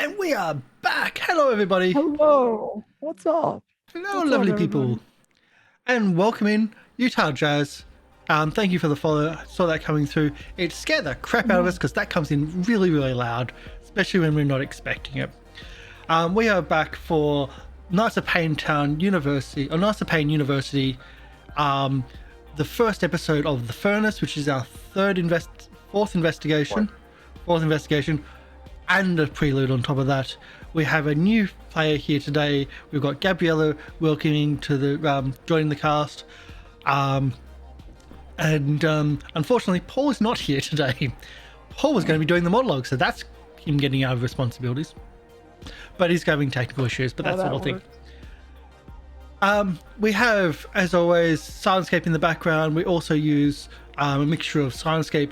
And we are back. Hello, everybody. Hello. What's up? Hello, What's up, lovely everybody? people. And welcome in Utah Jazz. Thank you for the follow. I saw that coming through. It scared the crap out of us because that comes in really, really loud, especially when we're not expecting it. We are back for Knights of Paynetown University, or Knights of Payne University, the first episode of The Furnace, which is our fourth investigation, and a prelude on top of that. We have a new player here today. We've got Gabriela welcoming to the joining the cast, and unfortunately, Paul is not here today. Paul was going to be doing the monologue, so that's him getting out of responsibilities. But he's having technical issues, but that's the whole thing. We have, as always, Syrinscape in the background. We also use a mixture of Syrinscape.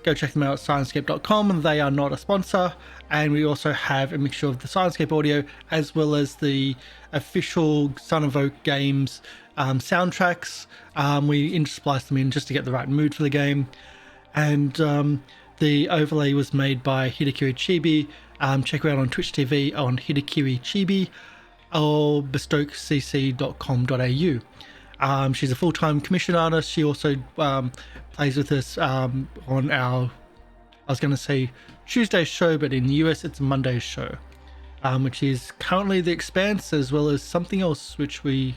Go check them out at syrinscape.com. They are not a sponsor. And we also have a mixture of the Syrinscape audio as well as the official Son of Oak games soundtracks. We intersplice them in just to get the right mood for the game. And the overlay was made by Hidekiri Chibi. Check her out on Twitch TV on Hidekiri Chibi or bestokecc.com.au. She's a full-time commissioned artist. She also plays with us on our, I was going to say Tuesday's show, but in the US it's Monday's show, which is currently The Expanse, as well as something else which we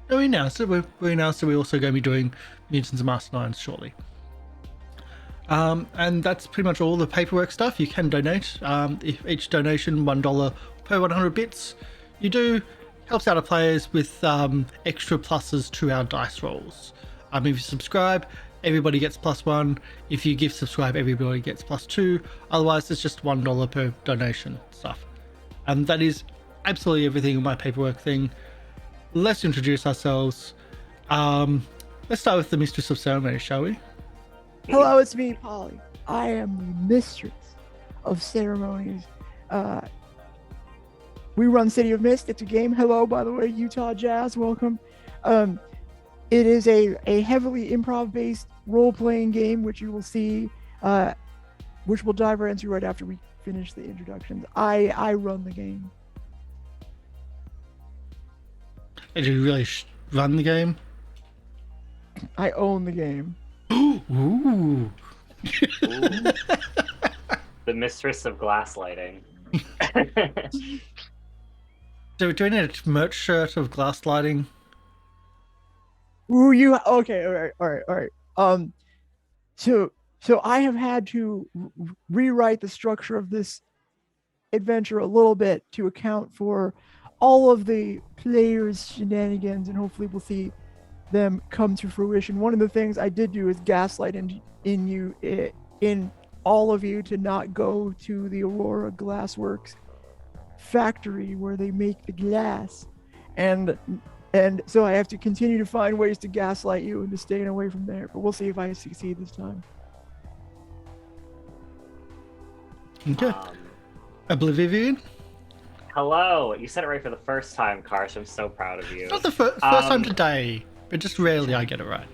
announced that we announced that we're also going to be doing Mutants and Masterminds shortly. And that's pretty much all the paperwork stuff. You can donate. If each donation $1 per 100 bits you do helps out our players with extra pluses to our dice rolls. If you subscribe, everybody gets +1. If you give subscribe, everybody gets +2. Otherwise, it's just $1 per donation stuff. And that is absolutely everything in my paperwork thing. Let's introduce ourselves. Let's start with the Mistress of Ceremony, shall we? Hello, it's me, Polly. I am the mistress of ceremonies. We run City of Mist. It's a game. Hello, by the way, Utah Jazz. Welcome. It is a heavily improv-based role-playing game, which you will see, which we'll dive right into right after we finish the introductions. I run the game. Did you really run the game? I own the game. Ooh. The mistress of gaslighting. So we're doing a merch shirt of gaslighting. Ooh, okay? All right. So I have had to rewrite the structure of this adventure a little bit to account for all of the players' shenanigans, and hopefully we'll see them come to fruition. One of the things I did do is gaslight in all of you to not go to the Aurora Glassworks factory where they make the glass, and so I have to continue to find ways to gaslight you and to stay away from there, but we'll see if I succeed this time. Okay. Oblivivian? Hello. You said it right for the first time, Karsh. I'm so proud of you. It's not the first time today, but just rarely I get it right.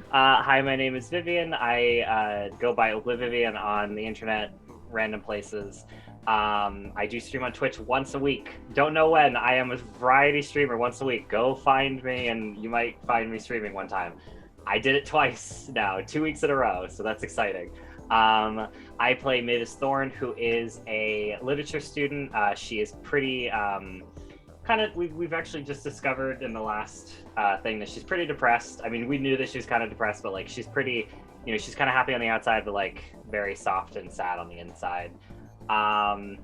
Hi, my name is Vivian. I go by Oblivivian on the internet, random places. I do stream on Twitch once a week. Don't know when. I am a variety streamer once a week. Go find me, and you might find me streaming one time. I did it twice now, 2 weeks in a row, so that's exciting. I play Mavis Thorn, who is a literature student. She is pretty we've actually just discovered in the last thing that she's pretty depressed. I mean, we knew that she was kind of depressed, but like she's pretty, she's kind of happy on the outside, but like very soft and sad on the inside. And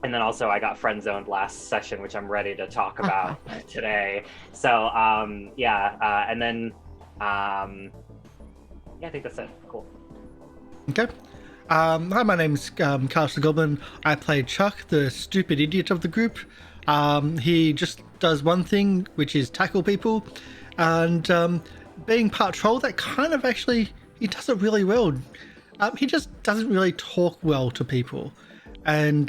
then also I got friend zoned last session, which I'm ready to talk about today. So and then I think that's it. Cool. Okay. Hi, my name's Karsh the Goblin. I play Chuck, the stupid idiot of the group. He just does one thing, which is tackle people, and being part troll, that kind of actually, he does it really well. He just doesn't really talk well to people, and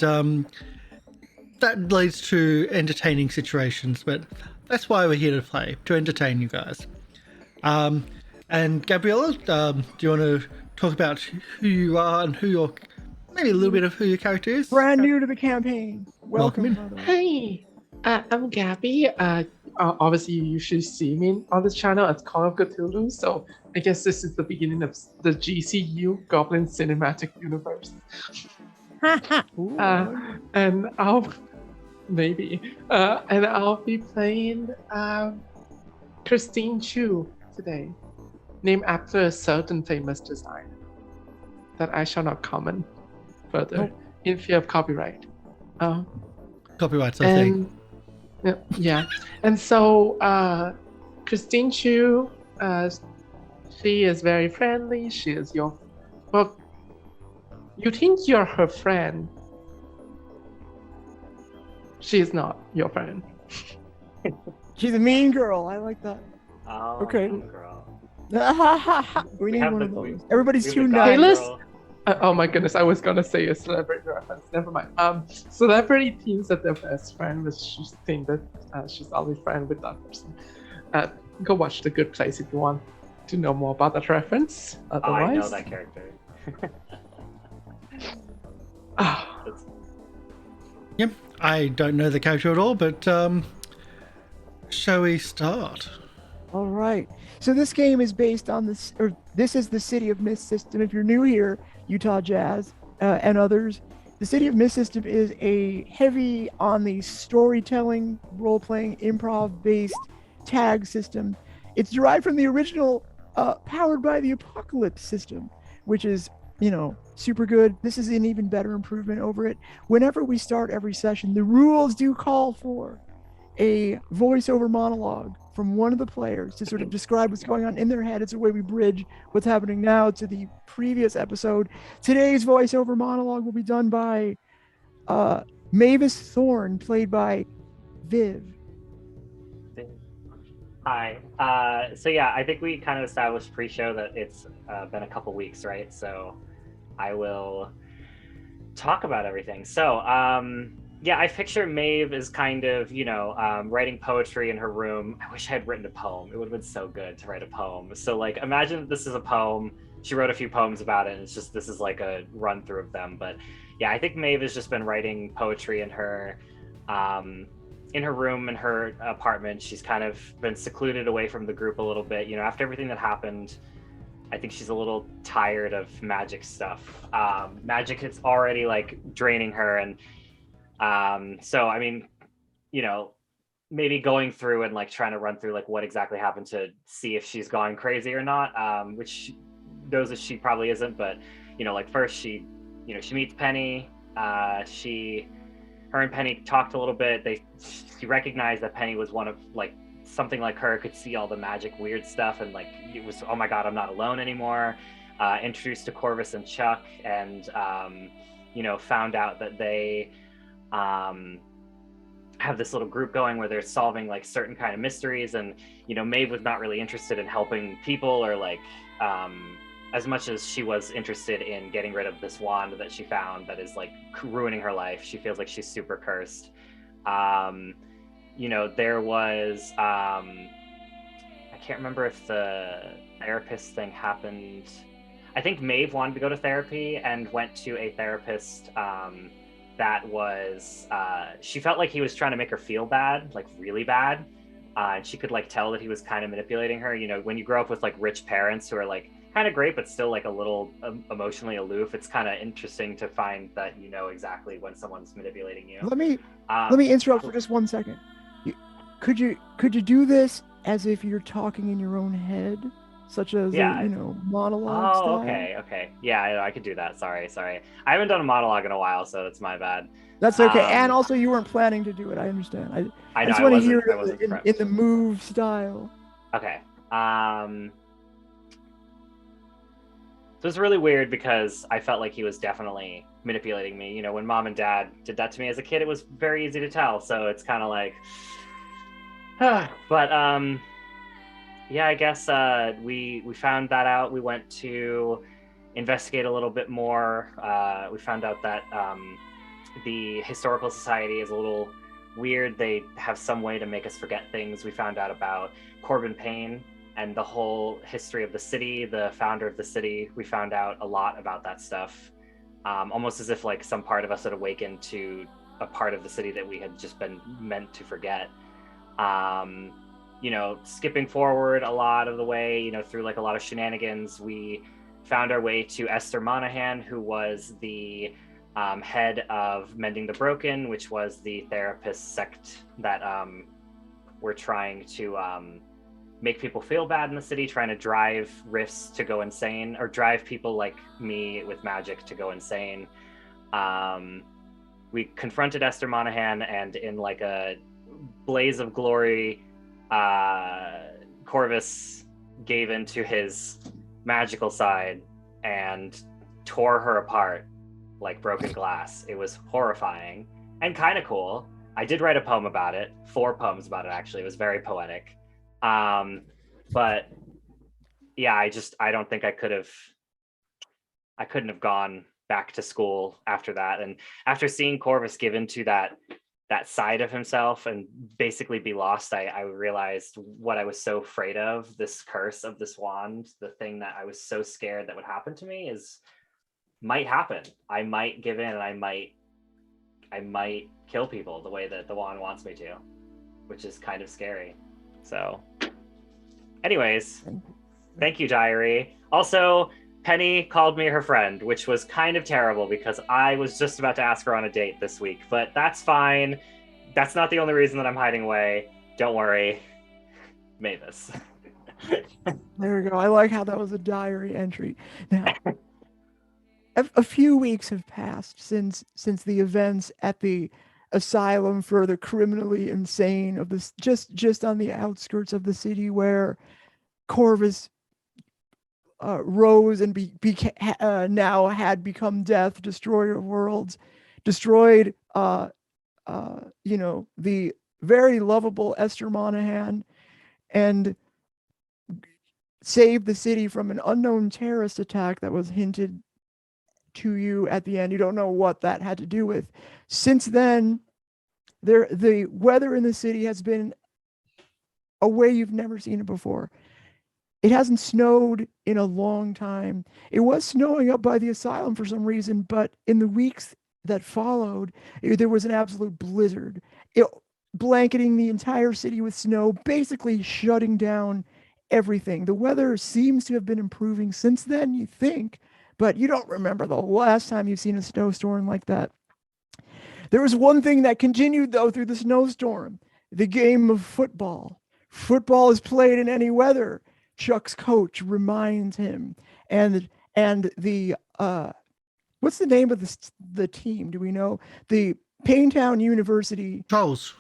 that leads to entertaining situations, but that's why we're here to play, to entertain you guys. And Gabriela, do you want to talk about who you are and who your maybe a little bit of who your character is. Brand new to the campaign. Welcome in. By the way. Hey, I'm Gabby. Obviously, you usually see me on this channel as Call of Cthulhu, so I guess this is the beginning of the GCU Goblin Cinematic Universe. Ooh, And I'll be playing Christine Choo today, named after a certain famous designer that I shall not comment further in fear of copyright. Copyright's a thing. Yeah. And so Christine Choo, she is very friendly. She is you think you're her friend. She is not your friend. she's a mean girl. I like that. Oh, Okay. girl. we need have one the- of those. we- Everybody's we too have the nice. Okay, let's- girl. Oh my goodness, I was gonna say a celebrity reference. Never mind. Celebrity teams that their best friend was just think that she's only friend with that person. Go watch The Good Place if you want to know more about that reference. Oh, Otherwise, I know that character. Ah, Yep. I don't know the character at all, but shall we start? All right. So this game is based on this, or this is the City of Mist system. If you're new here, Utah Jazz and others, the City of Mist system is a heavy on the storytelling, role-playing, improv-based tag system. It's derived from the original Powered by the Apocalypse system, which is, super good. This is an even better improvement over it. Whenever we start every session, the rules do call for a voiceover monologue from one of the players to sort of describe what's going on in their head. It's a way we bridge what's happening now to the previous episode. Today's voiceover monologue will be done by Mavis Thorn, played by Viv. Hi. So yeah, I think we kind of established pre-show that it's been a couple weeks, right? So I will talk about everything. So yeah, I picture Maeve as kind of, writing poetry in her room. I wish I had written a poem. It would have been so good to write a poem. So like, imagine this is a poem. She wrote a few poems about it, and this is like a run through of them. But yeah, I think Maeve has just been writing poetry in her room in her apartment. She's kind of been secluded away from the group a little bit. After everything that happened, I think she's a little tired of magic stuff. Magic is already like draining her, and so I mean, maybe going through and like trying to run through like what exactly happened to see if she's gone crazy or not, which she knows that she probably isn't. But like first she meets Penny. Her and Penny talked a little bit. She recognized that Penny was one of like something like her, could see all the magic weird stuff, and like it was, oh my god, I'm not alone anymore. Introduced to Corvus and Chuck, and found out that they have this little group going where they're solving like certain kind of mysteries, and Maeve was not really interested in helping people or like as much as she was interested in getting rid of this wand that she found that is like ruining her life. She feels like she's super cursed. There was I can't remember if the therapist thing happened. I think Maeve wanted to go to therapy and went to a therapist that was she felt like he was trying to make her feel bad, like really bad, and she could like tell that he was kind of manipulating her. When you grow up with like rich parents who are like kind of great but still like a little emotionally aloof, it's kind of interesting to find that exactly when someone's manipulating you. Let me interrupt for just 1 second. Could you do this as if you're talking in your own head, such as monologue style? Okay. Yeah, I could do that. Sorry. I haven't done a monologue in a while, so that's my bad. That's okay. And also, you weren't planning to do it. I understand. I just want to hear it in the move style. Okay. So it's really weird because I felt like he was definitely manipulating me. When mom and dad did that to me as a kid, it was very easy to tell. So it's kind of like, but yeah, I guess we found that out. We went to investigate a little bit more. We found out that the Historical Society is a little weird. They have some way to make us forget things. We found out about Payne and the whole history of the city, the founder of the city. We found out a lot about that stuff. almost as if like some part of us had awakened to a part of the city that we had just been meant to forget. You know, skipping forward a lot of the way, you know, through like a lot of shenanigans, we found our way to Esther Monahan, who was the head of Mending the Broken, which was the therapist sect that were trying to make people feel bad in the city, trying to drive rifts to go insane, or drive people like me with magic to go insane. We confronted Esther Monahan, and in like a blaze of glory, Corvus gave into his magical side and tore her apart like broken glass. It was horrifying and kind of cool. I did write a poem about it, 4 poems about it actually. It was very poetic. But yeah, I don't think I couldn't have gone back to school after that. And after seeing Corvus give into that side of himself and basically be lost, I realized what I was so afraid of, this curse of this wand, the thing that I was so scared that would happen to me might happen. I might give in, and I might kill people the way that the wand wants me to, which is kind of scary. So anyways, thank you, diary. Also, Penny called me her friend, which was kind of terrible because I was just about to ask her on a date this week, but that's fine. That's not the only reason that I'm hiding away. Don't worry. Mavis. There we go. I like how that was a diary entry. Now, a few weeks have passed since the events at the asylum for the criminally insane of this, just on the outskirts of the city, where Corvus rose and now had become death, destroyer of worlds, destroyed you know, the very lovable Esther Monahan, and saved the city from an unknown terrorist attack that was hinted to you at the end. You don't know what that had to do with. Since then, the weather in the city has been a way you've never seen it before. It hasn't snowed in a long time. It was snowing up by the asylum for some reason, but in the weeks that followed, there was an absolute blizzard, blanketing the entire city with snow, basically shutting down everything. The weather seems to have been improving since then, you think, but you don't remember the last time you've seen a snowstorm like that. There was one thing that continued, though, through the snowstorm: the game of football. Football is played in any weather, Chuck's coach reminds him. And the what's the name of the team? Do we know? The Paynetown University Trolls.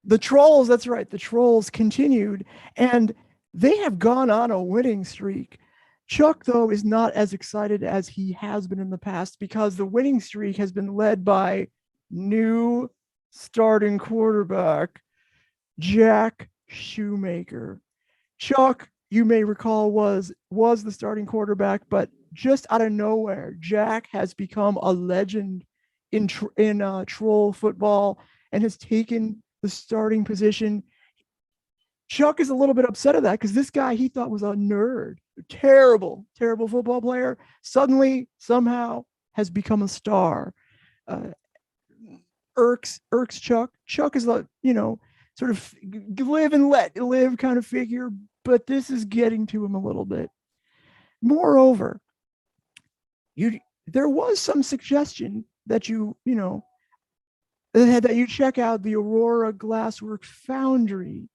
The Trolls, that's right. The Trolls continued, and they have gone on a winning streak. Chuck, though, is not as excited as he has been in the past because the winning streak has been led by new starting quarterback, Jack Shoemaker. Chuck, you may recall, was the starting quarterback, but just out of nowhere, Jack has become a legend in troll football and has taken the starting position. Chuck is a little bit upset at that because this guy he thought was a nerd, terrible football player, suddenly somehow has become a star. Irks Chuck. Chuck is a, you know, sort of live and let live kind of figure, but this is getting to him a little bit. Moreover, there was some suggestion that you check out the Aurora Glassworks Foundry.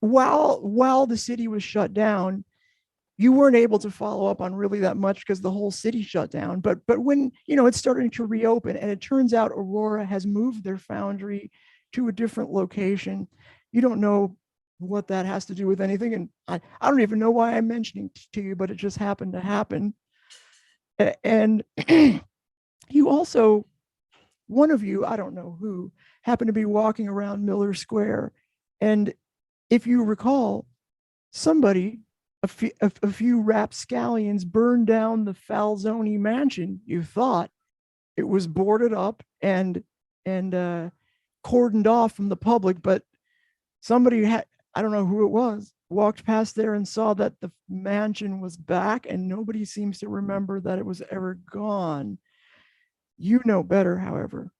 While the city was shut down, you weren't able to follow up on really that much because the whole city shut down. But when it's starting to reopen, and it turns out Aurora has moved their foundry to a different location. You don't know what that has to do with anything, and I don't even know why I'm mentioning to you, but it just happened to happen. And you also, one of you, I don't know who, happened to be walking around Miller Square, and if you recall, somebody, a few rapscallions burned down the Falzoni mansion. You thought it was boarded up and cordoned off from the public, but somebody had, I don't know who it was, walked past there and saw that the mansion was back and nobody seems to remember that it was ever gone. You know better, however.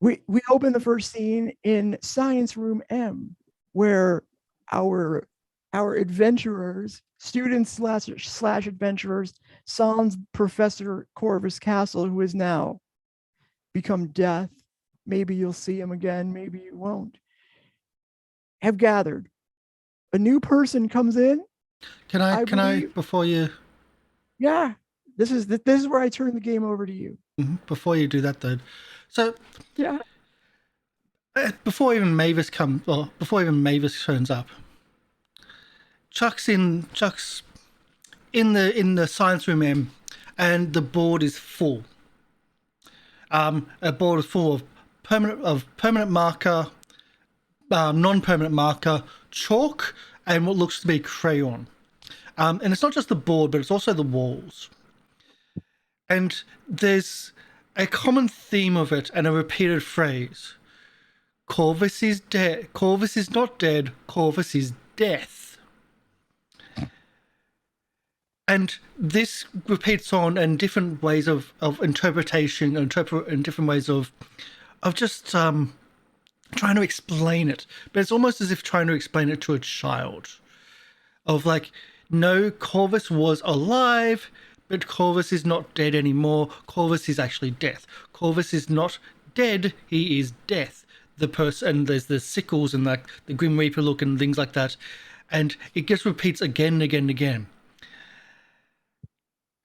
We open the first scene in Science Room M, where our adventurers, students slash adventurers, sans Professor Corvus Castle, who is now become death. Maybe you'll see him again, maybe you won't. Have gathered. A new person comes in. Can I before you? Yeah, this is where I turn the game over to you. Before you do that, though, so yeah, before even Mavis turns up, Chuck's in the science room M, and the board is full. A board is full of permanent marker, non-permanent marker, chalk, and what looks to be crayon. And it's not just the board, but it's also the walls. And there's a common theme of it and a repeated phrase. Corvus is dead. Corvus is not dead. Corvus is death. And this repeats on in different ways of interpretation, and different ways of just trying to explain it. But it's almost as if trying to explain it to a child. Of like, no, Corvus was alive, but Corvus is not dead anymore. Corvus is actually death. Corvus is not dead, he is death. The person, there's the sickles and like the Grim Reaper look and things like that. And it just repeats again and again and again.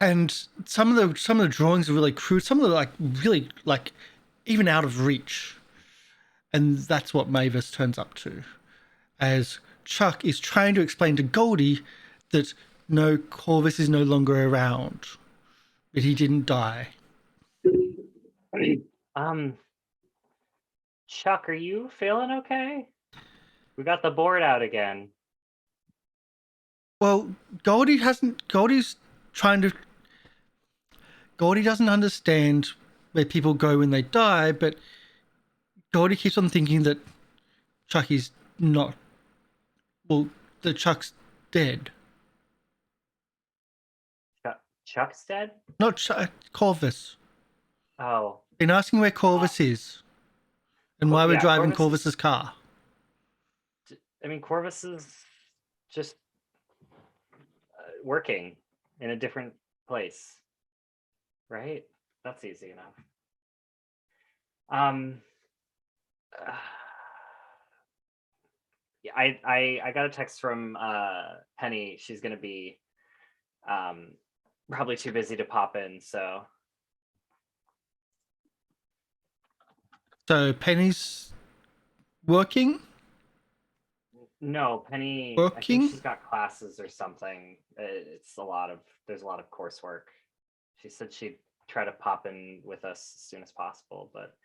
And some of the drawings are really crude, some of them like really like even out of reach. And that's what Mavis turns up to. As Chuck is trying to explain to Goldie that no, Corvus is no longer around, but he didn't die. Chuck, are you feeling okay? We got the board out again. Well, Goldie doesn't understand where people go when they die, but Goldie keeps on thinking that Chuck is not, well, that Chuck's dead. Chuck's dead? Not Chuck, Corvus. Oh. Been asking where Corvus is and why we're driving Corvus's car. I mean, Corvus is just working in a different place, right? That's easy enough. Yeah, I got a text from Penny. She's gonna be probably too busy to pop in, so. So Penny's working? No, Penny. Working? I think she's got classes or something. There's a lot of coursework. She said she'd try to pop in with us as soon as possible, but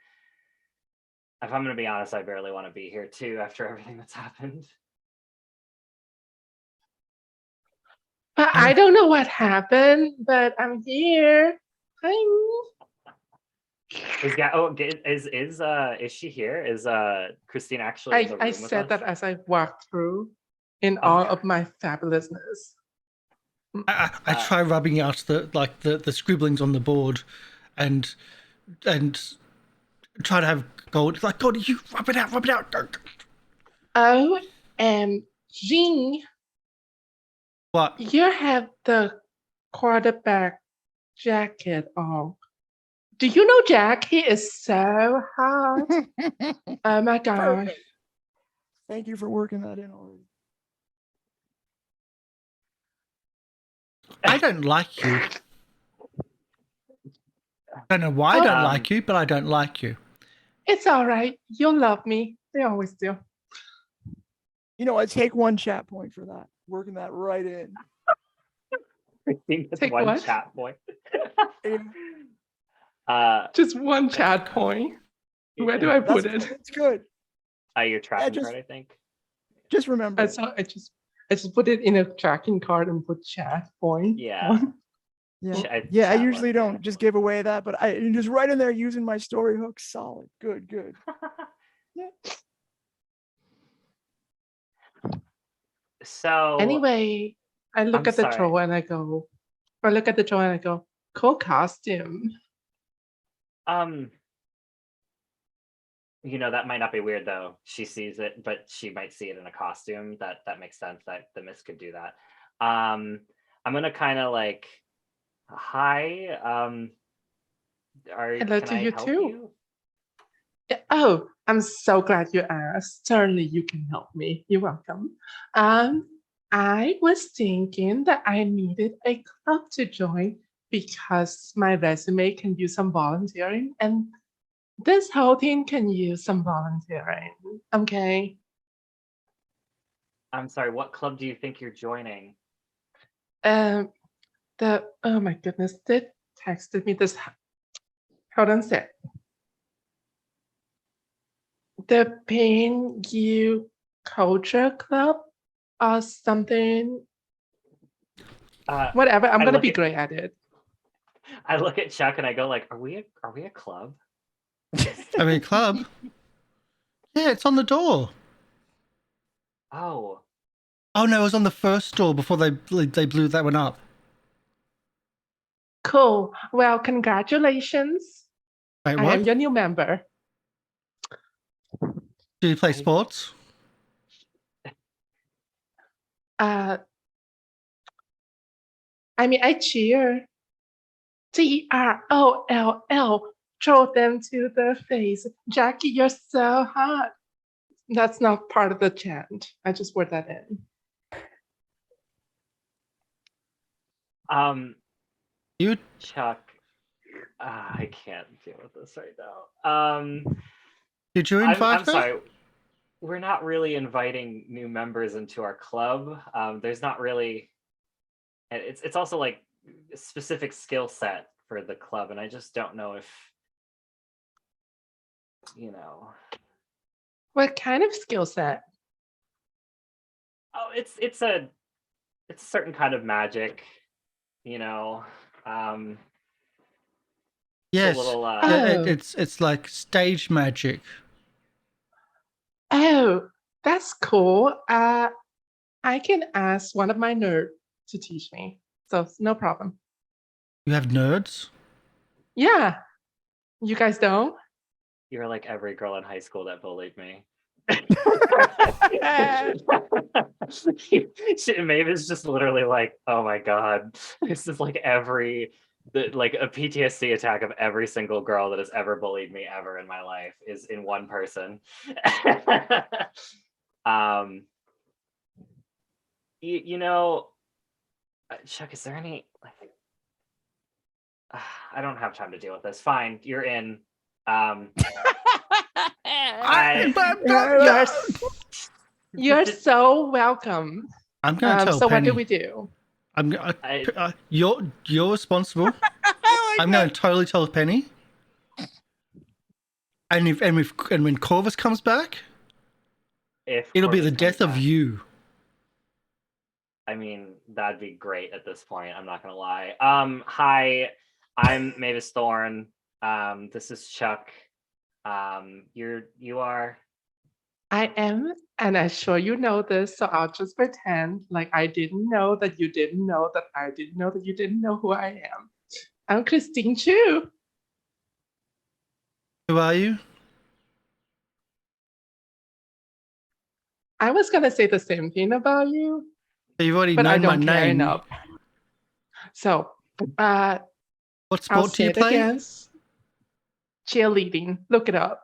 if I'm going to be honest, I barely want to be here too after everything that's happened. I don't know what happened, but I'm here. Hi. Is she here? Is Christine actually in the room I with said us? that as I walked through in all of my fabulousness. I try rubbing out the scribblings on the board and try to have Gold like, God, you rub it out. OMG. What? You have the quarterback jacket on. Do you know Jack? He is so hot. Oh my gosh. Perfect. Thank you for working that in already. I don't like you. I don't know why I don't like you, but I don't like you. It's all right. You'll love me. They always do. You know, I take one chat point for that. Working that right in. Take one chat point. Just one chat point. Where do I put it? It's good. Your tracking card, I think. Just remember. I just put it in a tracking card and put chat point. Yeah. Yeah, I usually don't just give away that, but I just right in there using my story hook. Solid. Good. Yeah. So Anyway, I look I'm at the sorry. drawer and I go, I look at the drawer and I go, cool costume. You know, that might not be weird though. She sees it, but she might see it in a costume. That makes sense that the Miss could do that. I'm gonna kind of like, hi. Hello Can to I you help too. you? Oh, I'm so glad you asked. Certainly you can help me. You're welcome. I was thinking that I needed a club to join because my resume can use some volunteering and this whole thing can use some volunteering. Okay. I'm sorry. What club do you think you're joining? Oh my goodness, they texted me this. Hold on a sec. The Payne Culture Club or something. Whatever. I'm gonna be great at it. I look at Chuck and I go like, are we a club? I mean, club. Yeah, it's on the door. Oh. Oh no, it was on the first door before they blew that one up. Cool. Well, congratulations. Wait, I what? am your new member. Do you play sports? I mean, I cheer. TROLL. Throw them to the face. Jackie, you're so hot. That's not part of the chant. I just word that in. You, Chuck, I can't deal with this right now. did you invite I'm her? sorry. We're not really inviting new members into our club. There's not really. It's also like a specific skill set for the club, and I just don't know if, you know. What kind of skill set? Oh, it's a certain kind of magic, you know. Yes. It's a little. It's like stage magic. Oh, that's cool. I can ask one of my nerds to teach me. So no problem. You have nerds? Yeah. You guys don't? You're like every girl in high school that bullied me. Mavis just literally like, oh my god, this is like like a PTSD attack of every single girl that has ever bullied me ever in my life is in one person. You know, Chuck, is there any like? I don't have time to deal with this. Fine, you're in. You're so welcome. I'm gonna tell so Penny. what do we do? You're responsible. I'm gonna totally tell Penny. And when Corvus comes back, it'll be the death of you. I mean, that'd be great at this point. I'm not gonna lie. Hi, I'm Mavis Thorn. This is Chuck. You are. I am, and I'm sure you know this, so I'll just pretend like I didn't know that you didn't know that I didn't know that you didn't know who I am. I'm Christine Choo. Who are you? I was gonna say the same thing about you. You've already but known I don't my care name. enough. So, what sport do you play? Against cheerleading. Look it up.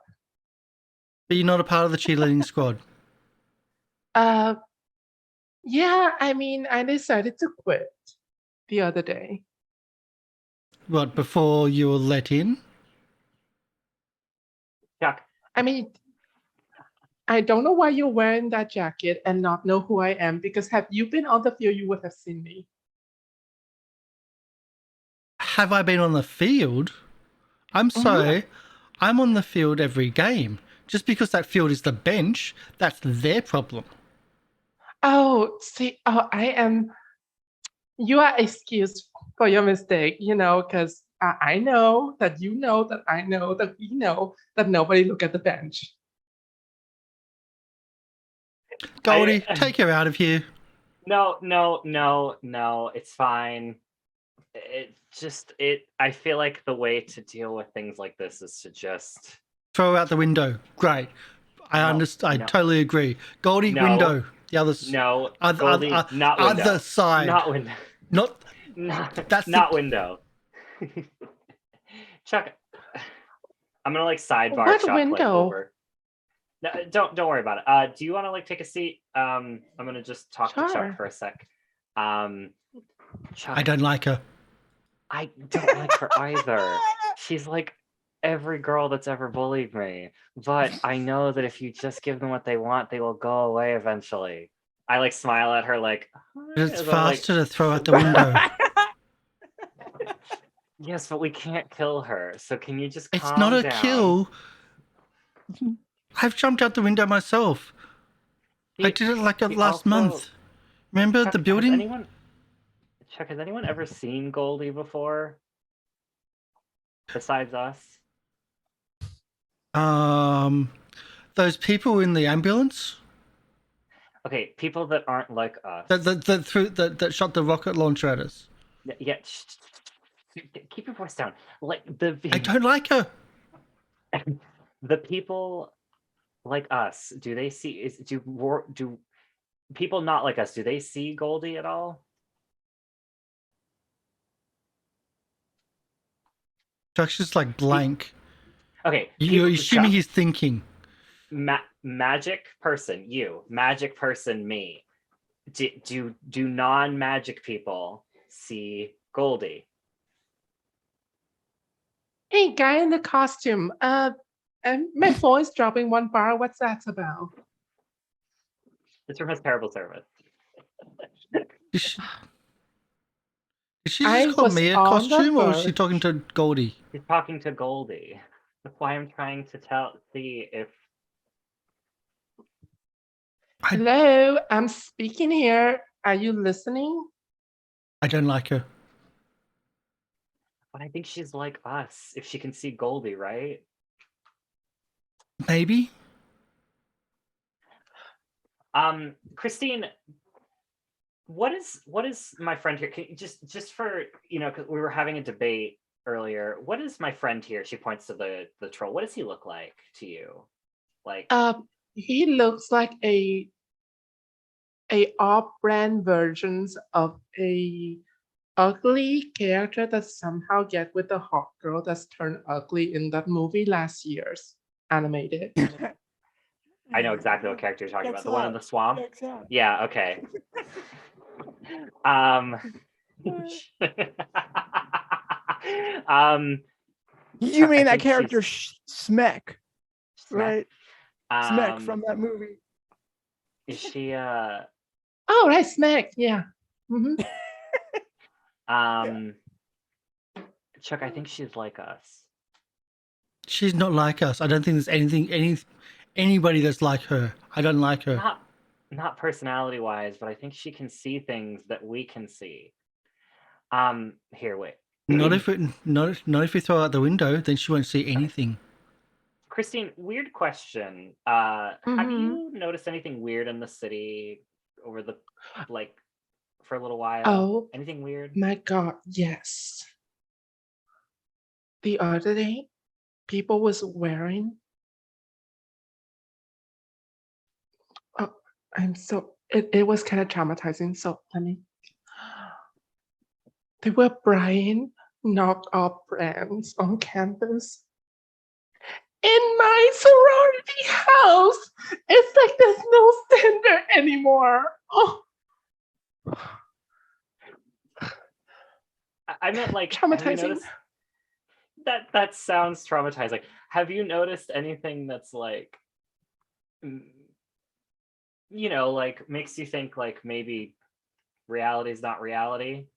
But you're not a part of the cheerleading squad. Yeah, I mean, I decided to quit the other day. What, before you were let in? Chuck. I mean, I don't know why you're wearing that jacket and not know who I am, because have you been on the field, you would have seen me. Have I been on the field? I'm sorry. I'm on the field every game. Just because that field is the bench, that's their problem. Oh, see, I am. You are excused for your mistake, because I know that you know that I know that we know that nobody look at the bench. Goldie, take her out of here. No. It's fine. I feel like the way to deal with things like this is to just Throw out the window. Great. I understand. I totally agree. Goldie, No. window. The other no. Goldie, not window. Other side. Not window. Not. That's not window. Chuck, I'm gonna like sidebar What Chuck window? like over. No, don't worry about it. Do you want to like take a seat? I'm gonna just talk to Chuck for a sec. Chuck, I don't like her. I don't like her either. She's like every girl that's ever bullied me. But I know that if you just give them what they want, they will go away eventually. I like smile at her like. But it's as I'm, like, faster to throw out the window. Yes, but we can't kill her. So can you just It's calm not a down? kill. I've jumped out the window myself. I did it like last month. Remember Chuck, the building? Chuck, has anyone ever seen Goldie before? Besides us? Those people in the ambulance Okay, people that aren't like us. that shot the rocket launcher at us. Yeah, keep your voice down. Like I don't like her. the people like us. Do they see? Do people not like us? Do they see Goldie at all? Chuck's just like blank. Okay, You're assuming Chuck, he's thinking. magic person, magic person, me. Do non-magic people see Goldie? Hey, guy in the costume. And my phone is dropping 1 bar. What's that about? This room has terrible service. Did she just call me a costume, or is she talking to Goldie? She's talking to Goldie. That's why I'm trying to see if. Hello, I'm speaking here. Are you listening? I don't like her. But I think she's like us. If she can see Goldie, right? Maybe. Christine, what is my friend here? Can you just for because we were having a debate earlier. What is my friend here? She points to the troll. What does he look like to you? Like He looks like a off-brand versions of a ugly character that somehow get with the hot girl that's turned ugly in that movie last year's animated. I know exactly what character you're talking about. The one in the swamp? Yeah, okay. You mean that think character Smek, Smek? right? Smek from that movie. Is she Oh, right, Smack. Yeah. Mm-hmm. Chuck, I think she's like us. She's not like us. I don't think there's anybody that's like her. I don't like her. Not personality wise, but I think she can see things that we can see. Here, wait. Not if we throw out the window, then she won't see anything. Christine, weird question. Have you noticed anything weird in the city over the for a little while? Oh, anything weird? My God, yes. The other day, people was wearing. Oh, it was kind of traumatizing. So they were buying knockoff brands on campus. In my sorority house, it's like there's no standard anymore. Oh. I meant like traumatizing. That sounds traumatizing. Have you noticed anything that's like, like makes you think like maybe reality is not reality?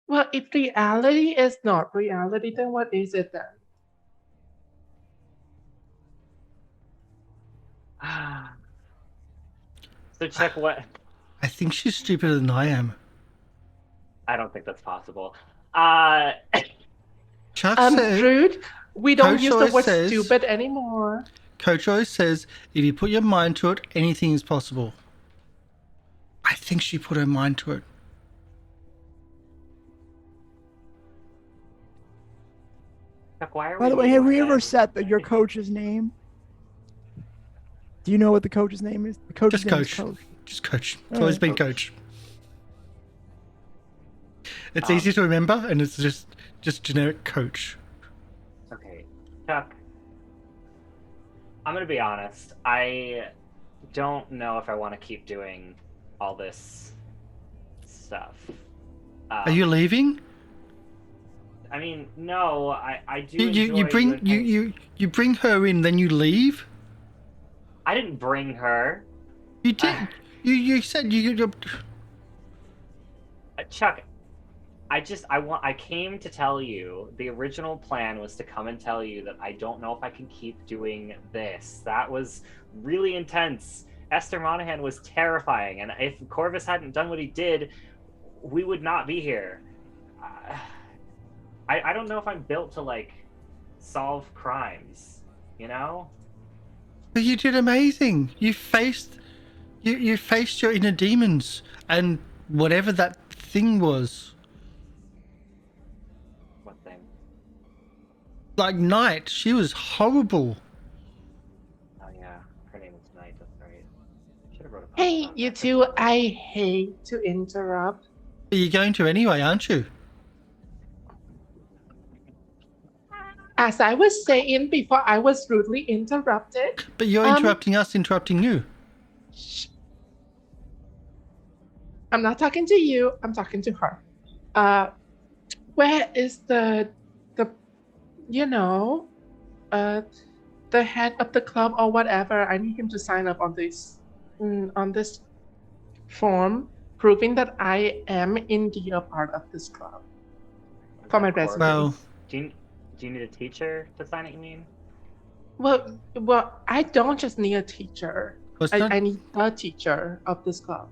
Well, if reality is not reality, then what is it then? So check what. I think she's stupider than I am. I don't think that's possible. Chuck said, Rude. We don't use the word says, stupid anymore. Coach always says, if you put your mind to it, anything is possible. I think she put her mind to it. Chuck, why are By the way, leaving have we ever then? set your coach's name? Do you know what the coach's name is? The coach's Just name is Coach. Coach. Just Coach. It's All always right. been Coach. It's Um, easy to remember, and it's just generic Coach. Okay, Chuck. I'm gonna be honest. I don't know if I want to keep doing all this stuff. Are you leaving? I mean, no. I do. You enjoy doing you bring her in, then you leave. I didn't bring her. You did. You said you. Chuck, I came to tell you the original plan was to come and tell you that I don't know if I can keep doing this. That was really intense. Esther Monahan was terrifying, and if Corvus hadn't done what he did, we would not be here. I don't know if I'm built to like solve crimes, you know? But you did amazing. You faced your inner demons and whatever that thing was. What thing? Like Night, she was horrible. Oh yeah, her name is Knight. That's right. Should have wrote a poem Hey, about you that. two, I hate to interrupt. But you're going to anyway, aren't you? As I was saying before, I was rudely interrupted. But you're interrupting us, interrupting you. Shh. I'm not talking to you. I'm talking to her. Where is the the head of the club or whatever? I need him to sign up on this form proving that I am indeed a part of this club for my Corvus. resume. Well, Do you need a teacher to sign it, you mean? Well, I don't just need a teacher. it's not, I need a teacher of this club.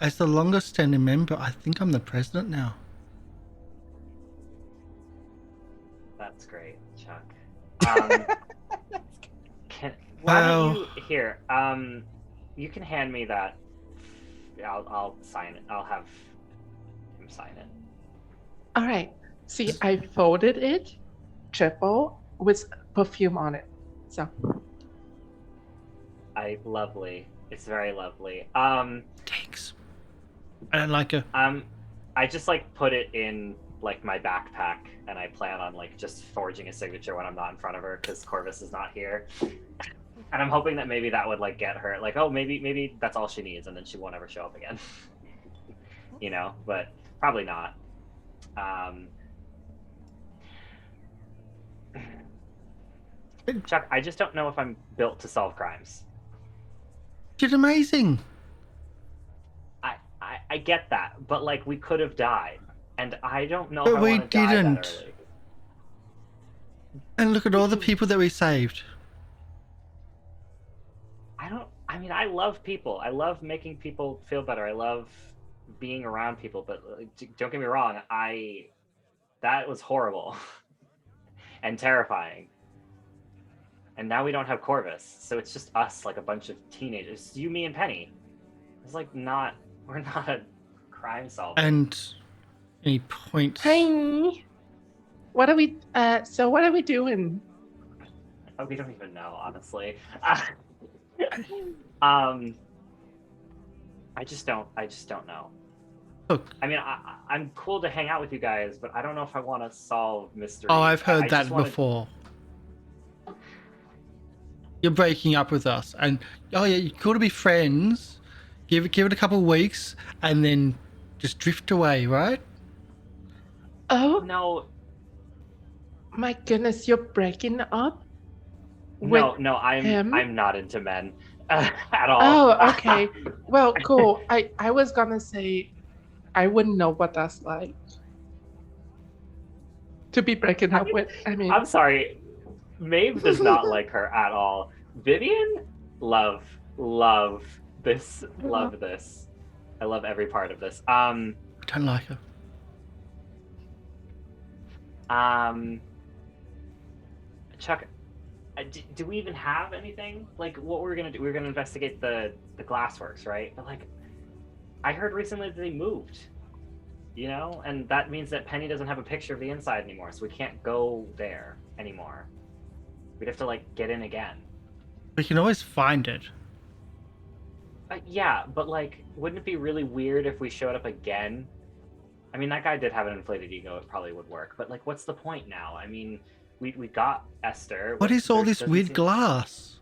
as the longest standing member, I think I'm the president now. That's great, Chuck. Why don't you here? You can hand me that. I'll sign it. I'll have him sign it. All right. See, I folded it triple with perfume on it. So Lovely. It's very lovely. Thanks. I don't like her. I just like put it in like my backpack, and I plan on like just forging a signature when I'm not in front of her because Corvus is not here. And I'm hoping that maybe that would like get her like, oh, maybe that's all she needs, and then she won't ever show up again. You know, but probably not. Chuck, I just don't know if I'm built to solve crimes. You did amazing. I get that, but like we could have died, and I don't know But if I we want to die that didn't. early. And look at all the people that we saved. I mean, I love people. I love making people feel better. I love being around people, but don't get me wrong. That was horrible and terrifying. And now we don't have Corvus, so it's just us, like a bunch of teenagers. You, me, and Penny. It's like we're not a crime solver. And any points? hi. What are we? So what are we doing? We don't even know, honestly. I just don't know. Look. I mean, I'm cool to hang out with you guys, but I don't know if I want to solve mysteries. Oh, I've heard I that just wanna- before. You're breaking up with us, and oh yeah, you're cool to be friends. Give it a couple of weeks, and then just drift away, right? Oh No, my goodness, you're breaking up. with no, him? I'm not into men at all. Oh, okay. Well, cool. I was gonna say, I wouldn't know what that's like to be breaking up with. I mean, I'm sorry, Maeve does not like her at all. Vivian, love this, love this. I love every part of this. I don't like her. Chuck, do we even have anything? Like, what we're gonna do? We're gonna investigate the glassworks, right? But like, I heard recently that they moved. You know, and that means that Penny doesn't have a picture of the inside anymore, so we can't go there anymore. We'd have to like get in again. We can always find it. Yeah, but like, wouldn't it be really weird if we showed up again? I mean, that guy did have an inflated ego. It probably would work. But like, what's the point now? I mean, we got Esther. What is all this weird glass?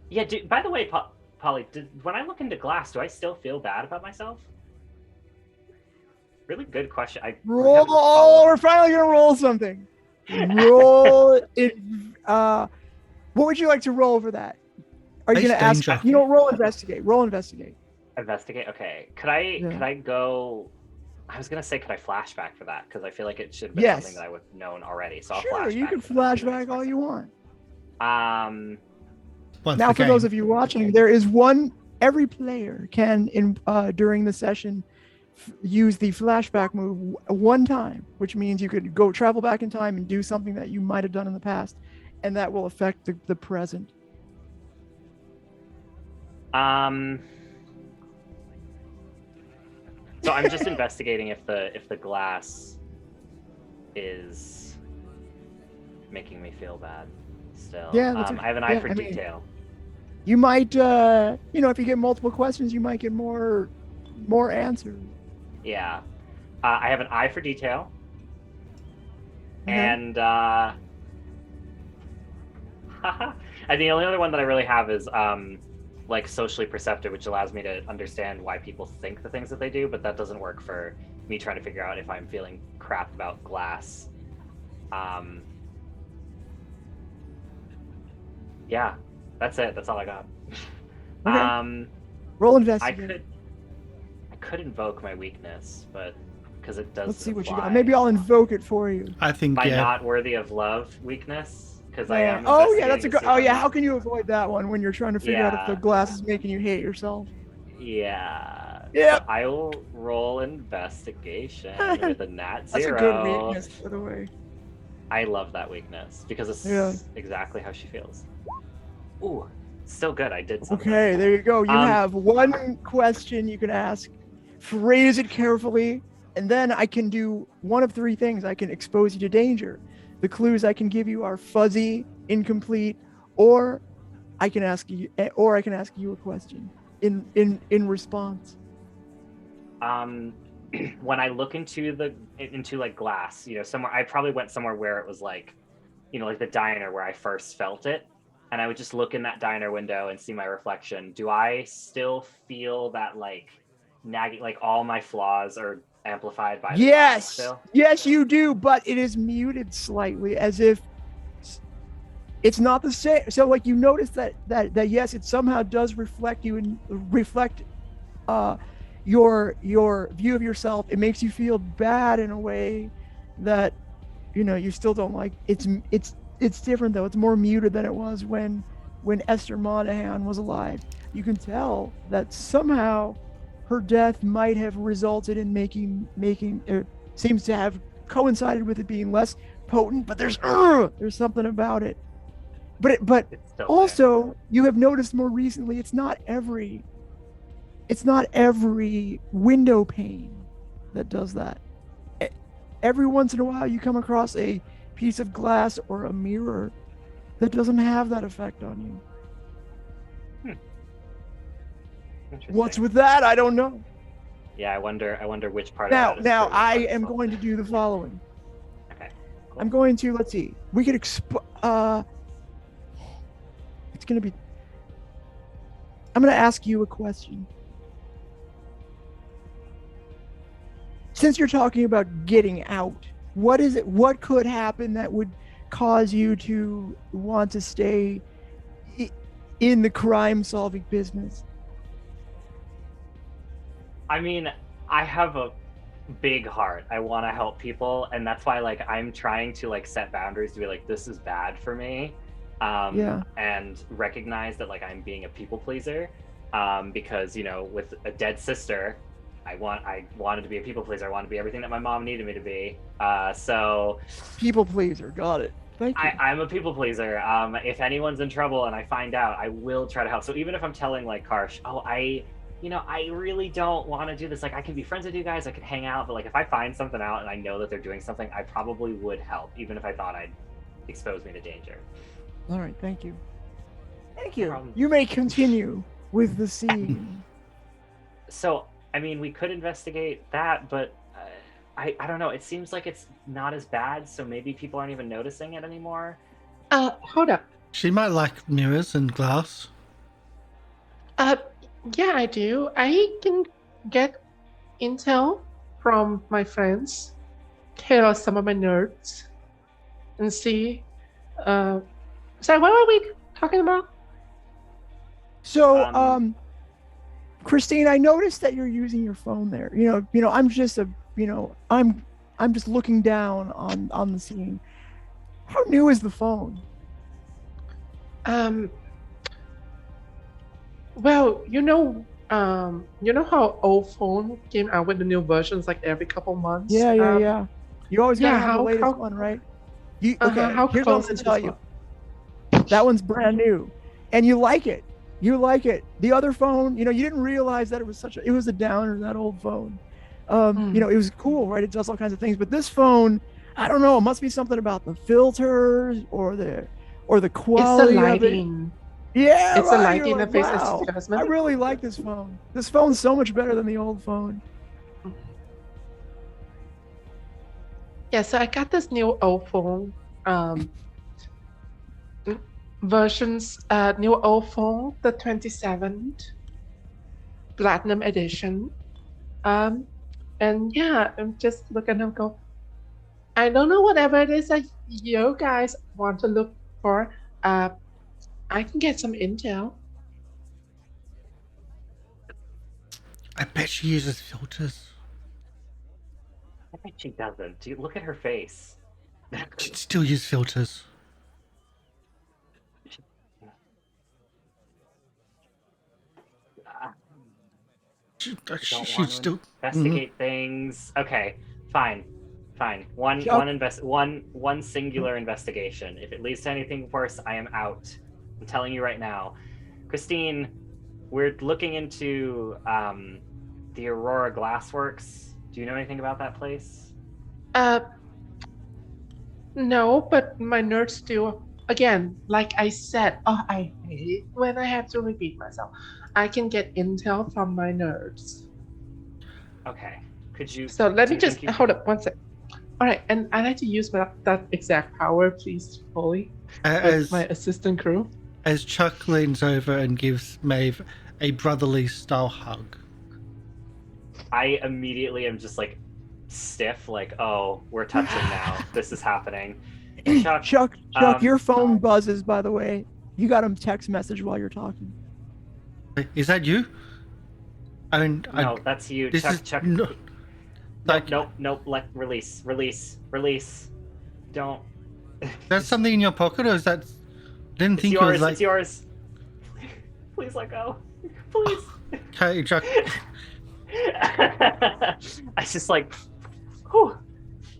Yeah. By the way, Polly, when I look into glass, do I still feel bad about myself? Really good question. Roll. Oh, we're finally gonna roll something. Roll it. What would you like to roll for that? Are you gonna ask? You know, roll investigate. Roll investigate. Investigate. Okay. Could I go? I was gonna say, could I flashback for that? Because I feel like it should have been something that I would have known already. So I'll sure, you can flashback all you want. Now, for those of you watching, there is one. Every player can, during the session, use the flashback move one time, which means you could go travel back in time and do something that you might have done in the past, and that will affect the present. So I'm just investigating if the glass is making me feel bad still. Yeah, I have an eye for detail. You might, if you get multiple questions, you might get more answers. Yeah. I have an eye for detail. And and the only other one that I really have is like socially perceptive, which allows me to understand why people think the things that they do, but that doesn't work for me trying to figure out if I'm feeling crap about glass. Yeah, that's it. That's all I got. Okay. Roll investigate. I could invoke my weakness, but because it does. Let's see what you got. Maybe I'll invoke it for you. I think my not worthy of love weakness. I am. Oh yeah, that's a good. Oh yeah, how can you avoid that one when you're trying to figure out if the glass is making you hate yourself? Yeah. Yeah. So I will roll investigation with a nat 0. That's a good weakness, by the way. I love that weakness because it's exactly how she feels. Ooh, still good. I did something. Okay, there you go. You have one question you can ask. Phrase it carefully, and then I can do one of three things. I can expose you to danger. The clues I can give you are fuzzy, incomplete, or I can ask you a question in response. When I look into like glass, somewhere I probably went somewhere where it was like, like the diner where I first felt it, and I would just look in that diner window and see my reflection. Do I still feel that like nagging, like all my flaws are amplified by the glass still? Yes, you do, but it is muted slightly, as if it's not the same. So like you notice that yes, it somehow does reflect you and reflect your view of yourself. It makes you feel bad in a way that you still don't like. It's different though. It's more muted than it was when Esther Monahan was alive. You can tell that somehow her death might have resulted in making seems to have coincided with it being less potent, but there's something about it. But also there. You have noticed more recently it's not every window pane that does that. Every once in a while you come across a piece of glass or a mirror that doesn't have that effect on you. What's with that? I don't know. Yeah, I wonder which part now, of that is now I am going to do the following. Okay. Cool. I'm going to, let's see. We could it's going to be I'm going to ask you a question. Since you're talking about getting out, what could happen that would cause you to want to stay in the crime solving business? I mean, I have a big heart. I want to help people, and that's why like I'm trying to like set boundaries to be like, this is bad for me, and recognize that like I'm being a people pleaser, because with a dead sister, I wanted to be a people pleaser. I wanted to be everything that my mom needed me to be. So people pleaser, got it. Thank you. I'm a people pleaser. If anyone's in trouble and I find out, I will try to help. So even if I'm telling like Karsh, oh, I really don't want to do this. Like, I can be friends with you guys, I can hang out, but like if I find something out and I know that they're doing something, I probably would help, even if I thought I'd expose me to danger. All right, thank you. Thank you. problem. You may continue with the scene. So, I mean, we could investigate that, but I don't know. It seems like it's not as bad, so maybe people aren't even noticing it anymore. Hold up. She might like mirrors and glass. Yeah, I do. I can get intel from my friends, tell some of my nerds, and see. Sorry, what were we talking about? So, Christine, I noticed that you're using your phone there. I'm just I'm just looking down on the scene. How new is the phone? Well, you know how old phone came out with the new versions like every couple months? Yeah. You always gotta yeah, have the how- latest how- one, right? Okay, how here's what I'm close gonna is tell this you. one? That one's brand new, and you like it. You like it. The other phone, you didn't realize that it was a downer, that old phone. It was cool, right? It does all kinds of things. But this phone, I don't know, it must be something about the filters or the It's the quality of it. lighting. Yeah, It's the right, lighting you're like, interface wow, adjustment. I really like this phone. This phone's so much better than the old phone. Yeah, so I got this new old phone versions, new old phone, the 27th Platinum Edition. And yeah, I'm just looking and go, I don't know whatever it is that you guys want to look for. I can get some intel. I bet she uses filters. I bet she doesn't. Dude, look at her face. She'd still use filters. Don't She'd want to still investigate things. Okay, fine. One singular investigation. If it leads to anything worse, I am out. I'm telling you right now. Christine, we're looking into the Aurora Glassworks. Do you know anything about that place? No, but my nerds do. Again, like I said, I hate when I have to repeat myself. I can get intel from my nerds. Okay. Could you? So let do me you just think you hold up one sec. All right, and I like to use that exact power, please, fully, with my assistant crew. As Chuck leans over and gives Maeve a brotherly style hug. I immediately am just like stiff, like, oh, we're touching now. This is happening. Chuck, your phone buzzes, by the way. You got a text message while you're talking. Is that you? I mean, No, that's you. Chuck. No, like, Nope. Release. Don't. that's something in your pocket, or is that? Didn't It's think yours. it was like. It's yours. Please let go. Please. Okay, Chuck. I just like. Whew.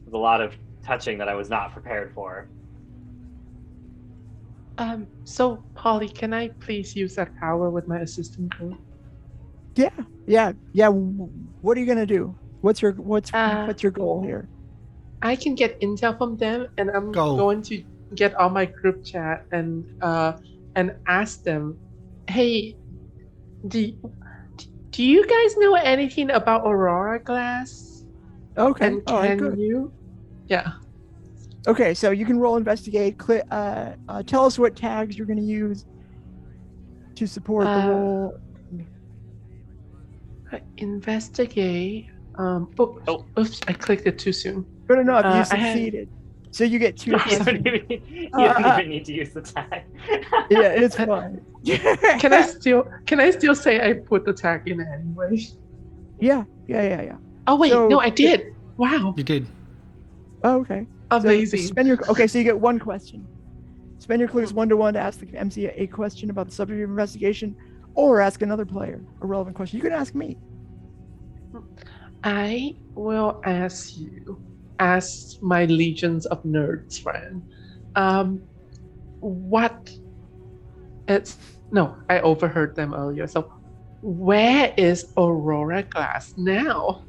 There's a lot of touching that I was not prepared for. So Polly, can I please use that power with my assistant crew? Yeah. What are you gonna do? What's your goal here? I can get intel from them, and I'm Go. going to get on my group chat and ask them, hey, do you guys know anything about Aurora Glass? Okay. And All right, can good. you? Yeah. Okay, so you can roll investigate. Tell us what tags you're gonna use to support the roll. Investigate. Oops! I clicked it too soon. Good enough. You I had- succeed. So you get 2 You questions. don't even need to use the tag. Yeah, it's fine. Can I still say I put the tag in anyway? Yeah. Oh wait, So- no, I did. Wow, You did. Oh, okay. amazing. So you get 1 question. Spend your clues 1-to-1 to ask the MC a question about the subject of your investigation, or ask another player a relevant question. You can ask me. I will ask my legions of nerds friend. What? It's no. I overheard them earlier. So, where is Aurora Glass now?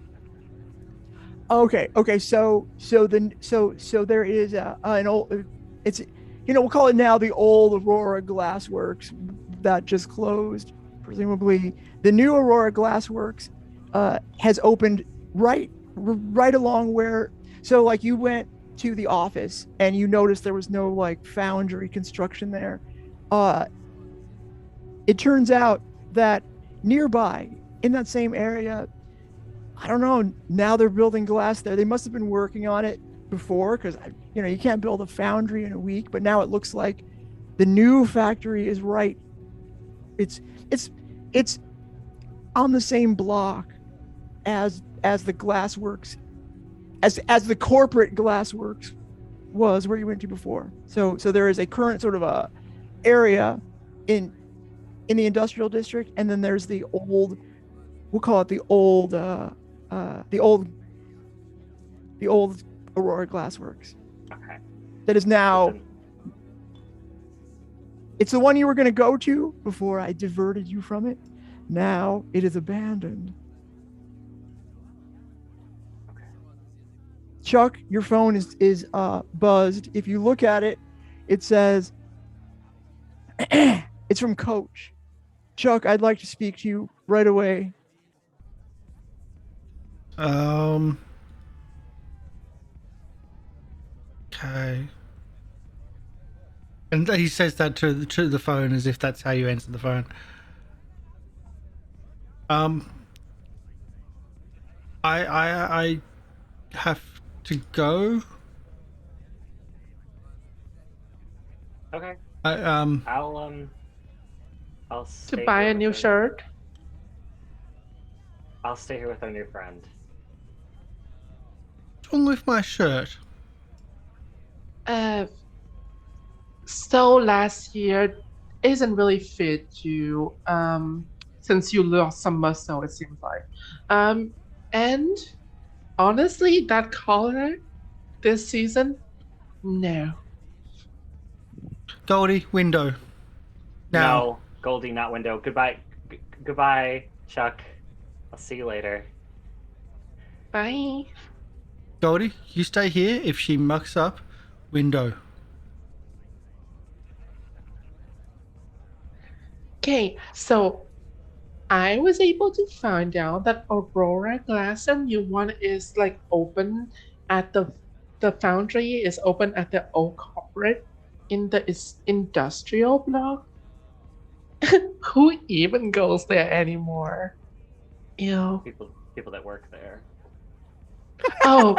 Okay. So there is an old. It's we'll call it now the old Aurora Glassworks that just closed. Presumably, the new Aurora Glassworks has opened right along where. So like you went to the office and you noticed there was no like foundry construction there. It turns out that nearby in that same area, I don't know. Now they're building glass there. They must have been working on it before because you can't build a foundry in a week. But now it looks like the new factory is right. It's on the same block as the glassworks, as the corporate glassworks was where you went to before. So there is a current sort of a area in the industrial district, and then there's the old. We'll call it the old Aurora Glassworks. Okay. That is now. It's the one you were going to go to before I diverted you from it. Now it is abandoned. Okay. Chuck, your phone is buzzed. If you look at it, it says it's from Coach. Chuck, I'd like to speak to you right away. Okay. And he says that to the phone as if that's how you answer the phone. I have to go. Okay. I I'll To stay buy here a new with our- shirt? I'll stay here with our new friend. What's wrong with my shirt? So last year isn't really fit you, since you lost some muscle, it seems like. And honestly, that color this season, no. Goldie, window. Now. No, Goldie, not window. Goodbye, goodbye, Chuck. I'll see you later. Bye. Goldie, you stay here. If she mucks up, window. Okay, so I was able to find out that Aurora Glass and New One is like open at the foundry is open at the old corporate in the industrial block. Who even goes there anymore? Ew. People that work there. Oh,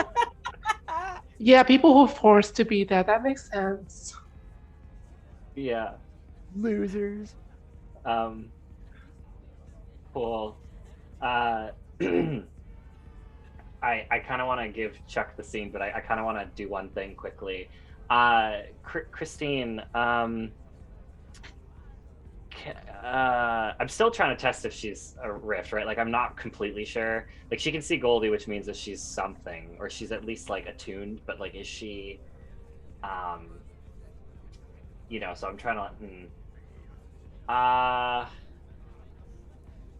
yeah, people who are forced to be there. That makes sense. Yeah. Losers. Cool. I kind of want to give Chuck the scene, but I kind of want to do one thing quickly. Christine, I'm still trying to test if she's a rift, right? Like, I'm not completely sure. Like, she can see Goldie, which means that she's something, or she's at least like attuned. But like, is she? So I'm trying to. I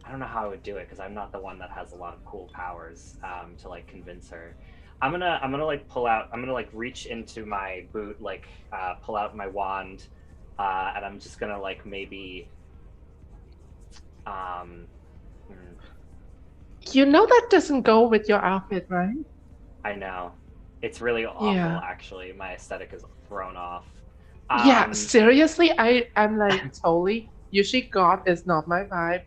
don't know how I would do it because I'm not the one that has a lot of cool powers to like convince her. I'm gonna like pull out. I'm gonna like reach into my boot, like pull out my wand, and I'm just gonna like maybe. You know that doesn't go with your outfit, right? I know, it's really awful. Yeah. Actually, my aesthetic is thrown off. Yeah, seriously, I'm like totally. Usually, God is not my vibe,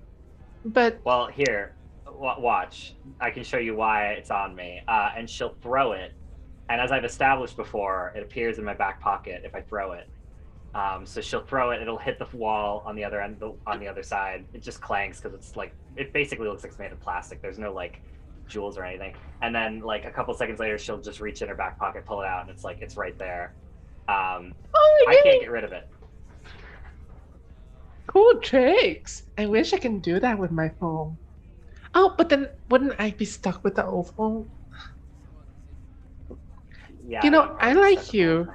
but Well, here, watch. I can show you why it's on me. And she'll throw it, and as I've established before, it appears in my back pocket if I throw it. So she'll throw it. It'll hit the wall on the other end, on the other side. It just clanks because it's like it basically looks like it's made of plastic. There's no like jewels or anything. And then like a couple seconds later, she'll just reach in her back pocket, pull it out, and it's like it's right there. I can't get rid of it. cool tricks. I wish I can do that with my phone. Oh, but then wouldn't I be stuck with the old phone? Yeah. You know, you're I probably like stuck with you. that.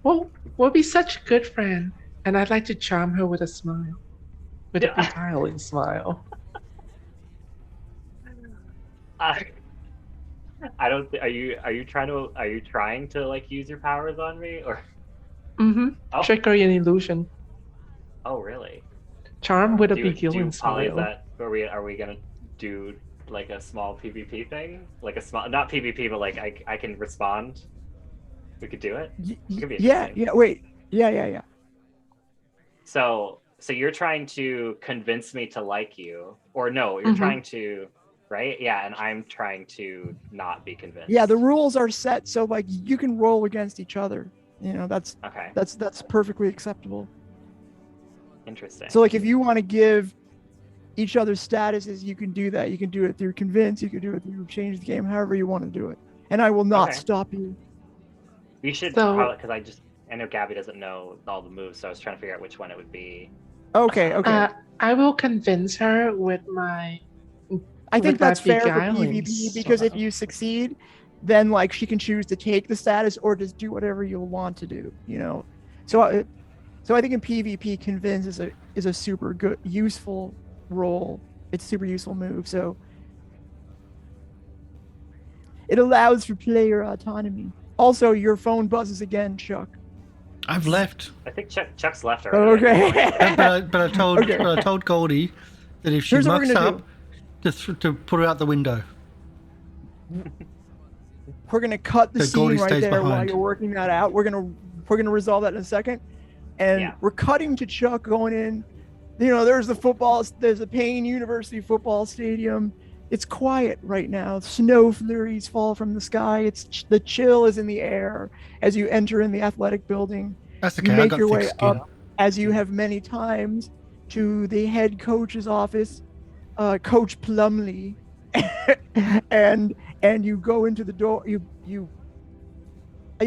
Well, we'll be such a good friend, and I'd like to charm her with a smile, with a beguiling smile. I don't. Are you trying to like use your powers on me or? Mm-hmm. Oh. Trickery and illusion. Oh really? Charm with a Do beguiling Polly, is smile. that are we gonna do like a small PvP thing? Like a small, not PvP, but like I can respond. We could do it. It could be Yeah, interesting. wait. Yeah. So you're trying to convince me to like you, or no? You're trying to, right? Yeah, and I'm trying to not be convinced. Yeah, the rules are set so like you can roll against each other. You know, that's Okay. that's perfectly acceptable. Interesting. So like if you want to give each other statuses, you can do that. You can do it through convince, you can do it through change the game, however you want to do it. And I will not Okay. stop you. We should So- probably, because I know Gabby doesn't know all the moves, so I was trying to figure out which one it would be. Okay. I will convince her with my. I think with my that's fair for beguiling PvP because if smile. you succeed, then like she can choose to take the status or just do whatever you'll want to do, you know. So I think in PvP convince is a super good useful role. It's a super useful move. So it allows for player autonomy. Also, your phone buzzes again, Chuck. I've left. I think Chuck's left already. Okay. But I told Goldie that if she Here's what we're mucks gonna up, to put her out the window. We're gonna cut the So scene Goldie right stays there while behind. you're working that out. We're gonna resolve that in a second, and Yeah. we're cutting to Chuck going in. You know, there's the Payne University football stadium. It's quiet right now. Snow flurries fall from the sky. The chill is in the air as you enter in the athletic building. That's You okay. I make got your thick way skin. up, as you have many times, to the head coach's office, Coach Plumley, and you go into the door. You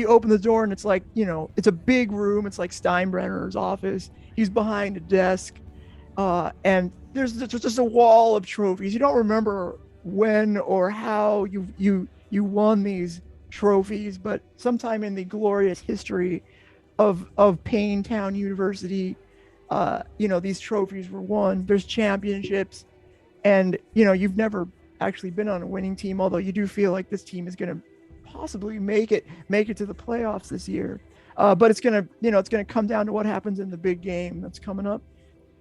open the door and it's like, you know, it's a big room. It's like Steinbrenner's office. He's behind a desk, and there's just a wall of trophies. You don't remember when or how you won these trophies, but sometime in the glorious history of Paynetown University, you know, these trophies were won. There's championships, and you know, you've never actually been on a winning team, although you do feel like this team is going to possibly make it to the playoffs this year. But it's gonna come down to what happens in the big game that's coming up.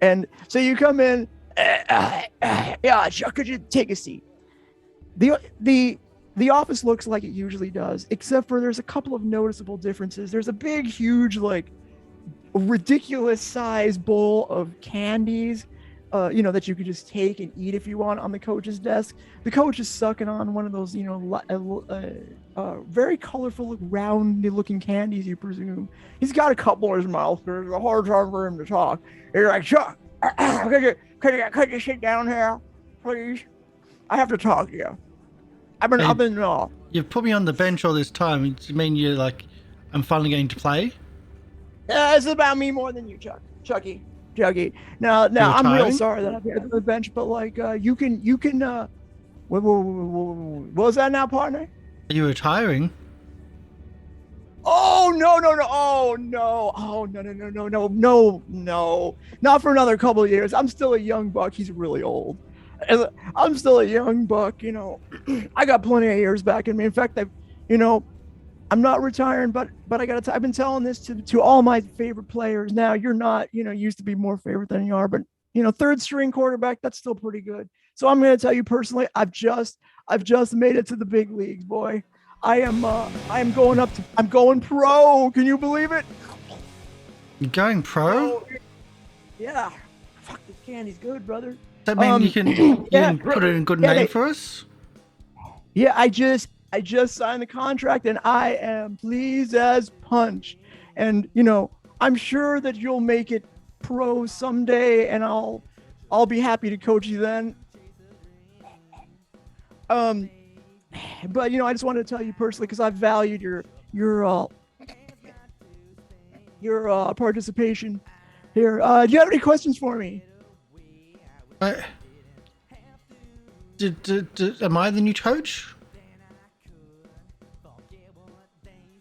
And so you come in, yeah, Chuck, could you take a seat? The office looks like it usually does, except for there's a couple of noticeable differences. There's a big, huge, like ridiculous size bowl of candies, you know, that you could just take and eat if you want on the coach's desk. The coach is sucking on one of those, you know, very colorful, round-looking candies, you presume. He's got a couple in his mouth. There's a hard time for him to talk. You're like, Chuck, could you sit down here, please? I have to talk to you. I've been You've put me on the bench all this time. Do you mean you're like, I'm finally getting to play? it's about me more than you, Juggy. Now, I'm real retiring? sorry that I'm here on the bench, but like, you can, what was that now, partner? Are you retiring? Oh, no, not for another couple of years. I'm still a young buck. He's really old. I'm still a young buck, you know. I got plenty of years back in me. In fact, I'm not retiring, but I've been telling this to all my favorite players. Now, you're not, you know, used to be more favorite than you are, but you know, third string quarterback, that's still pretty good. So I'm going to tell you personally, I've just made it to the big leagues, boy. I'm going pro. Can you believe it? You're going pro? Oh, yeah. Fuck, this candy's good, brother. Does that mean you can put in a good name for us? Yeah, I just signed the contract and I am pleased as punch. And you know, I'm sure that you'll make it pro someday, and I'll be happy to coach you then. But you know, I just wanted to tell you personally because I valued your participation here. Do you have any questions for me? Am I the new coach?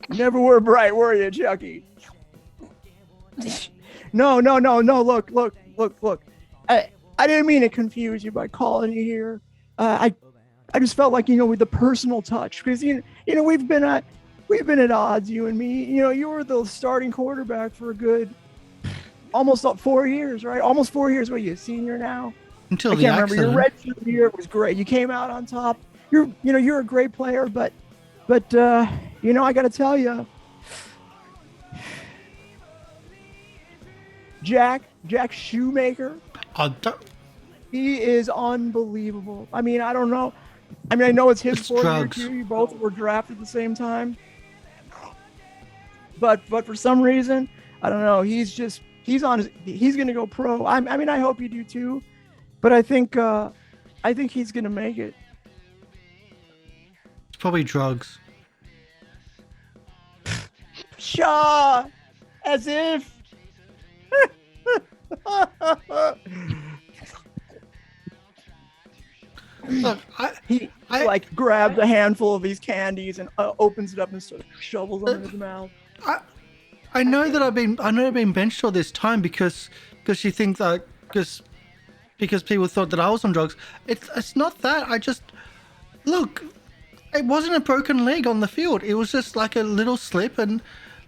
Never were bright, were you, Chucky? No. Look. I didn't mean to confuse you by calling you here. I just felt like, with the personal touch, because we've been at odds, you and me. You were the starting quarterback for a good almost 4 years, right? Almost 4 years. What are you, a senior now? Until I the can't remember. accident. Your red year was great. You came out on top. You're a great player, but I got to tell you, Jack Shoemaker, he is unbelievable. I mean, I don't know. I mean, I know it's his It's 4 year drugs. too. You both were drafted at the same time, but for some reason, I don't know. He's gonna go pro. I mean, I hope you do too, but I think he's gonna make it. It's probably drugs. Shaw, as if. Look, He like grabs a handful of these candies and opens it up and sort of shovels them in his mouth. I know that I've been benched all this time because you think that because people thought that I was on drugs. It's not that. I just look. It wasn't a broken leg on the field. It was just like a little slip, and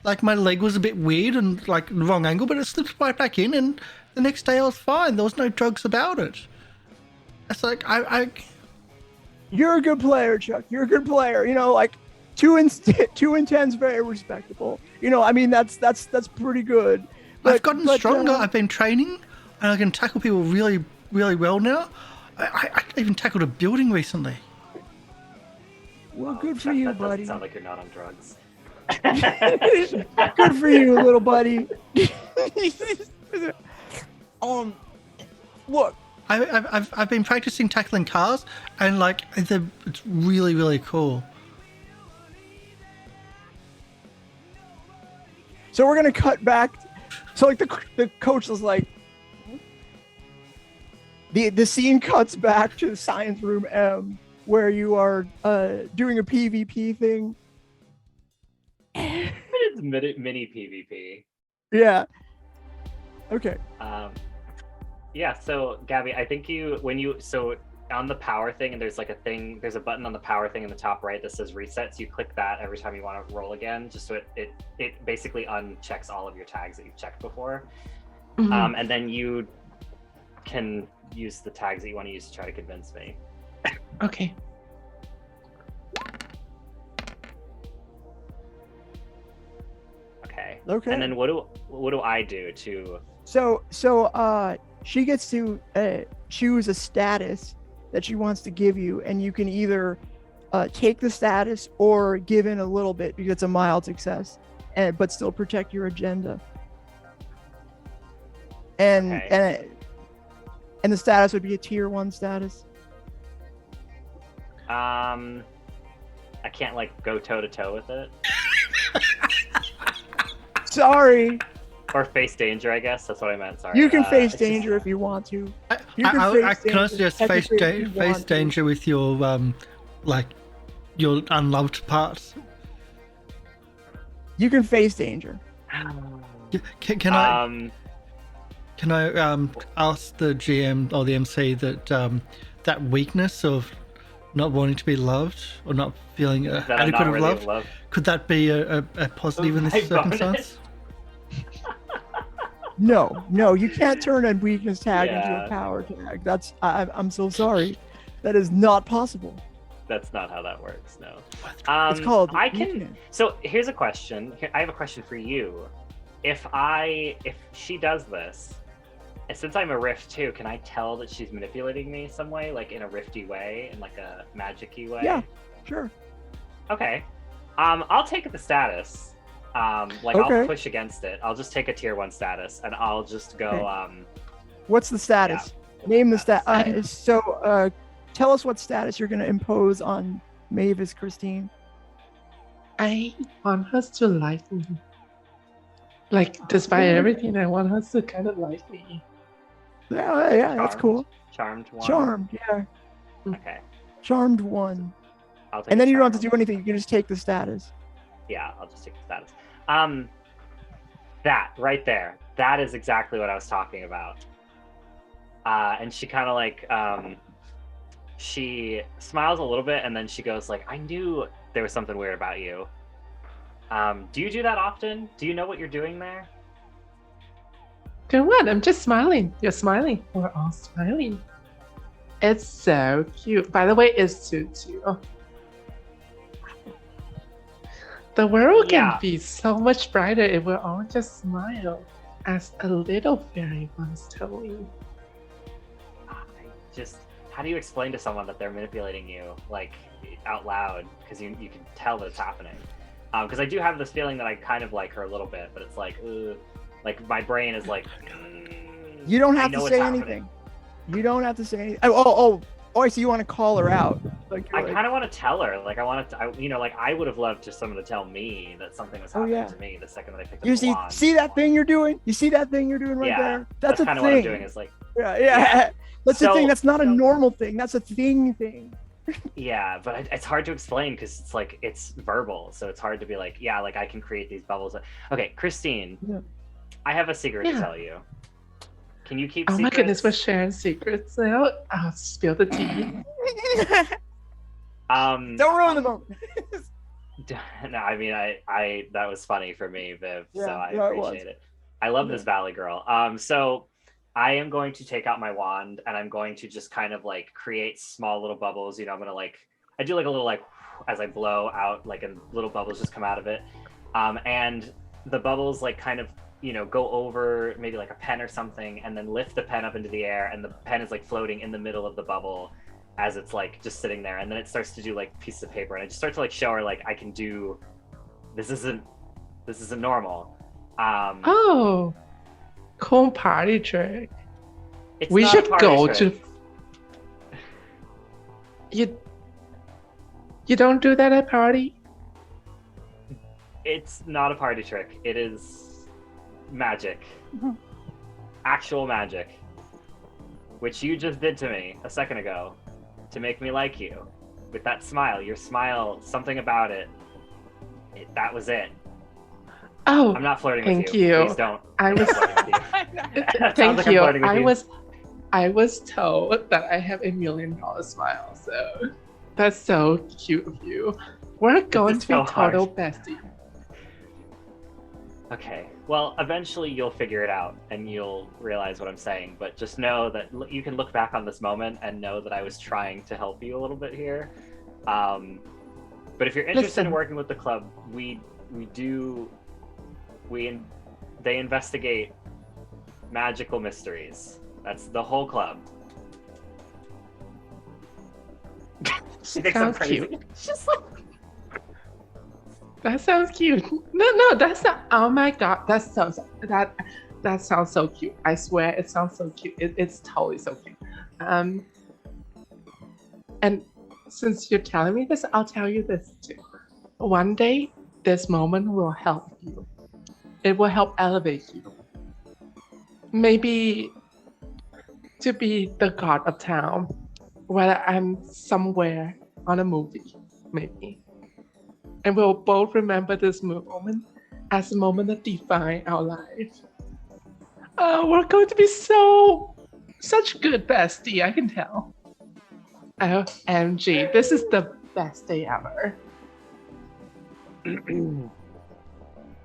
like my leg was a bit weird and like the wrong angle, but it slipped right back in, and the next day I was fine. There was no drugs about it. It's like You're a good player, Chuck. You're a good player. Like 2 and 10 is very respectable. I mean that's pretty good. I've gotten stronger. I've been training, and I can tackle people really, really well now. I even tackled a building recently. Well, good for you, that doesn't buddy. sound like you're not on drugs. Good for you, little buddy. Look. I've been practicing tackling cars, and like it's really, really cool. So we're gonna cut back. So like the coach was like, the scene cuts back to the science room M, where you are doing a PvP thing. It's mini PvP. Yeah. Okay. Yeah, so Gabby, I think so on the power thing, and there's a button on the power thing in the top right that says reset. So you click that every time you want to roll again, just so it basically unchecks all of your tags that you've checked before. Mhm. And then you can use the tags that you want to use to try to convince me. Okay. Okay. And then what do I do to? So she gets to choose a status that she wants to give you, and you can either take the status or give in a little bit because it's a mild success, but still protect your agenda. And Okay. and the status would be a tier 1 status. I can't go toe to toe with it. Sorry. Or face danger, I guess. That's what I meant. Sorry. You can face it's just- danger if you want to. I face can also danger just face technically if you face want to. danger with your your unloved parts. You can face danger. Can I ask the GM or the MC that weakness of not wanting to be loved or not feeling that I'm adequate not of worthy love? of love. Could that be a positive in My this bonus? circumstance? No, you can't turn a weakness tag into Yeah. a power tag. I'm so sorry. That is not possible. That's not how that works. No. It's called I can. weakness. So here's a question. I have a question for you. If she does this, and since I'm a rift too, can I tell that she's manipulating me some way, like in a rifty way, in like a magic-y way? Yeah, sure. Okay. I'll take the status. Okay. I'll push against it. I'll just take a tier 1 status, and I'll just go. Okay. What's the status? Name the stat. So tell us what status you're going to impose on Mavis, Christine. I want her to like me. Like, despite everything, I want her to kind of like me. Yeah, that's cool. Charmed 1. Charmed, yeah. Okay. Charmed 1. I'll take And then you don't have charmed. to do anything. You can just take the status. Yeah, I'll just take the status. That right there. That is exactly what I was talking about. And she kind of like, she smiles a little bit, and then she goes like, I knew there was something weird about you. Do you do that often? Do you know what you're doing there? Doing what? I'm just smiling. You're smiling. We're all smiling. It's so cute. By the way, it suits you. The world can be so much brighter if we all just smile, as a little fairy once told me. How do you explain to someone that they're manipulating you, like, out loud? Because you can tell that it's happening. Because I do have this feeling that I kind of like her a little bit, but it's like, my brain is like. You don't have to say anything. You don't have to say anything. Oh! I see. You want to call her out? Like, I kind of want to tell her. Like, I want to. I would have loved just someone to tell me that something was happening to me the second that I picked up the wand. See that thing you're doing? You see that thing you're doing right there? That's a kind of thing. what I'm doing. Is like. Yeah. That's the thing. That's not a normal thing. That's a thing. Yeah, but it's hard to explain because it's like it's verbal, so it's hard to be like, like I can create these bubbles. Okay, Christine, I have a secret to tell you. Can you keep? Oh my goodness, we're sharing secrets now. I'll spill the tea. Don't ruin the moment. No, I mean, I that was funny for me, Viv. So I appreciate it. I love this Valley Girl. So I am going to take out my wand and I'm going to just kind of like create small little bubbles. I'm gonna I do like a little as I blow out, like little bubbles just come out of it, and the bubbles like kind of go over maybe like a pen or something, and then lift the pen up into the air, and the pen is like floating in the middle of the bubble as it's like just sitting there, and then it starts to do like pieces of paper, and I just start to like show her like I can do this isn't normal. Cool party trick. We should go to. You don't do that at party? It's not a party trick. It is magic. Actual magic. Which you just did to me a second ago to make me like you. With that smile. Your smile, something about it. That was it. Oh, I'm not flirting with you. you. Please don't. Thank you. I was told that I have $1 million smile, so that's so cute of you. We're going to be total besties. Okay. Well, eventually you'll figure it out and you'll realize what I'm saying, but just know that you can look back on this moment and know that I was trying to help you a little bit here. But if you're interested in working with the club, they investigate magical mysteries. That's the whole club. Sounds cute. That sounds cute. No, that's not. Oh my god, that sounds so cute. I swear, it sounds so cute. It's totally so cute. And since you're telling me this, I'll tell you this too. One day, this moment will help you. It will help elevate you. Maybe to be the god of town, whether I'm somewhere on a movie, maybe. And we'll both remember this moment as a moment that defines our life. We're going to be such good bestie, I can tell. OMG, this is the best day ever.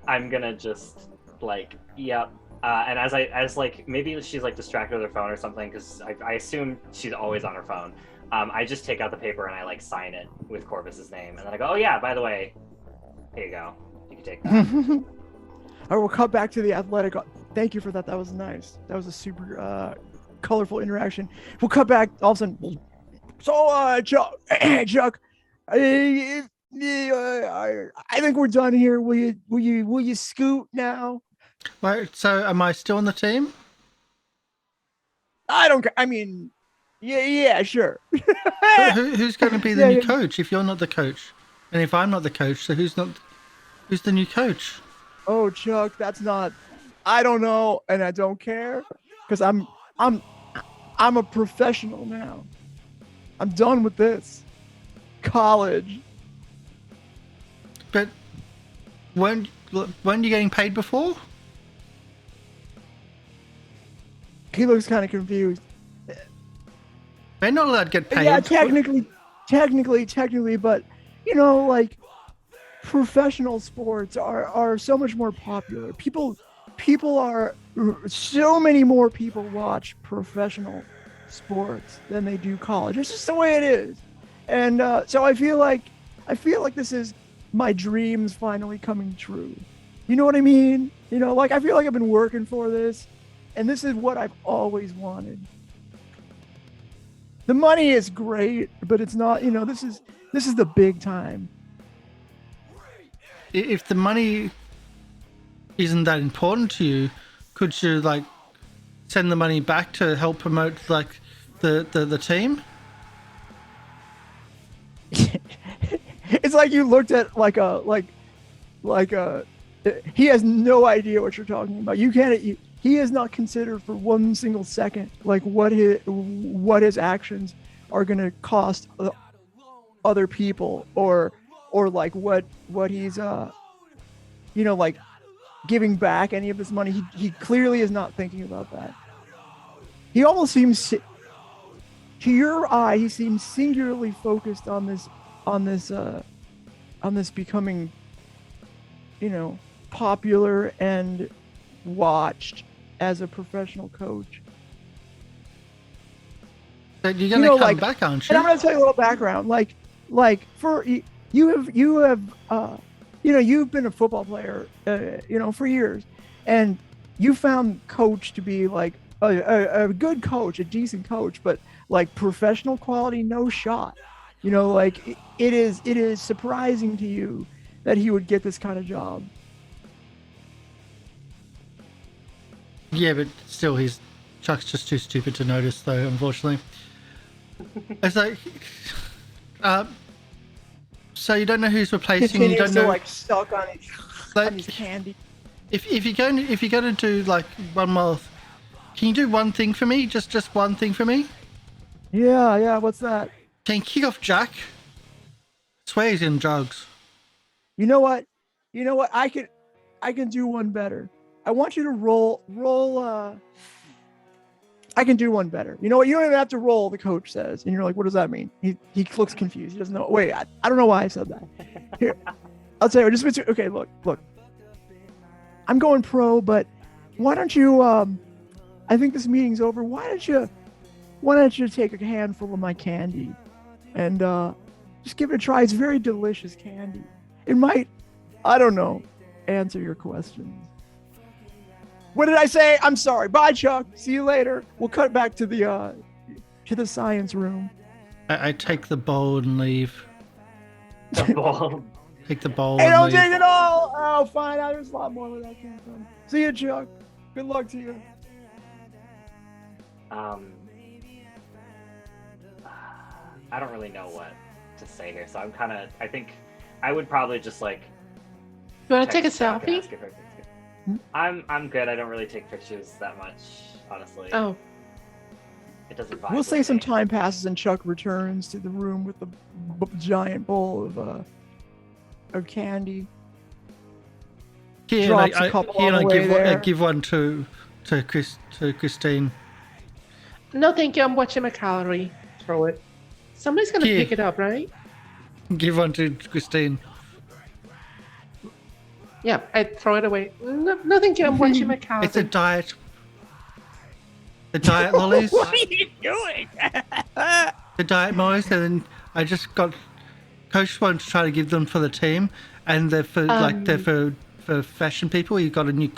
I'm gonna just and as maybe she's like distracted with her phone or something, because I assume she's always on her phone. I just take out the paper and I like sign it with Corvus's name, and then I go, oh yeah, by the way, here you go, you can take that. I will cut back to the athletic. Thank you for that. That was nice. That was a super colorful interaction. We'll cut back all of a sudden. So Chuck, I think we're done here. Will you scoot now? Right, so am I still on the team? I don't care. I mean, yeah, sure. Who's going to be the new coach if you're not the coach? And if I'm not the coach, so who's the new coach? Oh, Chuck, that's not. I don't know, and I don't care, because I'm a professional now. I'm done with this. College. But when are you getting paid before? He looks kind of confused. They're not allowed to get paid. Yeah, technically, but you know, like professional sports are so much more popular. People are so many more people watch professional sports than they do college. It's just the way it is. And so I feel like this is my dreams finally coming true. You know what I mean? You know, like I feel like I've been working for this, and this is what I've always wanted. The money is great, but it's not, you know, this is the big time. If the money isn't that important to you, could you like send the money back to help promote like the team? It's like you looked at like a he has no idea what you're talking about. You can't. He has not considered for one single second like what his actions are going to cost other people, or like what he's you know, like giving back any of this money. He clearly is not thinking about that. He almost seems, to your eye, he seems singularly focused on this becoming, you know, popular and watched as a professional coach. But you're gonna come like, back, aren't and you? I'm gonna tell you a little background. Like for you have you know, you've been a football player, you know, for years, and you found coach to be like a good coach, a decent coach, but like professional quality, no shot. You know, like it is surprising to you that he would get this kind of job. Yeah, but still, Chuck's just too stupid to notice, though. Unfortunately, it's like, so you don't know who's replacing. You don't know, like stuck on his candy. If you're going to do like one more, can you do one thing for me? Just one thing for me? Yeah. What's that? Can you kick off Jack? I swear he's in drugs. You know what? I can do one better. I want you to roll. I can do one better. You know what? You don't even have to roll, the coach says. And you're like, what does that mean? He looks confused. He doesn't know. Wait, I don't know why I said that. Here, I'll tell you. Okay, look. I'm going pro, but why don't you, I think this meeting's over. Why don't you take a handful of my candy and just give it a try? It's very delicious candy. It might, I don't know, answer your questions. What did I say? I'm sorry. Bye, Chuck. See you later. We'll cut back to the science room. I take the bowl and leave. The ball. Take the bowl. Hey, and don't leave. take it all. Oh, fine. There's a lot more where that came from. See you, Chuck. Good luck to you. I don't really know what to say here, so I think I would probably just like. You want to take a Chuck and selfie? ask if everything's good. I'm good. I don't really take pictures that much, honestly. Oh, It doesn't vibe We'll with say some me. time passes and Chuck returns to the room with the giant bowl of candy. Here, Drops a couple on the way there. give one to Christine. no, thank you. I'm watching my calorie. Throw it. Somebody's gonna Here. pick it up, right? Give one to Christine. Yeah, I throw it away. No, thank you. I'm watching my calorie. It's a diet. The diet lollies. What are you doing? The diet lollies, and then I just got. Coach wanted to try to give them for the team, and they're for for fashion people. He's got a new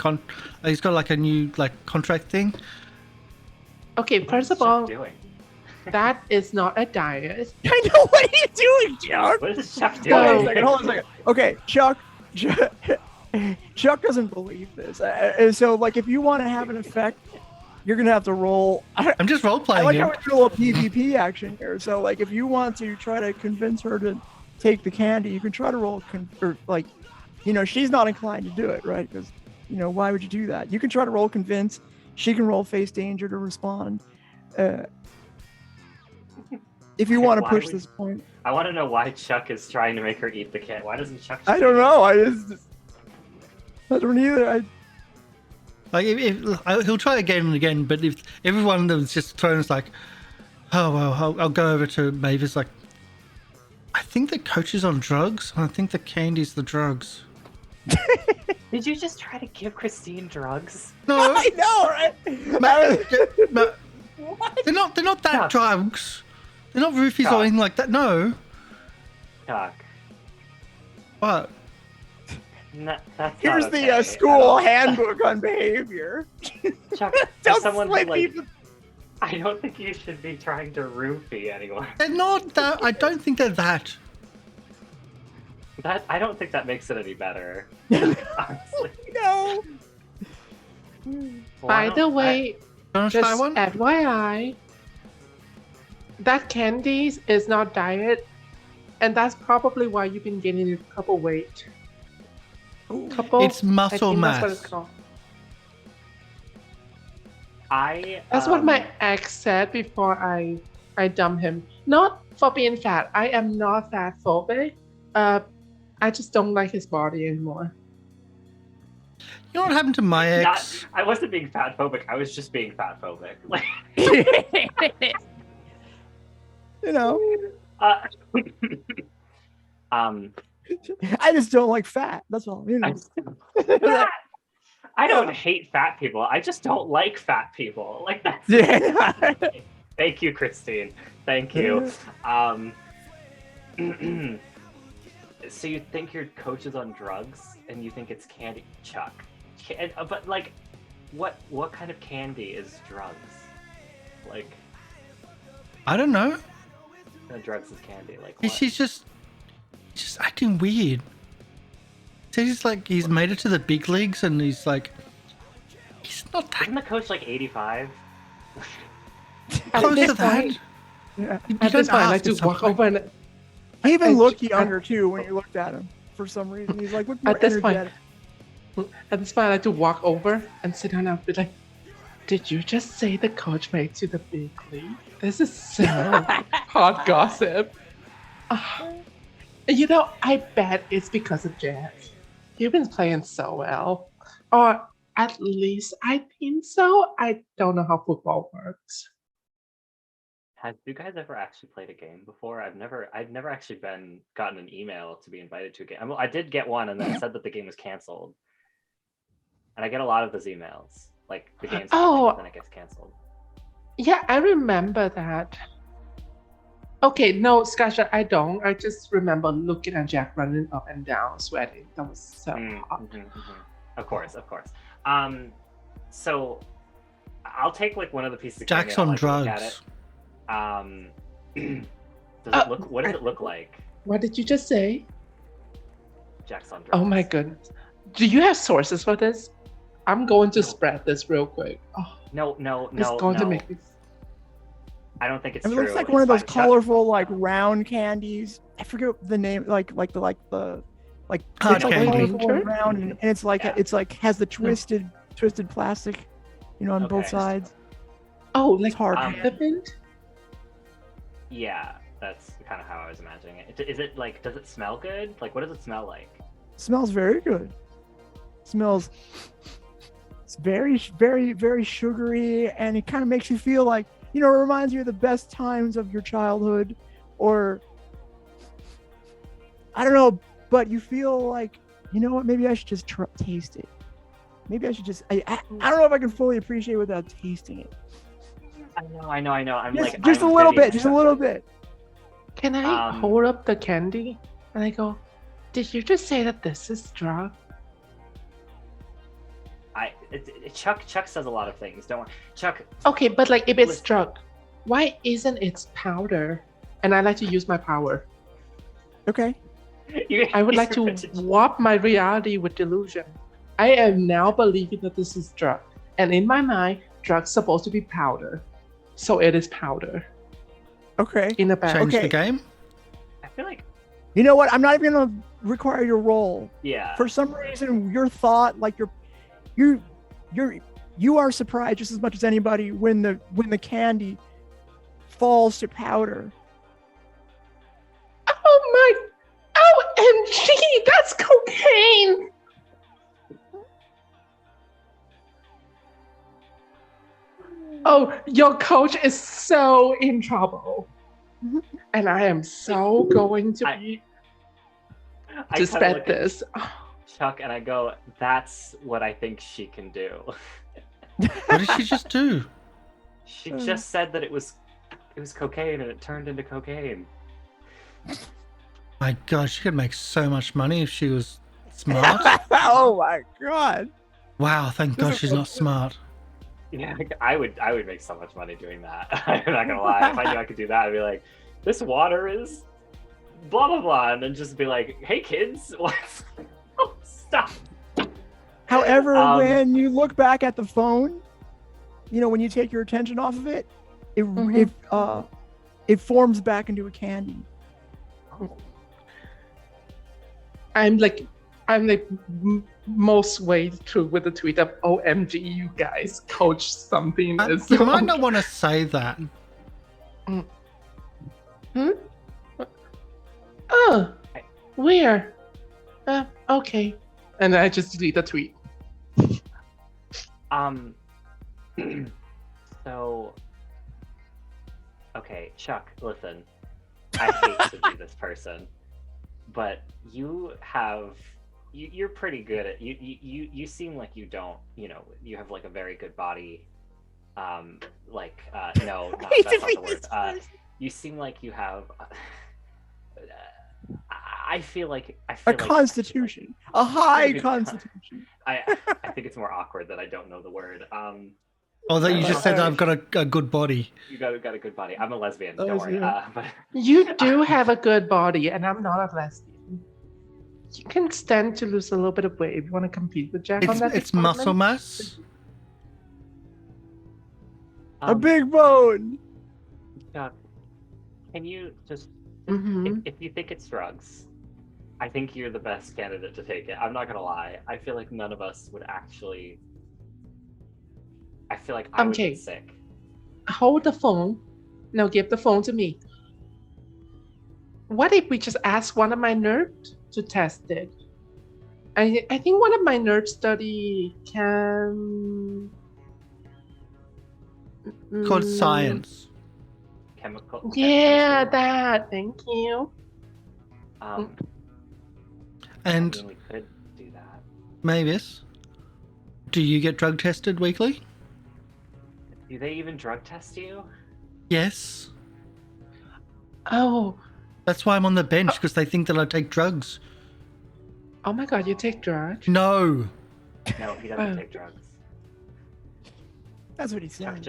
He's got like a new contract thing. Okay, What first is of all, Chuck doing? that is not a diet. I know. What are you doing, Chuck? What is Chuck Hold on doing? a second. Hold on a second. Okay, Chuck doesn't believe this. And so, like, if you want to have an effect, you're gonna have to roll. I'm just role I playing like him. how we do a little PvP action here. So, like, if you want to try to convince her to take the candy, you can try to roll, or like, you know, she's not inclined to do it, right? Because, you know, why would you do that? You can try to roll convince. She can roll face danger to respond. If you want to Why push would- this point, I want to know why Chuck is trying to make her eat the cat. Why doesn't Chuck? I don't know. I don't either. Like he'll try again and again, but if everyone of them just throws like, oh well, I'll go over to Mavis. Like, I think the coach is on drugs. And I think the candy's the drugs. Did you just try to give Christine drugs? No, I know, right? they're not that Chuck. drugs. They're not roofies Chuck. or anything like that. No. Chuck. What? No, that's Here's not the okay. school handbook on behavior. Chuck, Don't as someone slip like, people. I don't think you should be trying to roofie anyone. They're not that. I don't think they're that. I don't think that makes it any better. Honestly. No. By the way, Want to just try one? FYI, that candies is not diet, and that's probably why you've been gaining a couple weight. Couple. It's muscle I think mass. That's what it's called. That's That's what my ex said before I dumped him. Not for being fat. I am not fat phobic. I just don't like his body anymore. You know what happened to my ex? I wasn't being fat phobic. I was just being fat phobic. Like, You know, I just don't like fat. That's all. You know. I don't hate fat people. I just don't like fat people. Like that's. Yeah. Thank you, Christine. Thank you. So you think your coach is on drugs, and you think it's candy, Chuck? But like, what kind of candy is drugs? Like, I don't know. drugs is candy. Like, what? He's just acting weird. He's like he's made it to the big leagues, and he's not that Isn't the coach like 85? close to that. point- Yeah. At this point, I like to ask walk something. over and He even And- looked younger too when you looked at him. For some reason, he's like, look more At this point- energetic. at this point I like to walk over and sit down and be like, "Did you just say the coach made to the big league? This is so hot gossip." You know, I bet it's because of Jack. You've been playing so well, or at least I think so. I don't know how football works. Have you guys ever actually played a game before? I've never actually gotten an email to be invited to a game. Well, I did get one, and then it said that the game was canceled. And I get a lot of those emails, like the game's happening, and then it gets canceled. Yeah, I remember that. Okay, no, Skasha, I don't. I just remember looking at Jack running up and down, sweating. That was so hot. Of course. So I'll take like one of the pieces of Jack's candy, on I'll, like, look at drugs. it. Does it look? What does it look like? What did you just say? Jack's on drugs. Oh my goodness. Do you have sources for this? I'm going to spread this real quick. Oh, No. it's going to make me. I don't think it's I mean, it true. looks like one of It's those fine. Chuck- colorful, like round candies. I forget the name, like Hard it's like candy. colorful and round, and it's like Yeah. it's like has the twisted plastic, you know, on both Okay. sides. Oh, like It's hard. peppermint? Yeah, that's kind of how I was imagining it. Is it like? Does it smell good? Like, what does it smell like? Smells very good. Smells. It's very, very, very sugary, and it kind of makes you feel like, you know, it reminds you of the best times of your childhood, or I don't know, but you feel like, you know what? Maybe I should just taste it. Maybe I should just. I don't know if I can fully appreciate without tasting it. I know. I'm Just, like just a I'm little Vivian bit, just a little bit. Can I Um, hold up the candy? And I go, did you just say that this is drug? Chuck says a lot of things. Don't worry, Chuck. Okay, but like if it's Listen. drug, why isn't it powder? And I like to use my power. Okay. I would like to warp my reality with delusion. I am now believing that this is drug. And in my mind, drug's supposed to be powder. So it is powder Okay. in a bag. Change Okay. the game. I feel like You know what? I'm not even gonna require your roll. yeah. For some reason, your thought, like you are surprised just as much as anybody when the candy falls to powder. Oh my! OMG! That's cocaine! Oh, your coach is so in trouble. And I am so going to I to kinda spread look at this. Chuck, and I go, that's what I think she can do. What did she just do? She just said that it was cocaine and it turned into cocaine. My God, she could make so much money if she was smart. Oh my god. Wow, thank God she's not smart. Yeah, I would make so much money doing that. I'm not gonna lie. If I knew I could do that, I'd be like, this water is blah blah blah, and then just be like, hey kids, what's stop. However, when you look back at the phone, you know, when you take your attention off of it, it forms back into a candy. I'm like most way through with the tweet of OMG, you guys, coach something is You might not want to say that. Oh, where? Okay. And I just delete the tweet. So, okay, Chuck, listen. I hate to be this person, but you're pretty good at you seem like you don't, you know, you have like a very good body. No, that's not the word. You seem like you have. I feel like constitution, a high constitution. I think it's more awkward that I don't know the word. Oh, that you just said that I've got a good body. You got a good body. I'm a lesbian. Don't worry. But you do have a good body, and I'm not a lesbian. You can stand to lose a little bit of weight if you want to compete with Jack on that. It's muscle mass. A big bone. Chuck, can you just Mm-hmm. if you think it's drugs, I think you're the best candidate to take it. I'm not gonna lie. I feel like none of us would actually. I feel like I would get sick. Hold the phone. Now give the phone to me. What if we just ask one of my nerds to test it? I think one of my nerds study can. Called science. Chemical. Yeah, that. Thank you. And we could do that. Mavis, do you get drug tested weekly? Do they even drug test you? Yes. Oh. That's why I'm on the bench, because they think that I take drugs. Oh my god, you take drugs? No. No, he doesn't take drugs. That's what he said.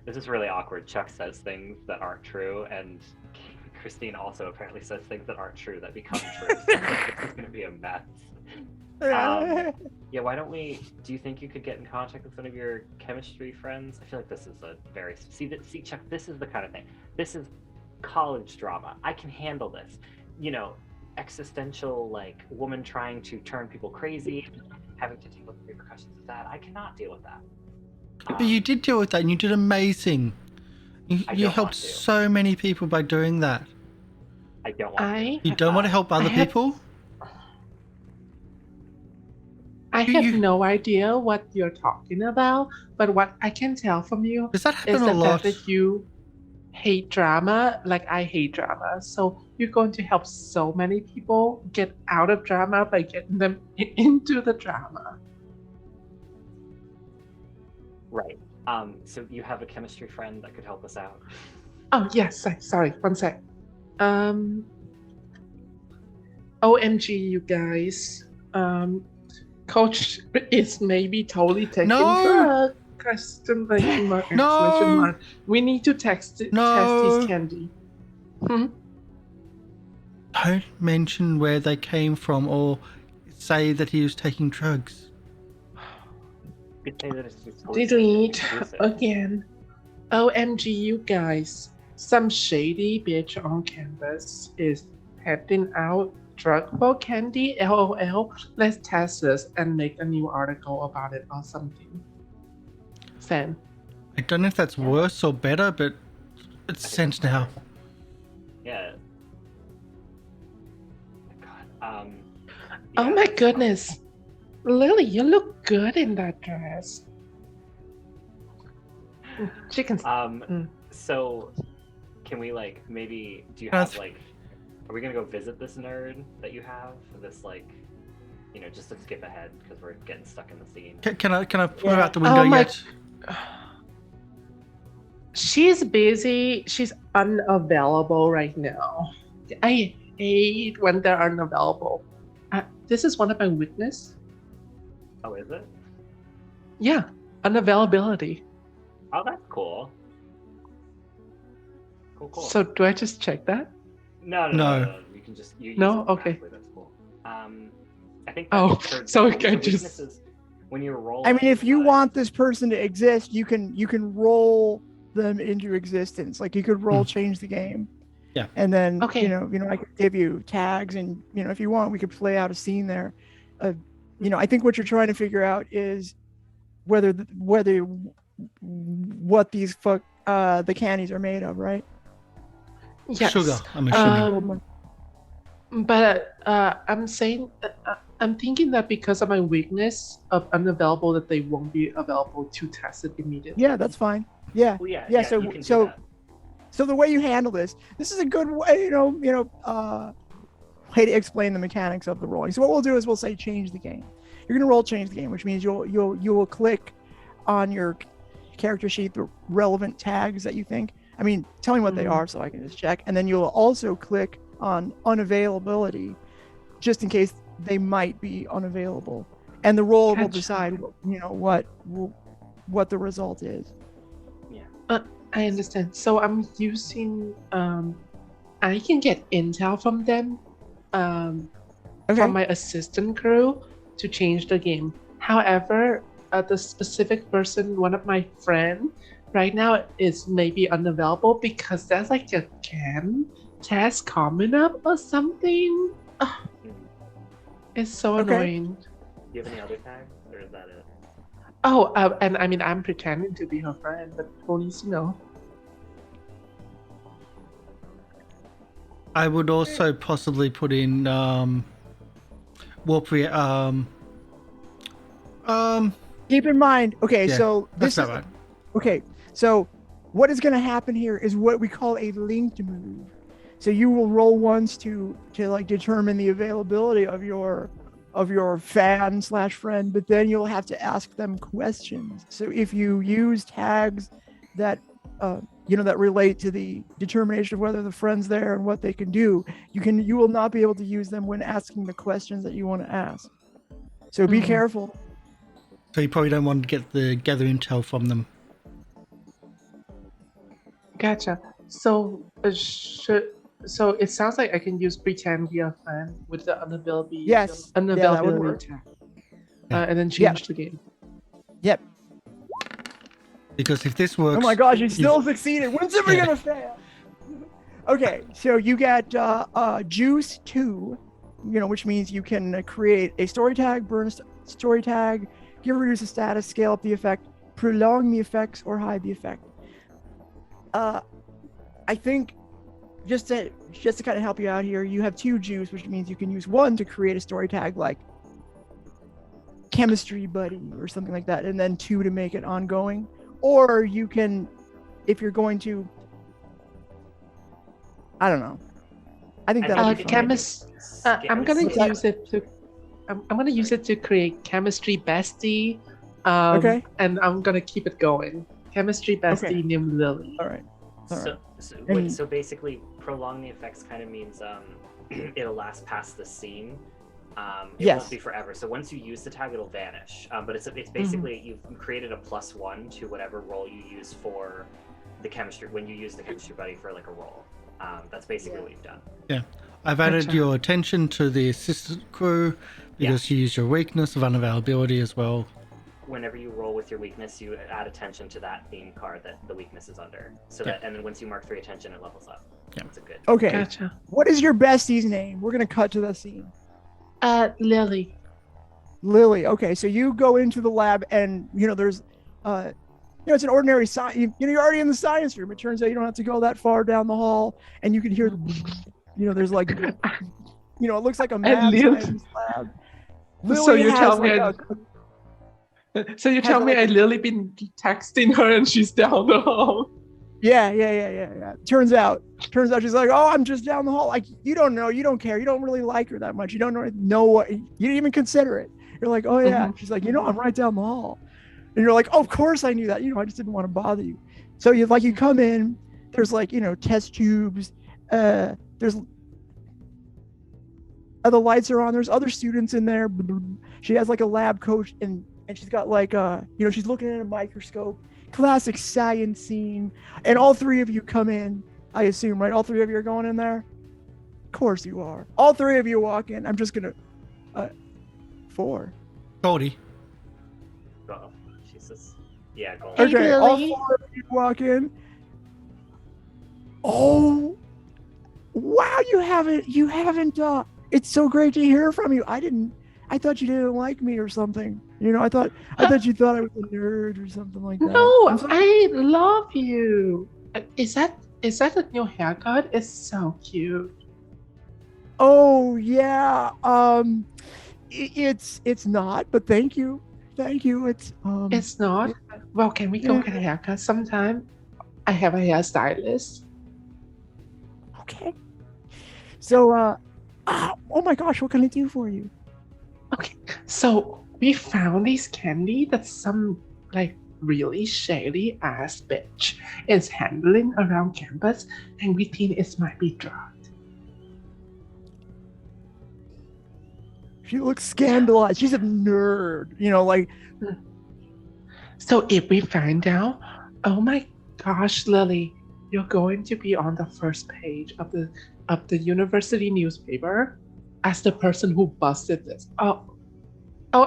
This is really awkward. Chuck says things that aren't true, and Christine also apparently says things that aren't true that become true. So this is going to be a mess. Yeah, why don't we? Do you think you could get in contact with one of your chemistry friends? I feel like this is a very see, Chuck. This is the kind of thing. This is college drama. I can handle this. You know, existential, like woman trying to turn people crazy, having to deal with the repercussions of that. I cannot deal with that. But you did deal with that, and you did amazing. You helped so many people by doing that. I don't want to. You don't want to help other people? I have no idea what you're talking about, but what I can tell from you Does that happen is a the lot? fact that you hate drama, like I hate drama. So you're going to help so many people get out of drama by getting them into the drama. Right. So you have a chemistry friend that could help us out? Oh, yes. Sorry. One sec. OMG, you guys. Coach is maybe totally taking drugs. Exclamation mark, exclamation mark. We need to test his candy. Don't mention where they came from or say that he was taking drugs. Delete again. OMG, you guys. Some shady bitch on campus is handing out drug candy. LOL. Let's test this and make a new article about it or something. Sam. I don't know if that's worse or better, but it's sent now. Yeah. God. Oh my goodness. Lily, you look good in that dress. Chickens. So can we like maybe do you have like are we gonna go visit this nerd that you have? This like just to skip ahead because we're getting stuck in the scene. Can I put her out the window yet? She's busy. She's unavailable right now. I hate when they're unavailable. This is one of my weakness. Oh, is it? Yeah, unavailability. Oh, that's cool. Cool. So do I just check that? No. You can just use No? it Okay. That's cool. I think. So I can just. When you roll. I mean, if you want this person to exist, you can roll them into existence. Like you could roll change the game. Yeah. And then Okay. I could give you tags, and if you want, we could play out a scene there. I think what you're trying to figure out is whether what these the candies are made of, right? Yes. Sugar, I'm assuming. But I'm saying, I'm thinking that because of my weakness of unavailable, that they won't be available to test it immediately. Yeah, that's fine. Yeah. Well, yeah. So you can do that. So the way you handle this is a good way, way to explain the mechanics of the rolling. So what we'll do is we'll say change the game. You're gonna roll change the game, which means you will click on your character sheet the relevant tags that you think. I mean, tell me what they are so I can just check, and then you'll also click on unavailability, just in case they might be unavailable, and the roll will decide, what the result is. Yeah. I understand. So I'm using. I can get intel from them. From my assistant crew to change the game. However, the specific person, one of my friend, right now is maybe unavailable because there's like a chem test coming up or something. It's so annoying. Do you have any other tags, or is that it? Oh, and I mean, I'm pretending to be her friend, but police, I would also possibly put in warp Keep in mind, so that's this not is right. okay. So what is going to happen here is what we call a linked move. So you will roll once to like determine the availability of your fan/friend, but then you'll have to ask them questions. So if you use tags that that relate to the determination of whether the friend's there and what they can do, you will not be able to use them when asking the questions that you want to ask. So be careful. So you probably don't want to gather intel from them. Gotcha. So so it sounds like I can use pretend be a fan with the unavailability. Yes. Unavailability that would work. tag. And then change the game. Yep. Because if this works... Oh my gosh, you still succeeded. When's it gonna fail? Okay, so you get Juice 2, which means you can create a story tag, burn a story tag, give or reduce the status, scale up the effect, prolong the effects, or hide the effect. I think just to kind of help you out here, you have 2 juice, which means you can use 1 to create a story tag like chemistry buddy or something like that, and then 2 to make it ongoing. Or you can, if you're going to, I don't know. I think that'll be fun. I'm gonna use it to. I'm gonna use it to create chemistry bestie. Okay. And I'm gonna keep it going. Chemistry bestie named Lily. All right. So basically, prolong the effects kind of means it'll last past the scene. It won't be forever. So once you use the tag, it'll vanish. But it's basically you've created a +1 to whatever role you use for the chemistry when you use the chemistry buddy for like a role. That's basically what you've done. Yeah, I've added your attention to the assistant crew because you use your weakness of unavailability as well. Whenever you roll with your weakness, you add attention to that theme card that the weakness is under. So that, and then once you mark 3 attention, it levels up. Yeah, that's a good. Okay. Gotcha. What is your bestie's name? We're gonna cut to the scene. Lily. Lily. Okay, so you go into the lab, and there's, it's an ordinary science. You're already in the science room. It turns out you don't have to go that far down the hall, and you can hear, there's like, it looks like a mad science lab. Lily so you're has telling me. So you tell me I literally been texting her and she's down the hall. Yeah. Turns out she's like, oh, I'm just down the hall. Like, you don't know, you don't care, you don't really like her that much. You don't know what, you didn't even consider it. You're like, oh yeah. She's like, I'm right down the hall. And you're like, oh, of course I knew that. I just didn't want to bother you. So you come in, there's like, test tubes. There's the lights are on. There's other students in there. She has like a lab coat and she's got like she's looking at a microscope. Classic science scene. And all three of you come in, I assume, right? All three of you are going in there? Of course you are. All three of you walk in. I'm just gonna 4. Goldie. Oh, Jesus. Yeah, Goldie. Okay, all 4 of you walk in. Oh, wow! You haven't. It's so great to hear from you. I thought you didn't like me or something. I thought you thought I was a nerd or something like that. No, I love you. Is that a new haircut? It's so cute. Oh yeah. It's not, but thank you. It's not. Well, can we go get a haircut sometime? I have a hairstylist. Okay. So, oh my gosh, what can I do for you? Okay, so we found this candy that some like really shady ass bitch is handling around campus, and we think it might be drugged. She looks scandalized. She's a nerd, like. So if we find out, oh my gosh, Lily, you're going to be on the first page of the university newspaper as the person who busted this. Oh,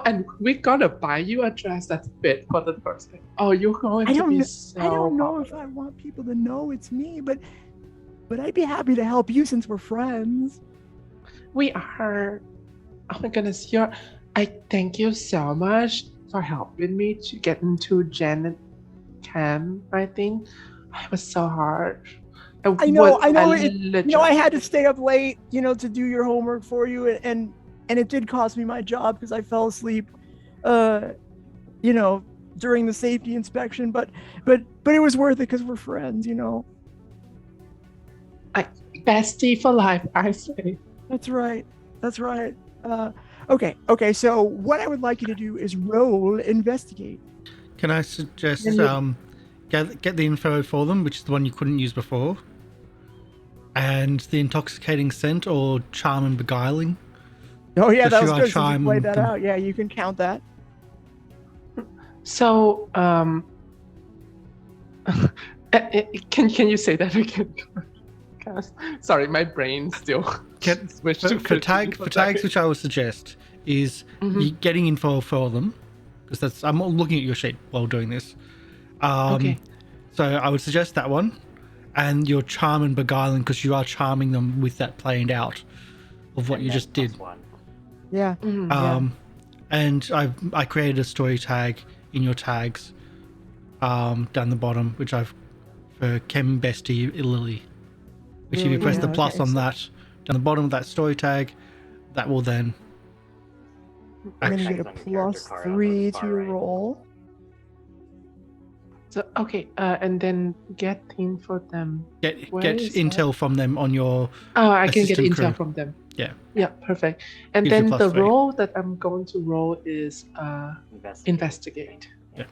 and we're gonna buy you a dress that's fit for the first thing. Oh, you're going to be so. I don't know if I want people to know it's me, but I'd be happy to help you since we're friends. We are. Oh my goodness, I thank you so much for helping me to get into Gen Chem. I think it was so hard. I know. I had to stay up late, to do your homework for you, and it did cost me my job because I fell asleep, during the safety inspection. But it was worth it because we're friends, Bestie for life, I say. That's right. Okay. So what I would like you to do is roll investigate. Can I suggest get the info for them, which is the one you couldn't use before, and the intoxicating scent or charm and beguiling. Oh yeah, that was you good. Since you charm played that them. out. Yeah, you can count that. So, can you say that again? Sorry, my brain still switched to for tags, which I would suggest is you getting info for them, because I'm looking at your sheet while doing this. Okay. So I would suggest that one, and your charm and beguiling, because you are charming them with that planned out of what you just did. Yeah. And I created a story tag in your tags, down the bottom, which I've for Chem Bestie Lily. Which if you press the plus on that down the bottom of that story tag, that will then. I'm gonna get a +3 to your roll. So okay, and then get info them. Get intel from them on your. Oh, I can get assistant intel crew. from them. Yeah. Yeah, perfect. And Gives you then the +3. role that I'm going to roll is investigate. Yeah.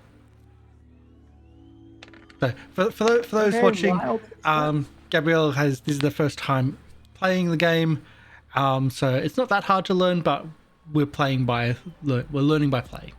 So for those watching, Gabriela this is the first time playing the game, so it's not that hard to learn, but we're learning by play.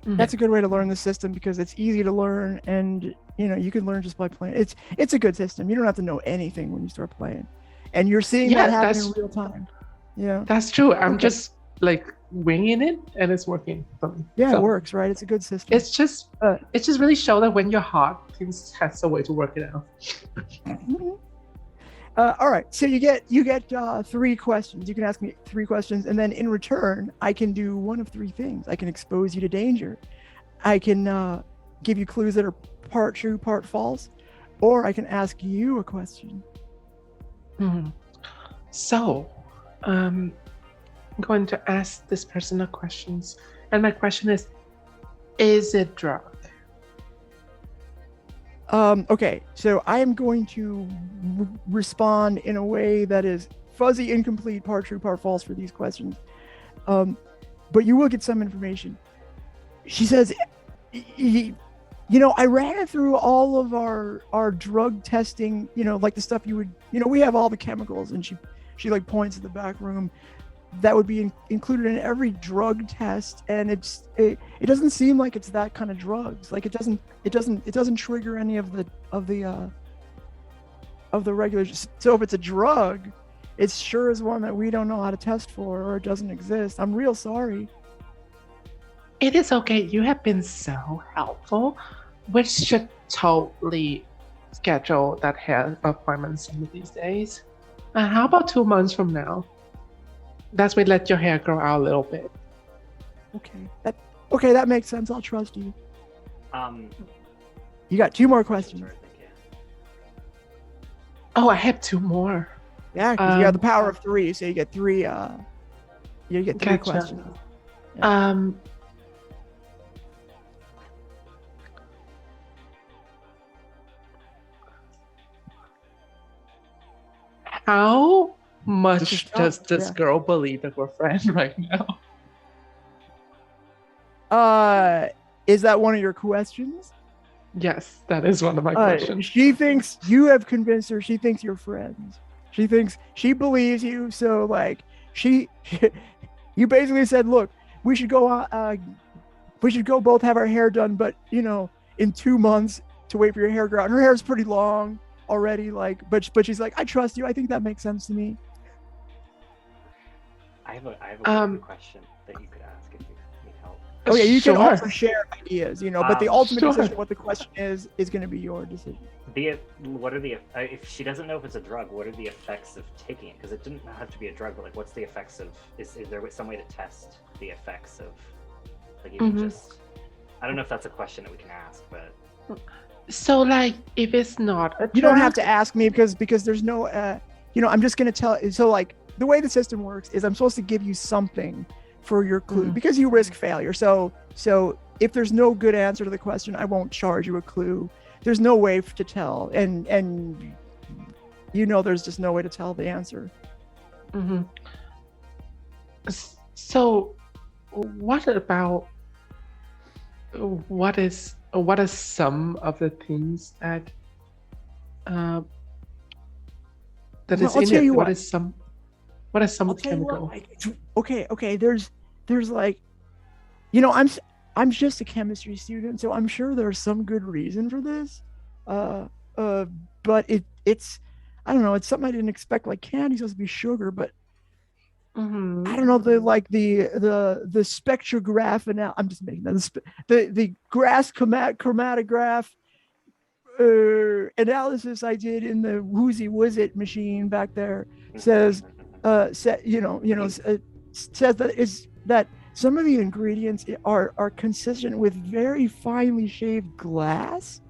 That's a good way to learn the system because it's easy to learn, and you can learn just by playing. It's a good system. You don't have to know anything when you start playing, and you're seeing that happen in real time. Yeah, that's true. I'm just like winging it, and it's working for me. Yeah, So it works, right? It's a good system. It's just really show that when you're hot, things has a way to work it out. All right, so you get 3 questions. You can ask me 3 questions, and then in return, I can do one of 3 things. I can expose you to danger. I can give you clues that are part true, part false, or I can ask you a question. So, I'm going to ask this person a questions, and my question is, Is it drug? Okay, so I am going to respond in a way that is fuzzy, incomplete, part true, part false for these questions. But you will get some information. She says, you know, I ran it through all of our drug testing, you know, like the stuff you would, you know, we have all the chemicals, and she like points at the back room that would be included in every drug test, and it doesn't seem like it's that kind of drugs. Like it doesn't trigger any of the regular. So if it's a drug, it sure is one that we don't know how to test for, or it doesn't exist. I'm real sorry. It is okay. You have been so helpful. We should totally schedule that hair appointment some of these days. How about 2 months from now? That's when let your hair grow out a little bit. Okay, that makes sense. I'll trust you. You got 2 more questions. Oh, I have 2 more. Yeah, because you have the power of 3, so you get 3. You get 3 Gotcha. questions. How much Oh, does this yeah. girl believe that we're friends right now? Is that one of your questions? Yes, that is one of my questions. She thinks you have convinced her. She thinks you're friends. She thinks she believes you. So like you basically said, look, we should go both have our hair done, but you know, in 2 months to wait for your hair to grow out. And her hair is pretty long already, like, but she's like, I trust you. I think that makes sense to me. I have a weird question that you could ask if you need help. Okay, you can Sure. also share ideas, you know, but the ultimate Sure. decision, what the question is going to be your decision. What are the if she doesn't know if it's a drug, what are the effects of taking it? Because it didn't have to be a drug, but like, what's the effects of? Is there some way to test the effects of? Like, even just, I don't know if that's a question that we can ask, but. So like, if it's not a drug, You don't have to ask me because there's no, you know, I'm just going to tell. So like the way the system works is I'm supposed to give you something for your clue because you risk failure. So if there's no good answer to the question, I won't charge you a clue. There's no way to tell. And you know, there's just no way to tell the answer. Mm-hmm. So what about, what are some of the things that that is I'll in tell it? you What what. is some chemical? Okay, there's like, you know, I'm just a chemistry student, so I'm sure there's some good reason for this. But it's I don't know, it's something I didn't expect. Like candy's supposed to be sugar, but I don't know, the spectrograph and I'm just making that the grass chromatograph analysis I did in the Woozy Wizit machine back there says says that some of the ingredients are consistent with very finely shaved glass.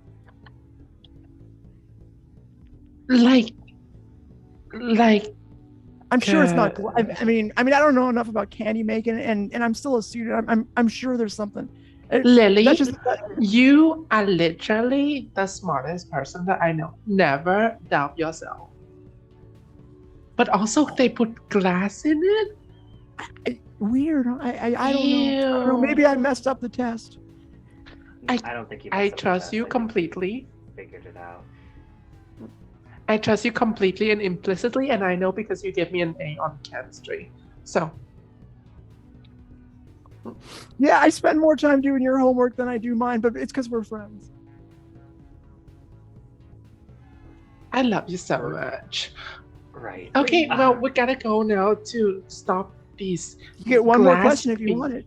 Like I'm sure it's not. I mean, I don't know enough about candy making, and I'm still a student. I'm sure there's something. Lily, That's just, you are literally the smartest person that I know. Never doubt yourself. But also, they put glass in it. weird. I don't know. Maybe I messed up the test. I don't think you. I trust you completely. Figured it out. I trust you completely and implicitly, and I know because you gave me an A on chemistry. So. Yeah, I spend more time doing your homework than I do mine, but it's because we're friends. I love you so much. Right. Okay, well, we gotta go now to stop these. You get one more glass question if you beads. want it.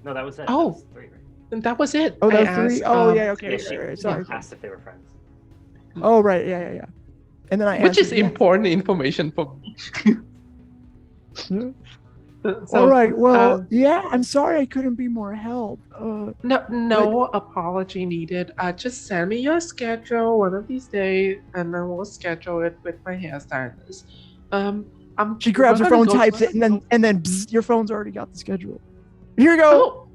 No, that was it. Oh. That was 3, right? And that was it. Oh, I that's 3. asked, Oh, yeah. Okay. Yeah, right, sorry. asked if they were friends. Oh, right. Yeah. And then I Which is answered yes. important information for me. So, All right. Well, yeah. I'm sorry I couldn't be more help. No apology needed. Just send me your schedule one of these days, and then we'll schedule it with my hairstylist. She grabs her phone, types it, and then bzz, your phone's already got the schedule. Here you go.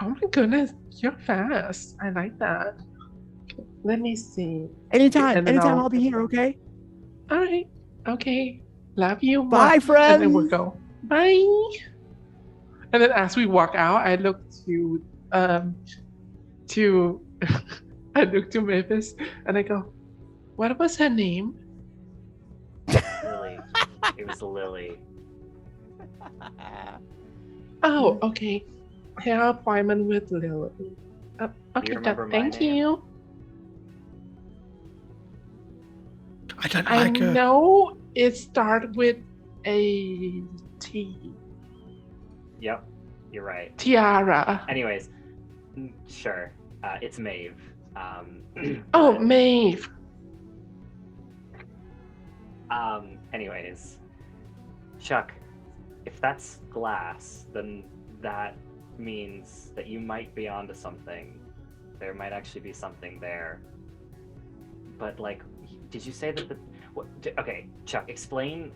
Oh my goodness, you're fast. I like that. Let me see. Anytime, And then anytime I'll be here, okay? All right. Okay. Love you. Bye, Mwah. And then we'll friends. go. Bye. And then as we walk out, I look to I look to Mavis and I go, what was her name? Lily. It was Lily. Oh, okay. Hair appointment with Lily. Okay, remember my thank name? you. I don't I like her. know it starts with a T. Yep, you're right. Tiara. Anyways, sure. It's Maeve. Oh, but, Maeve. Anyways, Chuck, if that's glass, then that means that you might be onto something. There might actually be something there. But like, did you say that okay, Chuck, explain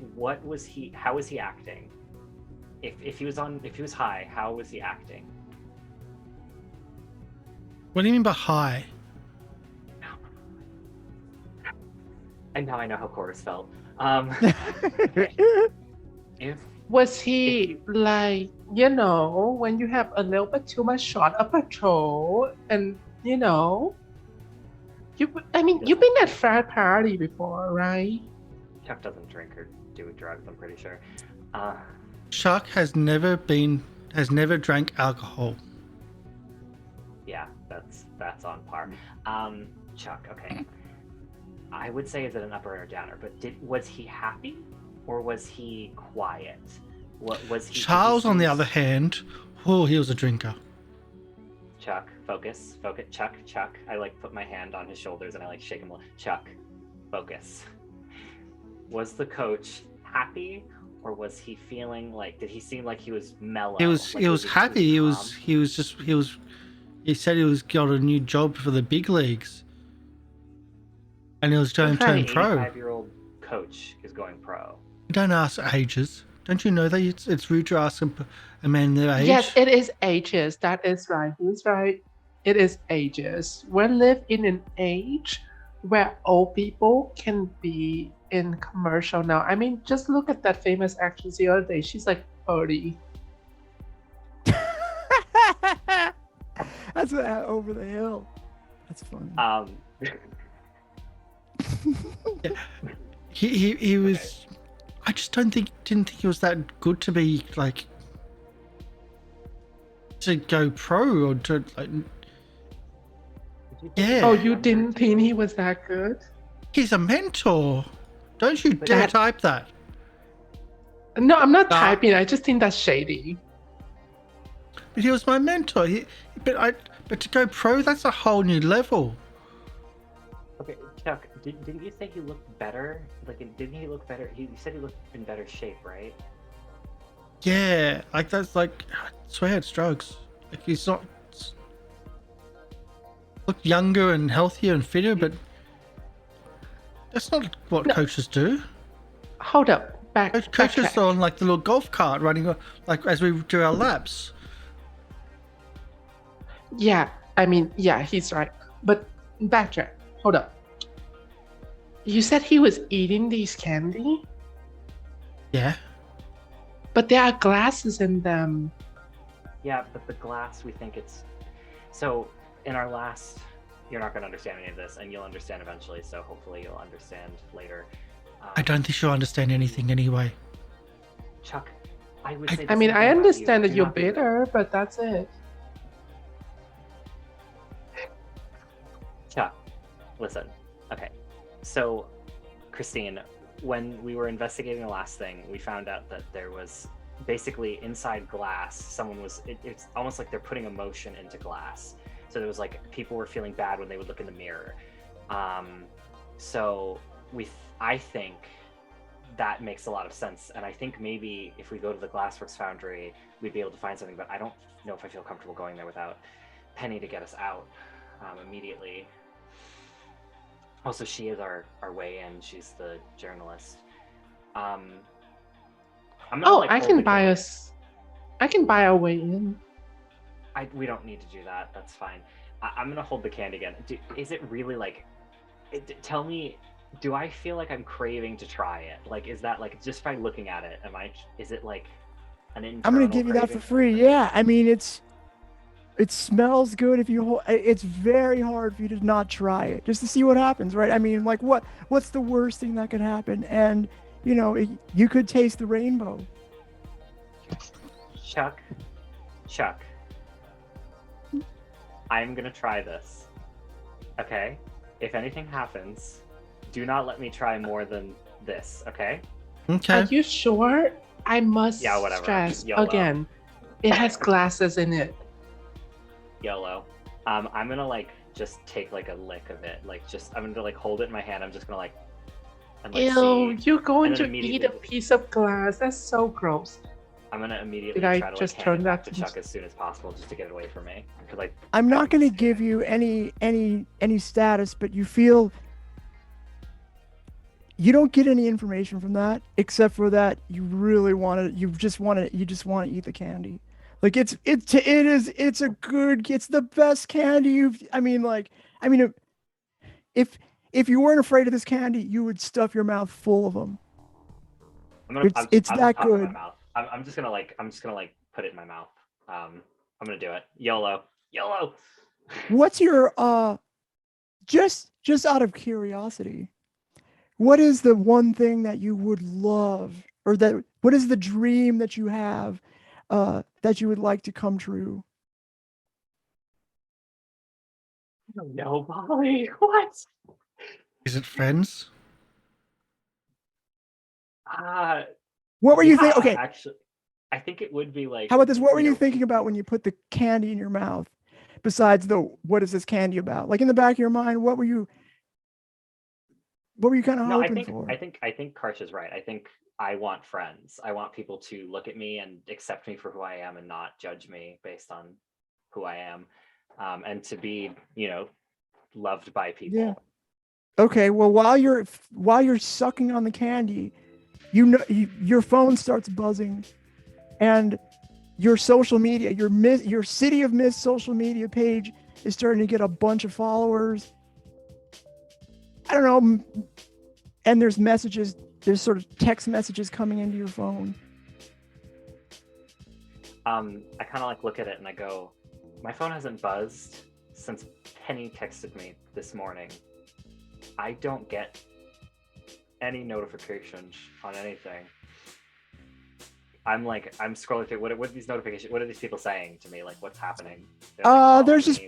how was he acting? If he was high, how was he acting? What do you mean by high? And now I know how Corvus felt. If Was he like, when you have a little bit too much shot of patrol and, you've been at frat party before, right? Chuck doesn't drink or do drugs, I'm pretty sure. Chuck has never drank alcohol. Yeah, that's on par. Chuck, okay. I would say is it an upper or downer, but was he happy or was he quiet? What was he? Charles, on the other hand, he was a drinker. Chuck, focus. Chuck. I like put my hand on his shoulders and I like shake him. Chuck, focus. Was the coach happy or was he feeling like? Did he seem like he was mellow? He was happy. He said he got a new job for the big leagues. And he was going to turn pro. 85-year-old coach is going pro. Don't ask ages. Don't you know that it's rude to ask a man their age? Yes, it is ages. That is right. He's right. It is ages. We live in an age where old people can be in commercial now. I mean, just look at that famous actress the other day. She's like 30. That's over the hill. That's funny. Yeah. He was. I just didn't think he was that good to be like to go pro or to like. Yeah. Oh, you didn't think he was that good? He's a mentor. Don't you dare type that. No, I'm not typing. I just think that's shady. But he was my mentor. But to go pro, that's a whole new level. Okay, Chuck, didn't you say he looked better? Like, didn't he look better? You said he looked in better shape, right? Yeah, like that's like, I swear it's drugs. Like he's not look younger and healthier and fitter, but that's not what coaches do. Hold up, Coaches are on like the little golf cart running like as we do our laps. Yeah, I mean, yeah, he's right. But backtrack. Hold up. You said he was eating these candy? Yeah. But there are glasses in them. Yeah, but the glass, we think it's... So, in our last... You're not going to understand any of this, and you'll understand eventually, so hopefully you'll understand later. I don't think you'll understand anything anyway. Chuck, I would say... I mean, I understand that you're bitter, but that's it. Chuck, listen. Okay, so, Christine, when we were investigating the last thing, we found out that there was basically inside glass, someone was, it's almost like they're putting emotion into glass. So there was like, people were feeling bad when they would look in the mirror. So I think that makes a lot of sense. And I think maybe if we go to the Glassworks Foundry, we'd be able to find something, but I don't know if I feel comfortable going there without Penny to get us out immediately. Also, she is our way in. She's the journalist. I can buy us. I can buy our way in. We don't need to do that. That's fine. I'm gonna hold the candy again. Is it really like? Tell me, do I feel like I'm craving to try it? Like, is that like just by looking at it? Is it like an internal? I'm gonna give you that for free. Yeah, I mean it smells good if you hold. It's very hard for you to not try it just to see what happens, right? I mean, like what's the worst thing that could happen? And you could taste the rainbow. Chuck, I'm gonna try this. Okay? If anything happens, do not let me try more than this, okay? Okay. Are you sure? I must stress YOLO. again. It has glasses in it. YOLO. I'm gonna like just take like a lick of it. Like I'm gonna like hold it in my hand. I'm just gonna like Ew, see. you're going And then to eat immediately- a piece of glass. That's so gross. I'm gonna immediately Did I try to just like turn hand it back that to Chuck as soon as possible just to get it away from me. Because like I'm not going to give you any status, but you feel you don't get any information from that except for that you really want to. You just want to eat the candy. Like it's the best candy if you weren't afraid of this candy, you would stuff your mouth full of them. It's that good. I'm just gonna like put it in my mouth. I'm gonna do it. YOLO. What's your just out of curiosity, what is the one thing that you would love, or what is the dream that you have that you would like to come true? No, Molly. What? Is it friends? What were you thinking? Okay, Actually, I think it would be like. how about this? What were you thinking about when you put the candy in your mouth? Besides what is this candy about? Like in the back of your mind, what were you kind of hoping for? I think Karsh is right. I think I want friends. I want people to look at me and accept me for who I am and not judge me based on who I am, and to be, loved by people. Yeah. Okay. Well, while you're sucking on the candy, your phone starts buzzing, and your social media, your City of Mist social media page is starting to get a bunch of followers. I don't know. And there's sort of text messages coming into your phone. I kind of like look at it and I go, my phone hasn't buzzed since Penny texted me this morning. I don't get any notifications on anything. I'm scrolling through. What are these notifications? What are these people saying to me? Like, what's happening? There's just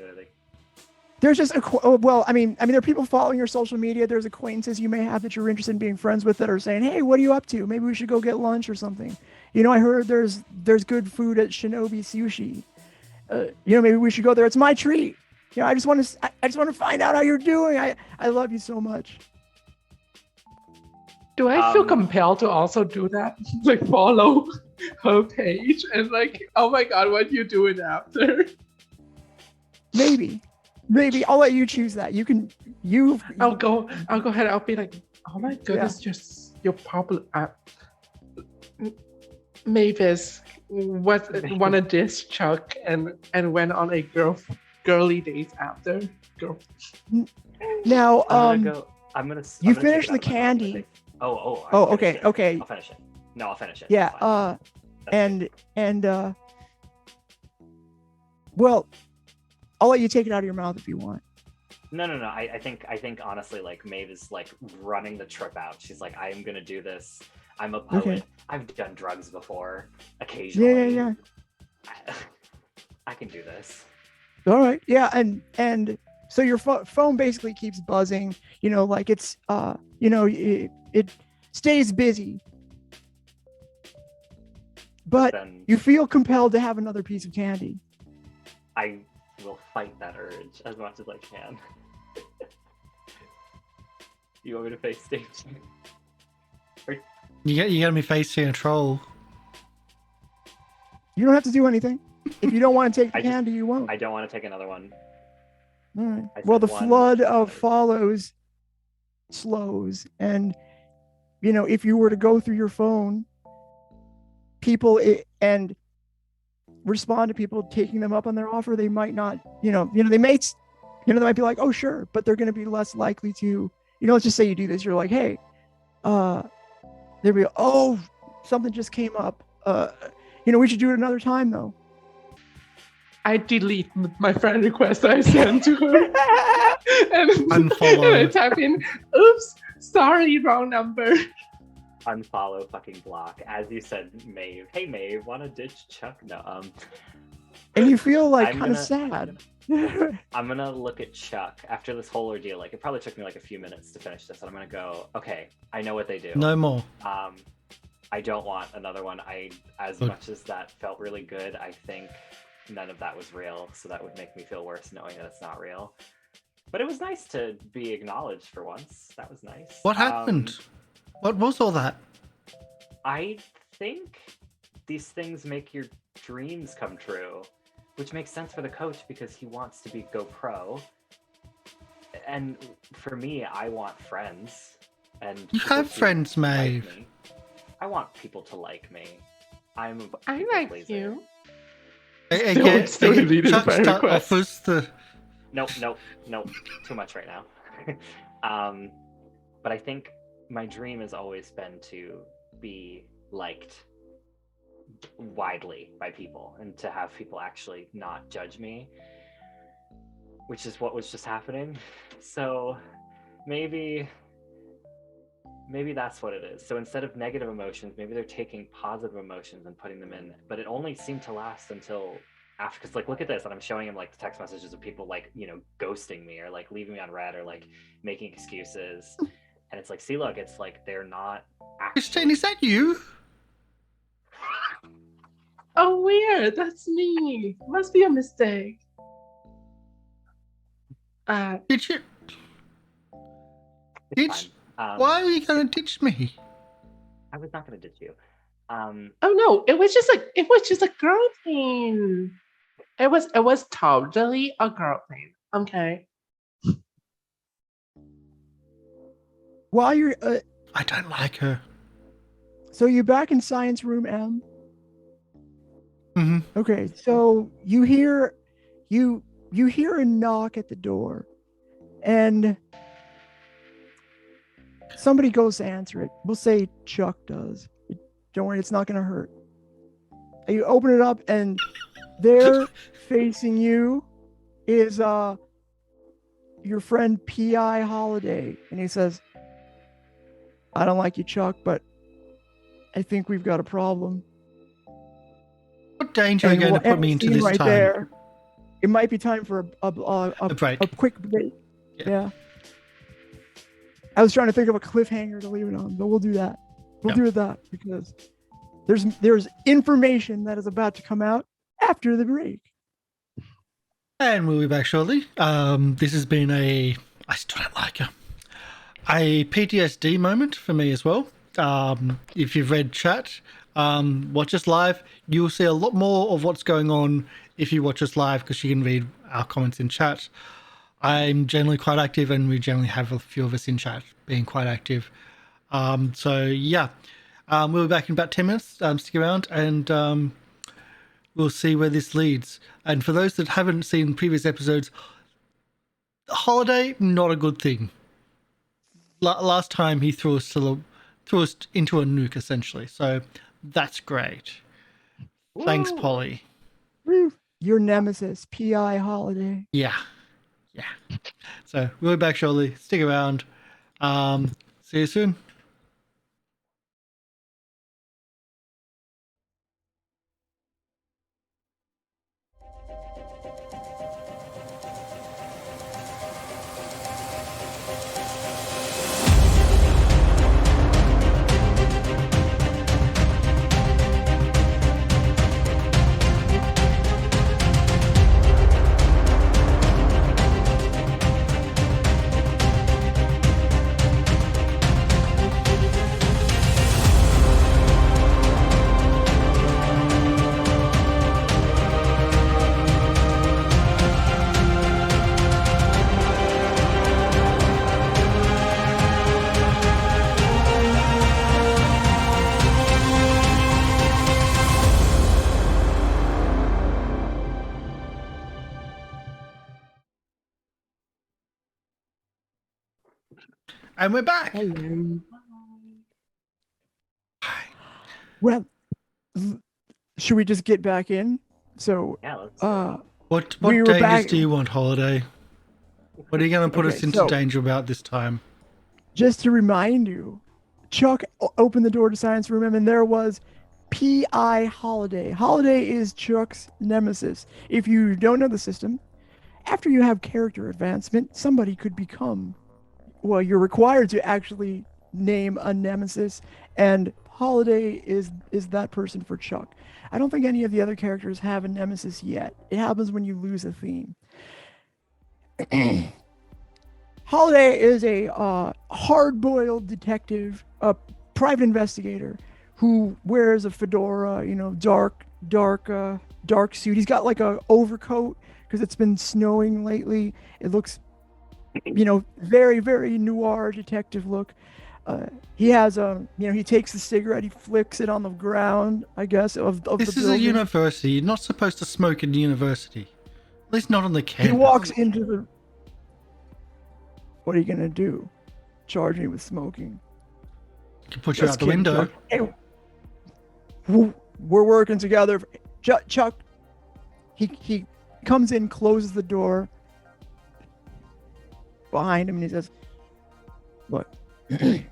well, I mean, there are people following your social media. There's acquaintances you may have that you're interested in being friends with that are saying, "Hey, what are you up to? Maybe we should go get lunch or something." I heard there's good food at Shinobi Sushi. Maybe we should go there. It's my treat. I just want to find out how you're doing. I love you so much. Do I feel compelled to also do that? Like follow her page and like, oh my god, what are you doing after? Maybe I'll let you choose that. I'll go ahead. I'll be like, oh my goodness, just your popular Mavis. Want a dish, Chuck, and went on a girly date after. Girl. Now, I'm gonna. You finish the candy. Oh, okay. I'll finish it. No, I'll finish it. Yeah. Well, I'll let you take it out of your mouth if you want. No. I think honestly, like Maeve is like running the trip out. She's like, I am gonna do this. I'm a poet. Okay. I've done drugs before, occasionally. Yeah. I can do this. All right. Yeah, and so your phone basically keeps buzzing. Like it's it stays busy, but Then you feel compelled to have another piece of candy. I will fight that urge as much as I can. You want me to face stage? You gotta be facing a troll. You don't have to do anything. If you don't want to take the candy, you won't. I don't want to take another one. All right. Well, the flood of follows slows, and if you were to go through your phone, and respond to people taking them up on their offer, they might not, they might be like, oh sure, but they're going to be less likely to, let's just say you do this, you're like, hey, there we go. Oh, something just came up. We should do it another time though. I delete my friend request I sent to her. and Unfollow. And I type in, oops, sorry, wrong number. Unfollow, fucking block. As you said, Maeve. Hey, Maeve, want to ditch Chuck? No, And you feel like I'm kind of gonna- sad. I'm gonna look at Chuck after this whole ordeal. Like, it probably took me like a few minutes to finish this, and I'm gonna go, okay, I know what they do. No more. I don't want another one. As Good. much as that felt really good, I think none of that was real, so that would make me feel worse knowing that it's not real. But it was nice to be acknowledged for once. That was nice. What happened? What was all that? I think these things make your dreams come true, which makes sense for the coach because he wants to go pro. And for me, I want friends. And You people have to friends, like Maeve. me. I want people to like me. I'm a I people like pleaser. you. Again, deleted Chuck my request. offers the... Nope. Too much right now. But I think my dream has always been to be liked widely by people and to have people actually not judge me, which is what was just happening. So maybe that's what it is. So instead of negative emotions, maybe they're taking positive emotions and putting them in, but it only seemed to last until after, because like, look at this, and I'm showing him like the text messages of people like, ghosting me or like leaving me on red or like making excuses. And it's like, see, look, it's like they're not Christine, actually... is that you? Oh, weird. That's me. Must be a mistake. Did you? It's It's- fine. Why are you going to ditch me? I was not going to ditch you. Oh no, it was just a girl thing. It was totally a girl thing. Okay. While you're, I don't like her. so you're back in science room M. Mm-hmm. Okay, so you hear a knock at the door, and somebody goes to answer it. We'll say Chuck does. Don't worry, it's not gonna hurt. And you open it up, and there, facing you, is your friend P.I. Holiday, and he says, "I don't like you, Chuck, but I think we've got a problem." What danger are you And going we'll to put end me the into scene this right time? there. It might be time for A break. a quick break. Yeah. Yeah. I was trying to think of a cliffhanger to leave it on, but we'll do that. We'll Yep. do that because there's information that is about to come out after the break. And we'll be back shortly. This has been I still don't like her. A PTSD moment for me as well. If you've read chat, watch us live, you'll see a lot more of what's going on if you watch us live because you can read our comments in chat. I'm generally quite active and we generally have a few of us in chat being quite active. So yeah, we'll be back in about 10 minutes. Stick around and we'll see where this leads. And for those that haven't seen previous episodes, Holiday, not a good thing. Last time he threw us into a nuke essentially, so that's great. Thanks, Woo! Polly. Woo. Your nemesis, P.I. Holiday. Yeah. So we'll be back shortly. Stick around. See you soon. And we're back. Hello. Well, should we just get back in? So, Yeah, let's. What we were dangers back- do you want, Holiday? What are you going to put Okay, us into so- danger about this time? just to remind you, Chuck opened the door to Science Room, and there was P.I. Holiday. Holiday is Chuck's nemesis. If you don't know the system, after you have character advancement, somebody could become. Well, you're required to actually name a nemesis, and Holiday is that person for Chuck. I don't think any of the other characters have a nemesis yet. It happens when you lose a theme. Holiday is a hard-boiled detective, a private investigator who wears a fedora, dark suit. He's got like a overcoat because it's been snowing lately. It looks, very, very noir detective look. He has he takes the cigarette, he flicks it on the ground, I guess, of the This is building. a university. You're not supposed to smoke in university. At least not on the campus. He walks into the. What are you gonna do? Charge me with smoking? Can put you Just out the kidding, window. Chuck. Hey, we're working together. Chuck, he comes in, closes the door behind him, and he says, "Look, I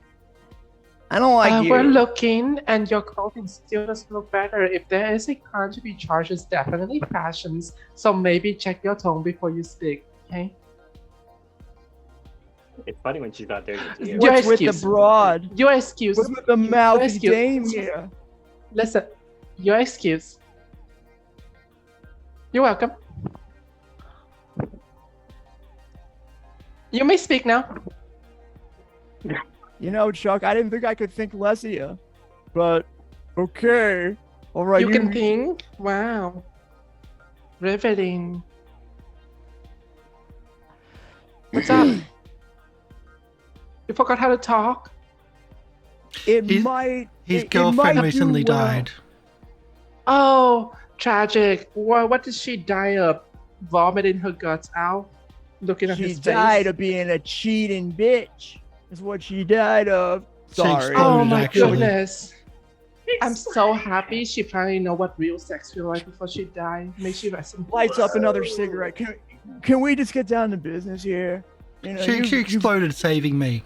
don't like you." We're looking, and your clothing still doesn't look better. If there is a crime to be charged, it's definitely fashions. So maybe check your tone before you speak, okay? It's funny when she's not doing it to you. Your What's with the excuse. broad? Your excuse. What's with the mouthy excuse. dame here? Listen, your excuse. You're welcome. You may speak now. Chuck, I didn't think I could think less of you, but okay, all right. You can think. Wow. Riveting. What's up? You forgot how to talk? It His- might. His it girlfriend might do recently well. died. Oh, tragic. What did she die of? Vomiting her guts out? Looking at She his died face? of being a cheating bitch. Is what she died of. Sorry. Oh exploded, my actually. goodness. I'm so happy she finally know what real sex feels like before she died. May she rest in Lights up another cigarette. Can we just get down to business here? She exploded, saving me.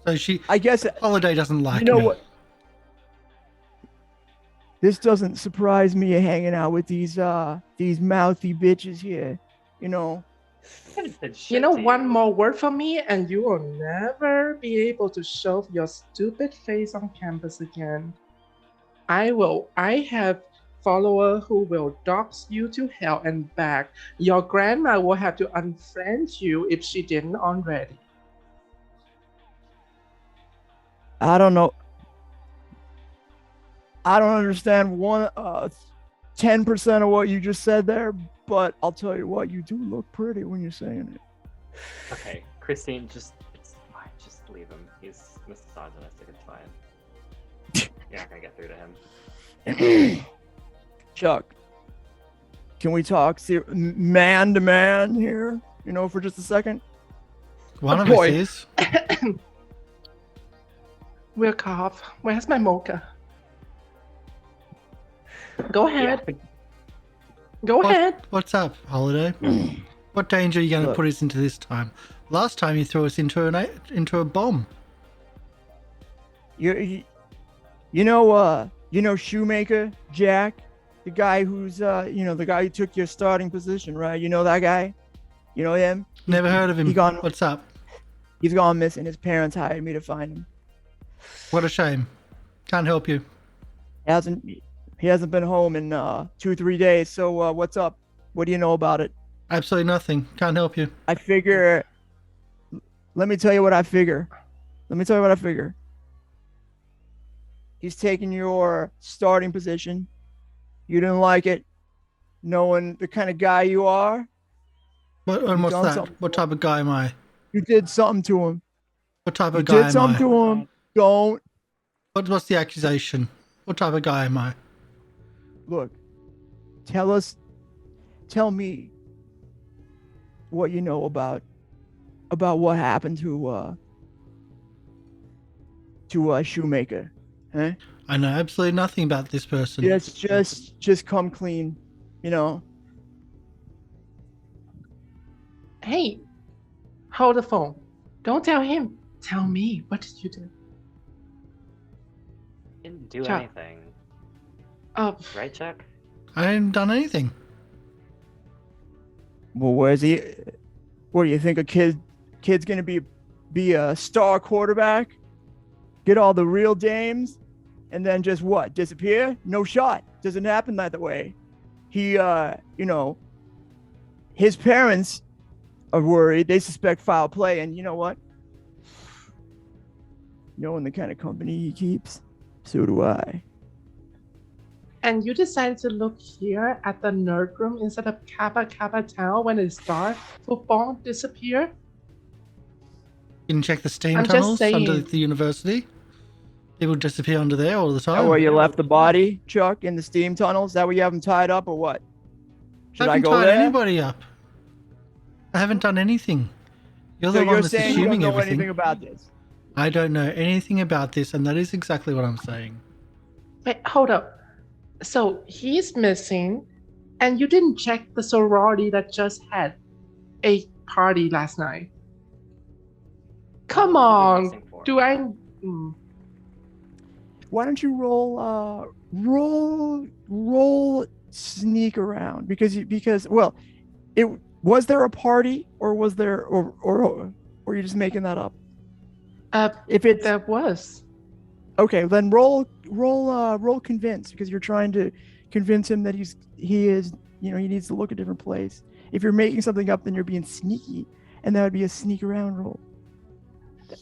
So I guess Holiday doesn't like you know me. what. This doesn't surprise me hanging out with these mouthy bitches here. You know, one more word from me, and you will never be able to show your stupid face on campus again. I have follower who will dox you to hell and back. Your grandma will have to unfriend you if she didn't already. I don't know. I don't understand 10% of what you just said there, but I'll tell you what, you do look pretty when you're saying it. Okay, Christine, it's fine. Just leave him. He's misogynistic. It's fine. You're not gonna get through to him. Chuck, can we talk man to man here? For just a second. One of boy. us is. We'll cough. Where's my mocha? Go ahead. Yeah. Go ahead. What's up, Holiday? What danger are you going to Look. put us into this time? Last time you threw us into a bomb. You Shoemaker Jack, the guy who's the guy who took your starting position, right? You know that guy? You know him? Never heard of him. He gone. What's up? He's gone missing. His parents hired me to find him. What a shame. Can't help you. He hasn't been home in 2-3 days. So what's up? What do you know about it? Absolutely nothing. Can't help you. I figure. Let me tell you what I figure. He's taking your starting position. You didn't like it, knowing the kind of guy you are. What's done that? something. What type of guy am I? You did something to him. What type You of guy did something am I? to him. Don't What's the accusation? What type of guy am I? look. Tell me what you know about about what happened to Shoemaker? Huh? I know absolutely nothing about this person. Just come clean, you know. Hey, hold the phone. Don't tell him. Tell me. What did you do? Didn't do Chuck. anything. Oh, Right, Chuck? I haven't done anything. Well, where's he? What do you think? Kid's gonna be a star quarterback, get all the real dames, and then just what? Disappear? No shot. Doesn't happen that way. He, you know, his parents are worried. They suspect foul play, and you know what? Knowing the kind of company he keeps, so do I. and you decided to look here at the nerd room instead of Kappa Town when the star football disappeared? You can check the steam I'm just tunnels under saying. the university. People disappear under there all the Is time. that where you left the body, Chuck, in the steam tunnels? Is that where you have him tied up, or what? Should I haven't go tied there? anybody up. I haven't done anything. You're So the one you're that's saying you don't assuming know everything. anything about this? I don't know anything about this, and that is exactly what I'm saying. Wait, hold up. So he's missing, and you didn't check the sorority that just had a party last night. Come What are you on. missing for? Do I? Why don't you roll sneak around? Because well, it was there a party, or was there, or you're just making that up? If it's There was. okay, then roll convince, because you're trying to convince him that he is, you know, he needs to look a different place. If you're making something up, then you're being sneaky, and that would be a sneak around roll.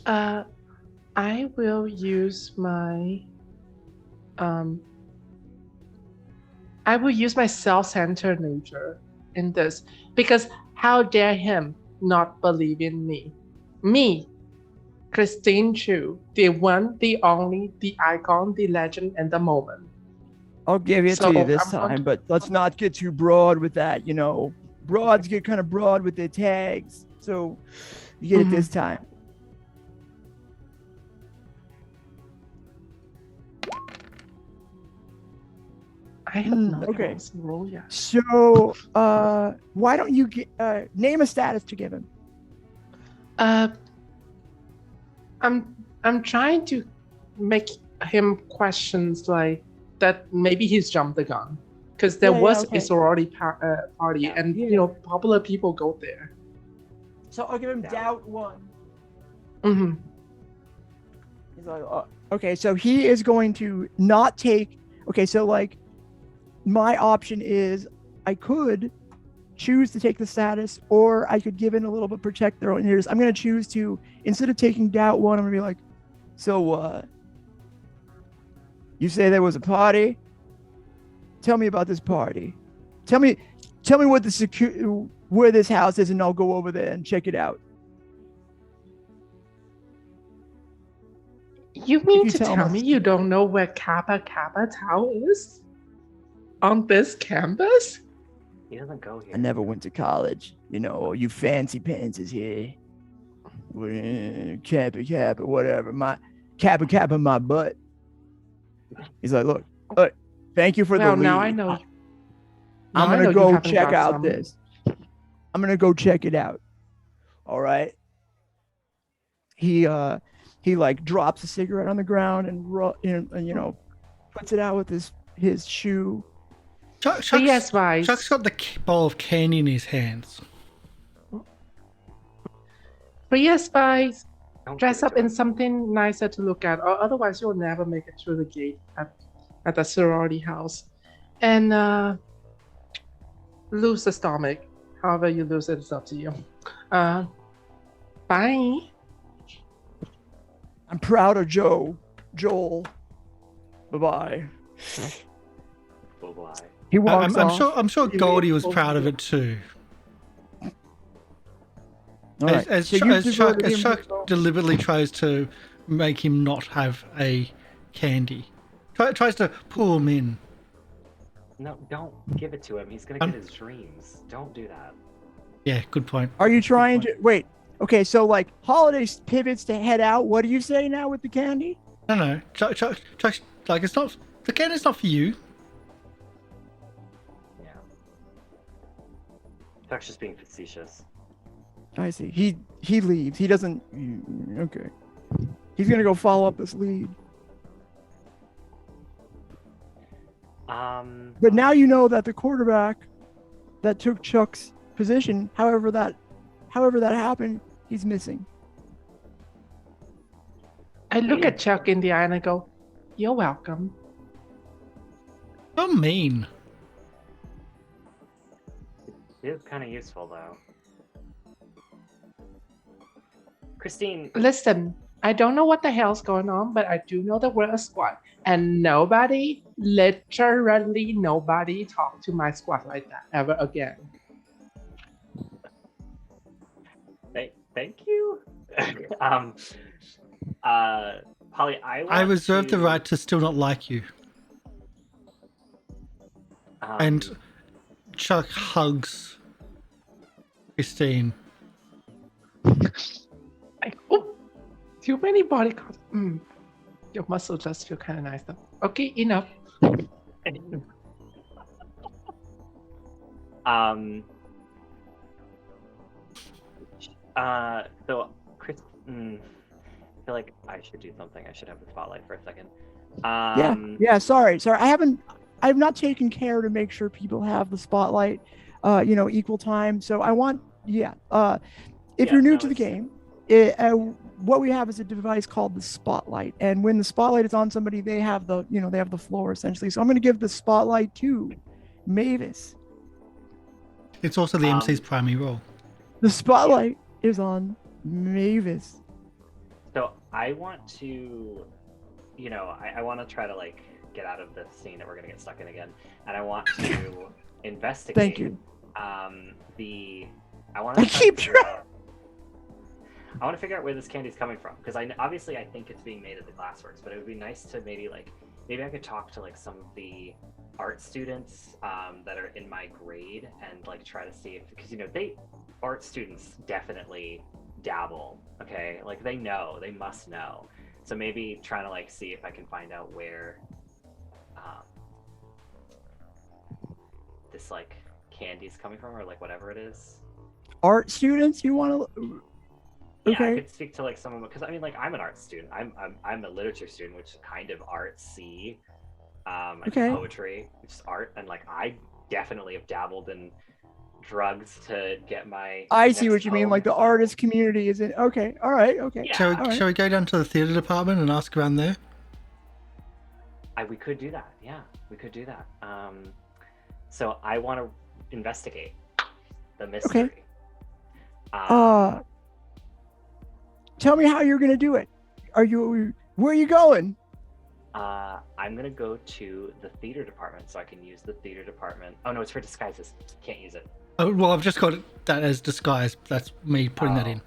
I will use my I will use my self-centered nature in this, because how dare him not believe in me? Me, Christine Choo, the one, the only, the icon, the legend, and the moment. I'll give it So, to you this I'm time, going- but let's not get too broad with that. You know, broads get kind of broad with their tags, so you get it this time. I have not okay. roll yet. So, why don't you name a status to give him? I'm trying to make him questions like that. Maybe he's jumped the gun, because there Yeah, was okay. a sorority party, Yeah. and Yeah. you know, popular people go there. So I'll give him Doubt. doubt 1. Mm-hmm. He's like, okay, so he is going to not take. Okay, so like, my option is I could choose to take the status, or I could give in a little bit, protect their own ears. I'm going to choose to, instead of taking doubt 1, I'm going to be like, so you say there was a party? Tell me about this party. Tell me what where this house is, and I'll go over there and check it out. You mean you to tell tell us. me you don't know where Kappa Town is? On this campus? He doesn't go here. I never went to college. You know, you fancy pants is here. Kappa, whatever. My Kappa, my butt. He's like, look, thank you for Well, the lead. now I know. I'm Now I know gonna you go haven't check got out some- this. I'm gonna go check it out. All right. He like drops a cigarette on the ground and you know, puts it out with his shoe. Chuck's But yes, Vice. got the bowl of candy in his hands. But yes, Vice. Don't Dress give it up to in him. something nicer to look at, or otherwise you'll never make it through the gate at the sorority house. And lose the stomach. However you lose it, it's up to you. Bye. I'm proud of Joel. Bye-bye. Bye-bye. He walks off. I'm sure You Goldie was will- proud of it too. All right. As So you Chuck diverted him- deliberately tries to make him not have a candy. Tries to pull him in. No, don't give it to him. He's gonna get his dreams. Don't do that. Yeah, good point. Are you trying to wait? Okay, so like Holiday pivots to head out. What do you say now with the candy? No. Chuck, like it's not. The candy's not for you. Yeah. Chuck's just being facetious. I see. He leaves. He doesn't. Okay. He's gonna go follow up this lead. But now you know that the quarterback that took Chuck's position, however that happened, he's missing. I look at Chuck in the eye and I go, "You're welcome." You're mean. It is kind of useful though. Christine, Listen, I don't know what the hell's going on, but I do know that we're a squad. And nobody, literally nobody, talk to my squad like that ever again. thank you. Polly, I reserve the right to still not like you. And Chuck hugs Christine. Like, oh, too many body counts. Your muscles just feel kind of nice though. Okay, enough. So Chris, I feel like I should do something. I should have the spotlight for a second. Yeah. Sorry. I've not taken care to make sure people have the spotlight, equal time. So I want, if you're new to the game, what we have is a device called the spotlight, and when the spotlight is on somebody, they have the floor essentially. So I'm going to give the spotlight to Mavis. It's also the MC's primary role. The spotlight is on Mavis. So I want to, I want to try to like get out of the scene that we're gonna get stuck in again, and I want to investigate. Thank you. I want to figure out where this candy's coming from, because I think it's being made at the Glassworks, but it would be nice to maybe I could talk to like some of the art students that are in my grade and like try to see if, because art students definitely dabble, okay, like they must know, so maybe trying to like see if I can find out where this like candy's coming from, or like whatever it is. Art students, you want to? Yeah, okay. I could speak to like some of them, because I'm an art student. I'm a literature student, which is kind of artsy. I do poetry, which is art, and like I definitely have dabbled in drugs to get my. I see what you mean. Like the artist community is in. Okay, all right, okay. Yeah. Shall we go down to the theater department and ask around there? We could do that. Yeah, we could do that. So I want to investigate the mystery. Okay. Tell me how you're gonna do it. Where are you going? I'm gonna go to the theater department, so I can use the theater department. Oh no, it's for disguises. Can't use it. Oh well, I've just got that as disguise. That's me putting that in.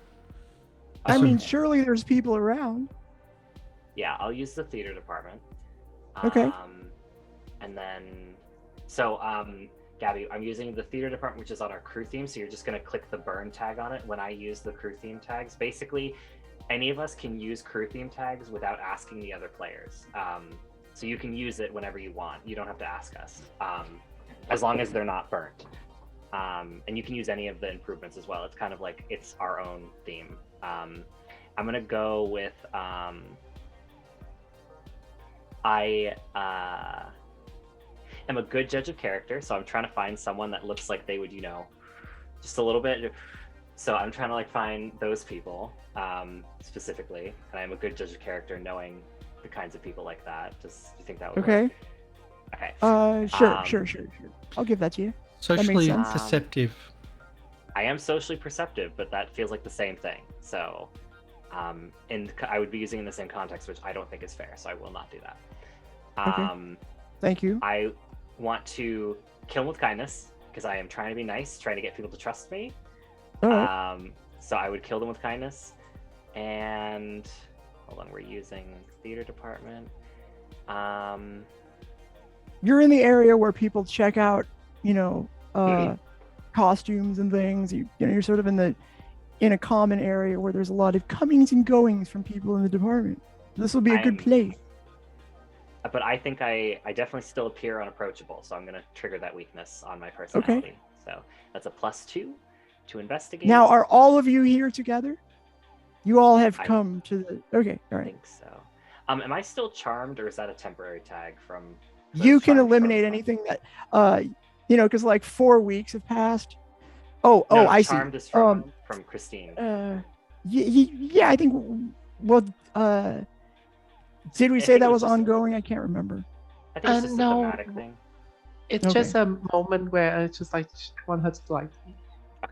I mean, surely there's people around. Yeah, I'll use the theater department. Okay. And then, so Gabby, I'm using the theater department, which is on our crew theme. So you're just gonna click the burn tag on it when I use the crew theme tags. Basically, any of us can use crew theme tags without asking the other players. So you can use it whenever you want. You don't have to ask us, as long as they're not burnt. And you can use any of the improvements as well. It's kind of like it's our own theme. I'm gonna go with I am a good judge of character, so I'm trying to find someone that looks like they would, just a little bit. So I'm trying to like find those people specifically, and I'm a good judge of character, knowing the kinds of people like that. Do you think that would work? Okay. Sure. I'll give that to you. Socially perceptive. I am socially perceptive, but that feels like the same thing. So, and I would be using in the same context, which I don't think is fair. So I will not do that. Okay. Thank you. I want to kill with kindness, because I am trying to be nice, trying to get people to trust me. All right. So I would kill them with kindness. And hold on, we're using theater department. You're in the area where people check out, costumes and things. You're sort of in the in a common area where there's a lot of comings and goings from people in the department. This will be a good place. But I think I definitely still appear unapproachable, so I'm going to trigger that weakness on my personality. Okay. So that's a +2 to investigate. Now, are all of you here together? You all have I- come to the... Okay, all I right. think so. Am I still charmed, or is that a temporary tag from... You can charmed eliminate from- anything that, because like 4 weeks have passed. Oh, No, I see. charmed is from Christine. Yeah, I think. Well, did we I say think it that was was just- ongoing? I can't remember. I think it's just no. a thematic thing. It's Okay. just a moment where I just like want her to like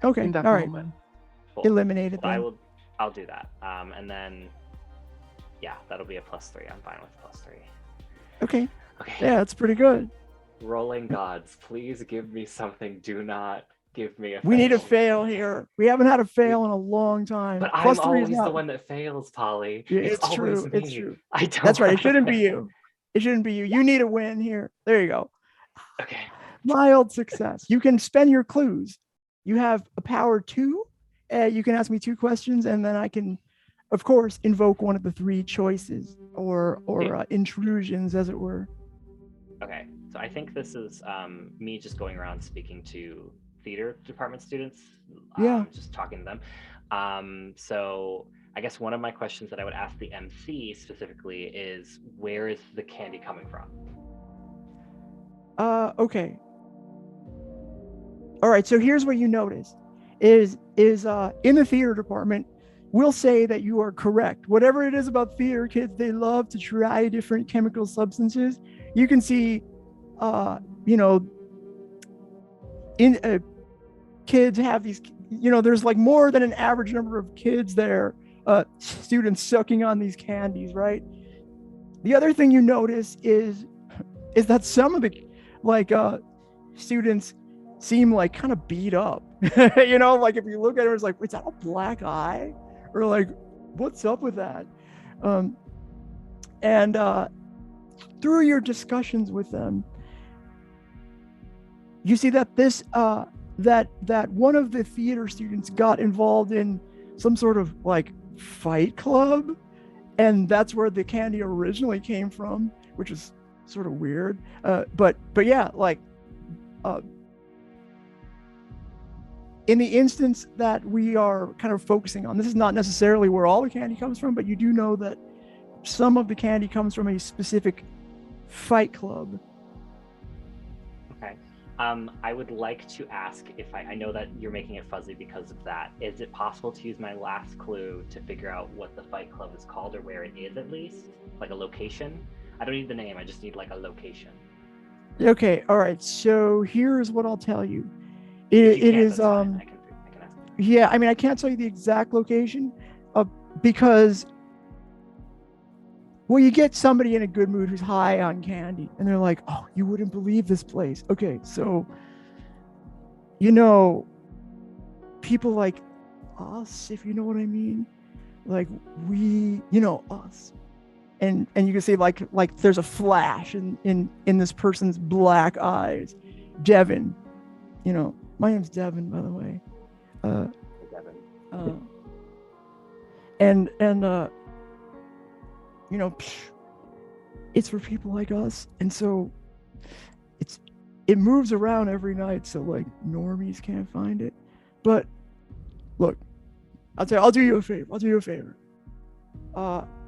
Okay, in that all right. moment. Cool. Eliminated So then. I'll do that. And then, yeah, that'll be a +3. I'm fine with +3. Okay, Okay. yeah, that's pretty good. Rolling gods, please give me something. Do not give me a We need a fail. fail here. We haven't had a fail in a long time. But Plus I'm 3 is always not. the one that fails, Polly. Yeah, it's it's always true. me. It's true. I don't. That's right. It wanna shouldn't be fail. you. It shouldn't be you. You need a win here. There you go. Okay. Mild success. You can spend your clues. You have a power 2. You can ask me 2 questions, and then I can, of course, invoke one of the 3 choices or Yeah. intrusions, as it were. Okay. So I think this is me just going around speaking to theater department students. Yeah. Just talking to them. So I guess one of my questions that I would ask the MC specifically is, where is the candy coming from? Okay. All right. So here's what you notice: is in the theater department, we'll say that you are correct. Whatever it is about theater kids, they love to try different chemical substances. You can see, kids have these. There's like more than an average number of kids there, students sucking on these candies, right? The other thing you notice is that some of the students seem like kind of beat up. Like if you look at it, it's like, is that a black eye? Or like, what's up with that? And through your discussions with them, you see that this that one of the theater students got involved in some sort of like fight club, and that's where the candy originally came from, which is sort of weird. But yeah, like in the instance that we are kind of focusing on, this is not necessarily where all the candy comes from, but you do know that some of the candy comes from a specific fight club. Okay. I would like to ask if I know that you're making it fuzzy because of that. Is it possible to use my last clue to figure out what the fight club is called, or where it is at least? Like a location? I don't need the name, I just need like a location. Okay, all right. So here's what I'll tell you. If you It can't, is that's fine. I can ask. yeah, I mean I can't tell you the exact location because well, you get somebody in a good mood who's high on candy and they're like, "Oh, you wouldn't believe this place." Okay, so people like us, if you know what I mean, like we, us. And you can see like there's a flash in this person's black eyes. Devin, my name's Devin, by the way. Devin. And it's for people like us, and so it moves around every night, so like normies can't find it. But look, I'll do you a favor.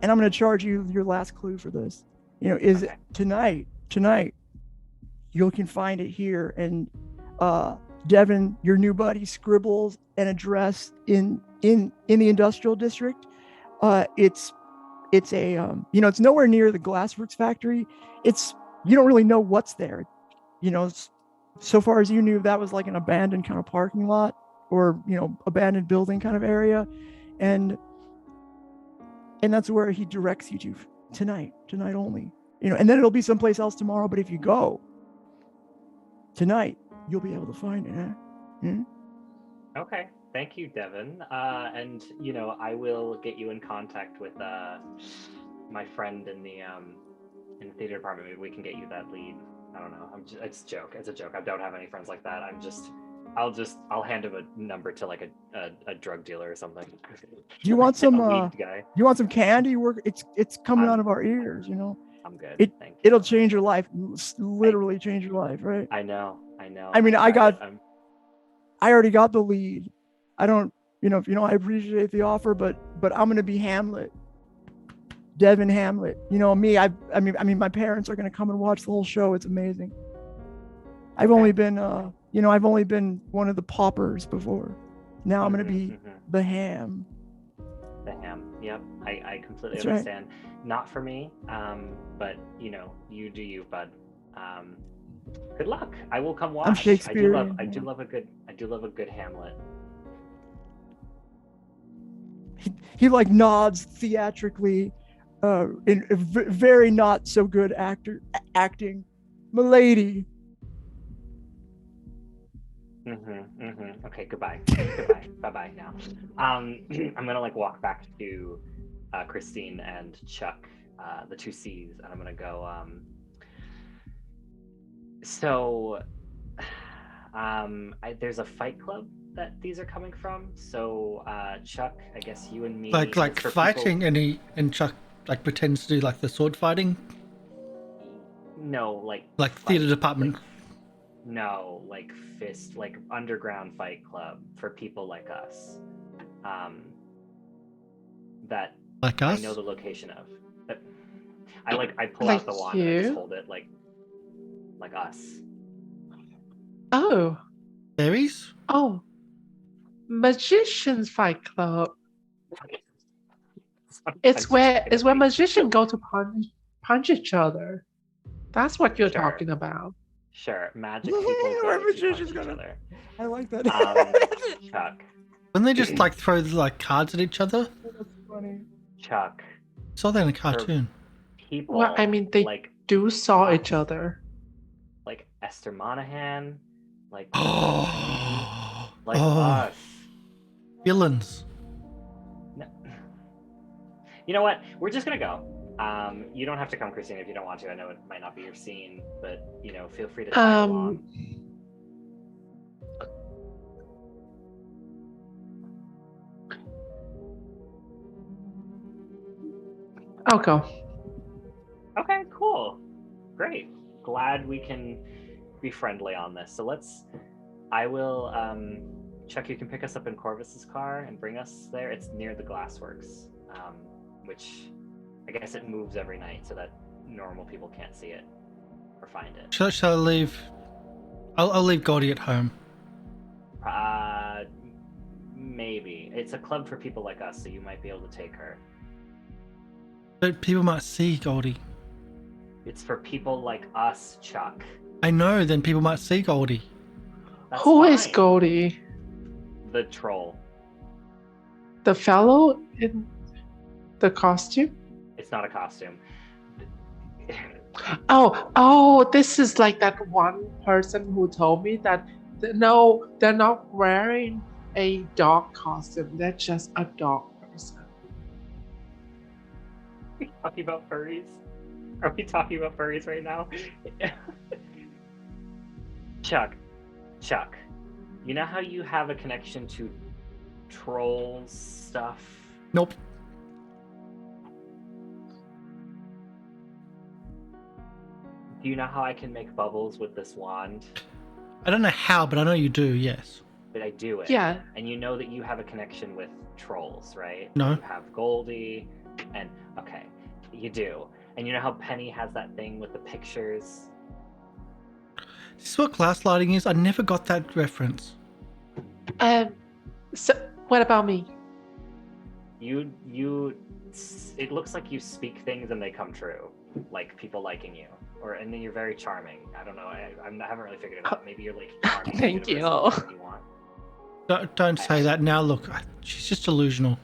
And I'm going to charge you your last clue for this. Is Okay. tonight you can find it here, and Devin, your new buddy, scribbles an address in the industrial district. It's a it's nowhere near the Glassworks factory. You don't really know what's there. So far as you knew, that was like an abandoned kind of parking lot or abandoned building kind of area, and that's where he directs you to tonight only. And then it'll be someplace else tomorrow. But if you go tonight, you'll be able to find it. Huh? Hmm? Okay. Thank you, Devin. And I will get you in contact with my friend in the theater department. Maybe we can get you that lead. I don't know. It's a joke. I don't have any friends like that. I'm just I'll hand him a number to like a drug dealer or something. Do you want some? A weed guy. You want some candy? It's coming out I'm- of our ears. You know. I'm good. It- Thank you. It'll change your life. Literally change your life, right? I know. I mean, I already I'm- got the lead. I don't, I appreciate the offer, but I'm gonna be Hamlet, Devin Hamlet. You know me. I mean, my parents are gonna come and watch the whole show. It's amazing. I've only been, I've only been one of the paupers before. Now I'm gonna be the ham. The ham. Yep. I completely That's right. understand. Not for me. But you do you, bud. Good luck. I will come watch. I'm Shakespearean. I do love a good Hamlet. He like nods theatrically, in very not so good acting, milady. Okay, goodbye. Bye now. I'm gonna like walk back to Christine and Chuck, the two C's, and I'm gonna go. There's a fight club that these are coming from. So Chuck, I guess you and me. Like for fighting, people... and Chuck like pretends to do like the sword fighting. No, like theater department. No, like fist, like underground fight club for people like us. That Like us? I know the location of. But I pull Like out the wand and I just you? hold it like us. Oh, Fairies? Magicians Fight Club. It's where magicians go to punch each other. That's what you're Sure. talking about. Sure, magic people Where go to magicians punch each go to- other. I like that. Chuck, Wouldn't they just like throw like cards at each other? That's funny. Chuck, Saw that in a cartoon. people. Well, I mean, they like do saw each other. like Esther Monahan, like Oh, us. villains. No. You know what? We're just gonna go. You don't have to come, Christine, if you don't want to. I know it might not be your scene, but feel free to tag along. I'll go. Okay, cool. Great. Glad we can be friendly on this. So I will, Chuck, you can pick us up in Corvus's car and bring us there. It's near the Glassworks, which I guess it moves every night so that normal people can't see it or find it. Shall I leave? I'll leave Goldie at home. Maybe. It's a club for people like us, so you might be able to take her. But people might see Goldie. It's for people like us, Chuck. I know, then people might see Goldie. That's Who is fine. Goldie? The troll. The fellow in the costume? It's not a costume. Oh, this is like that one person who told me that no, they're not wearing a dog costume. They're just a dog person. Are we talking about furries? Are we talking about furries right now? Chuck, you know how you have a connection to troll stuff? Nope. Do you know how I can make bubbles with this wand? I don't know how, but I know you do, yes. But I do it. Yeah. And you know that you have a connection with trolls, right? No. You have Goldie, and okay, you do. And you know how Penny has that thing with the pictures? This is what glass lighting is? I never got that reference. So what about me? It looks like you speak things and they come true. Like people liking you. And then you're very charming. I don't know. I haven't really figured it out. Maybe you're like charming. Thank you. Whatever you want. Don't say that now. Look, she's just delusional.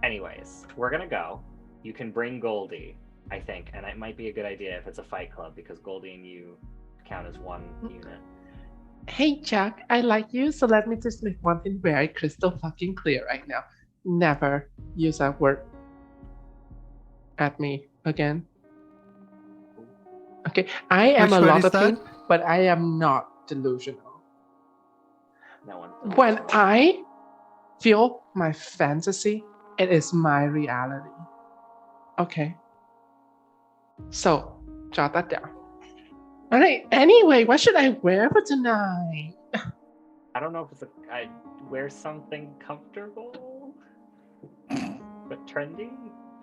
Anyways, we're gonna go. You can bring Goldie, I think, and it might be a good idea if it's a fight club because Goldie and you count as one unit. Hey Chuck, I like you, so let me just make one thing very crystal fucking clear right now. Never use that word at me again. Okay, I am Which a word lot is of that? things. but I am not delusional. No one. When I feel my fantasy, it is my reality. Okay. So, jot that down. All right. Anyway, what should I wear for tonight? I don't know if I wear something comfortable, but trendy,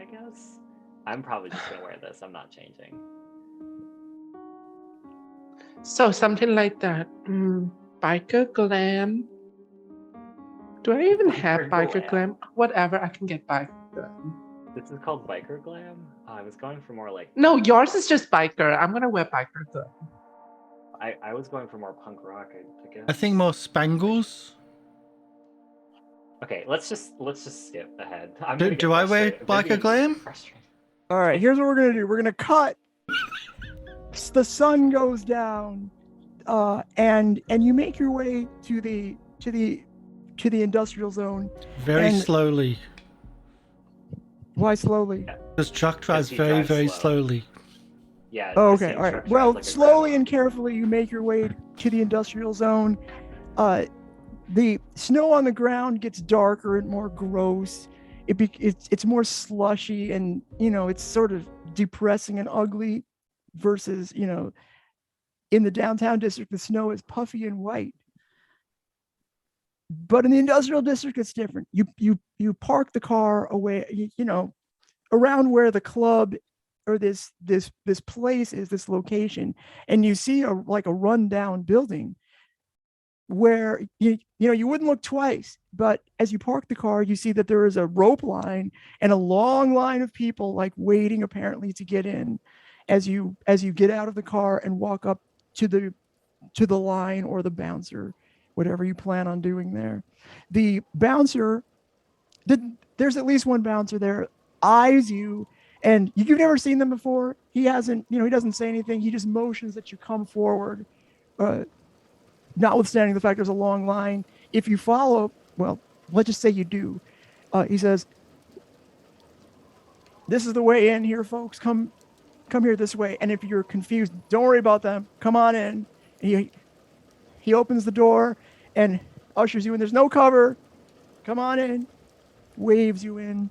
I guess. I'm probably just gonna wear this. I'm not changing. So something like that. Biker glam. Do I even have biker glam? Whatever, I can get biker glam. This is called biker glam? I was going for more like... No, yours is just biker. I'm gonna wear biker glam. I was going for more punk rock, I guess. I think more spangles. Okay, let's just skip ahead. Do I wear biker glam? All right, here's what we're gonna do. We're gonna cut. The sun goes down, and you make your way to the industrial zone. Very slowly. Why slowly? This truck drives very slowly. Yeah. Oh, okay. All right. Well, like slowly and carefully, you make your way to the industrial zone. The snow on the ground gets darker and more gross. It's more slushy, and it's sort of depressing and ugly. Versus, in the downtown district, the snow is puffy and white. But in the industrial district, it's different. You park the car away, around where the club or this place is, this location, and you see a rundown building where you wouldn't look twice, but as you park the car, you see that there is a rope line and a long line of people waiting apparently to get in. As you get out of the car and walk up to the line or the bouncer, whatever you plan on doing there. The bouncer, there's at least one bouncer there, eyes you, and you've never seen them before. He hasn't, he doesn't say anything. He just motions that you come forward, notwithstanding the fact there's a long line. If you follow, well, let's just say you do. He says, "This is the way in here, folks. Come here this way." And if you're confused, don't worry about them. Come on in. And he opens the door and ushers you in. There's no cover. Come on in. Waves you in.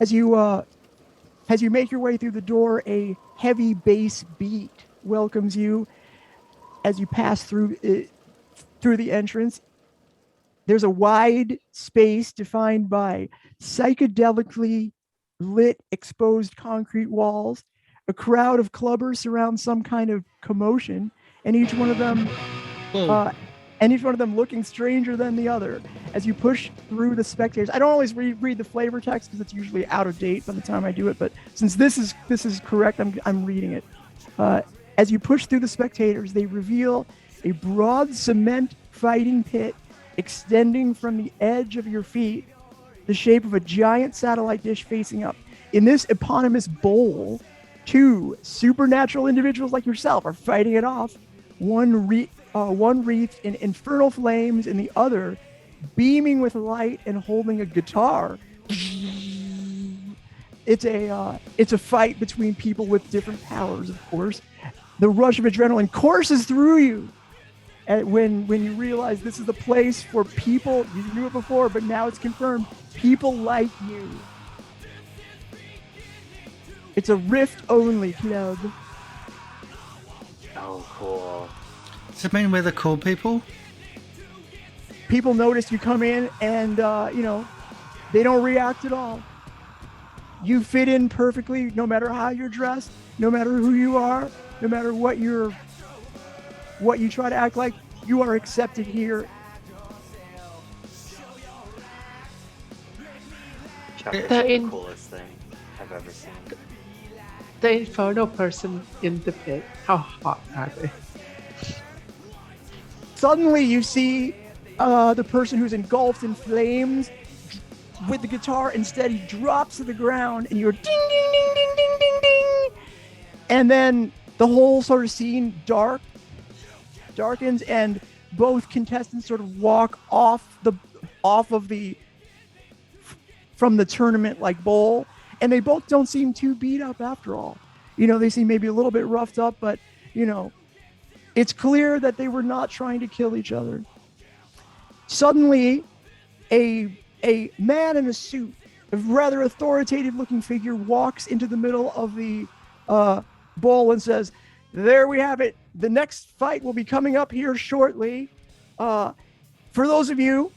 As you make your way through the door, a heavy bass beat welcomes you as you pass through the entrance. There's a wide space defined by psychedelically lit exposed concrete walls. A crowd of clubbers surrounds some kind of commotion, and each one of them looking stranger than the other. As you push through the spectators, I don't always read the flavor text because it's usually out of date by the time I do it, but since this is correct, I'm reading it. As you push through the spectators, they reveal a broad cement fighting pit extending from the edge of your feet, the shape of a giant satellite dish facing up. In this eponymous bowl, two supernatural individuals like yourself are fighting it off. One wreathed in infernal flames, and the other beaming with light and holding a guitar. It's a fight between people with different powers, of course. The rush of adrenaline courses through you. And when you realize this is the place for people, you knew it before, but now it's confirmed, people like you. It's a Rift-only club. Oh, cool. Does it mean we're the cool people? People notice you come in and, they don't react at all. You fit in perfectly, no matter how you're dressed, no matter who you are, no matter what you try to act like, you are accepted here. Chuck is the coolest thing I've ever seen. The infernal person in the pit, how hot are they? Suddenly you see the person who's engulfed in flames with the guitar. Instead, he drops to the ground and you're ding, ding, ding, ding, ding, ding, ding. And then the whole sort of scene darkens, and both contestants sort of walk from the tournament bowl, and they both don't seem too beat up after all. They seem maybe a little bit roughed up, but It's clear that they were not trying to kill each other. Suddenly, a man in a suit, a rather authoritative looking figure, walks into the middle of the bowl and says, "There we have it. The next fight will be coming up here shortly. For those of you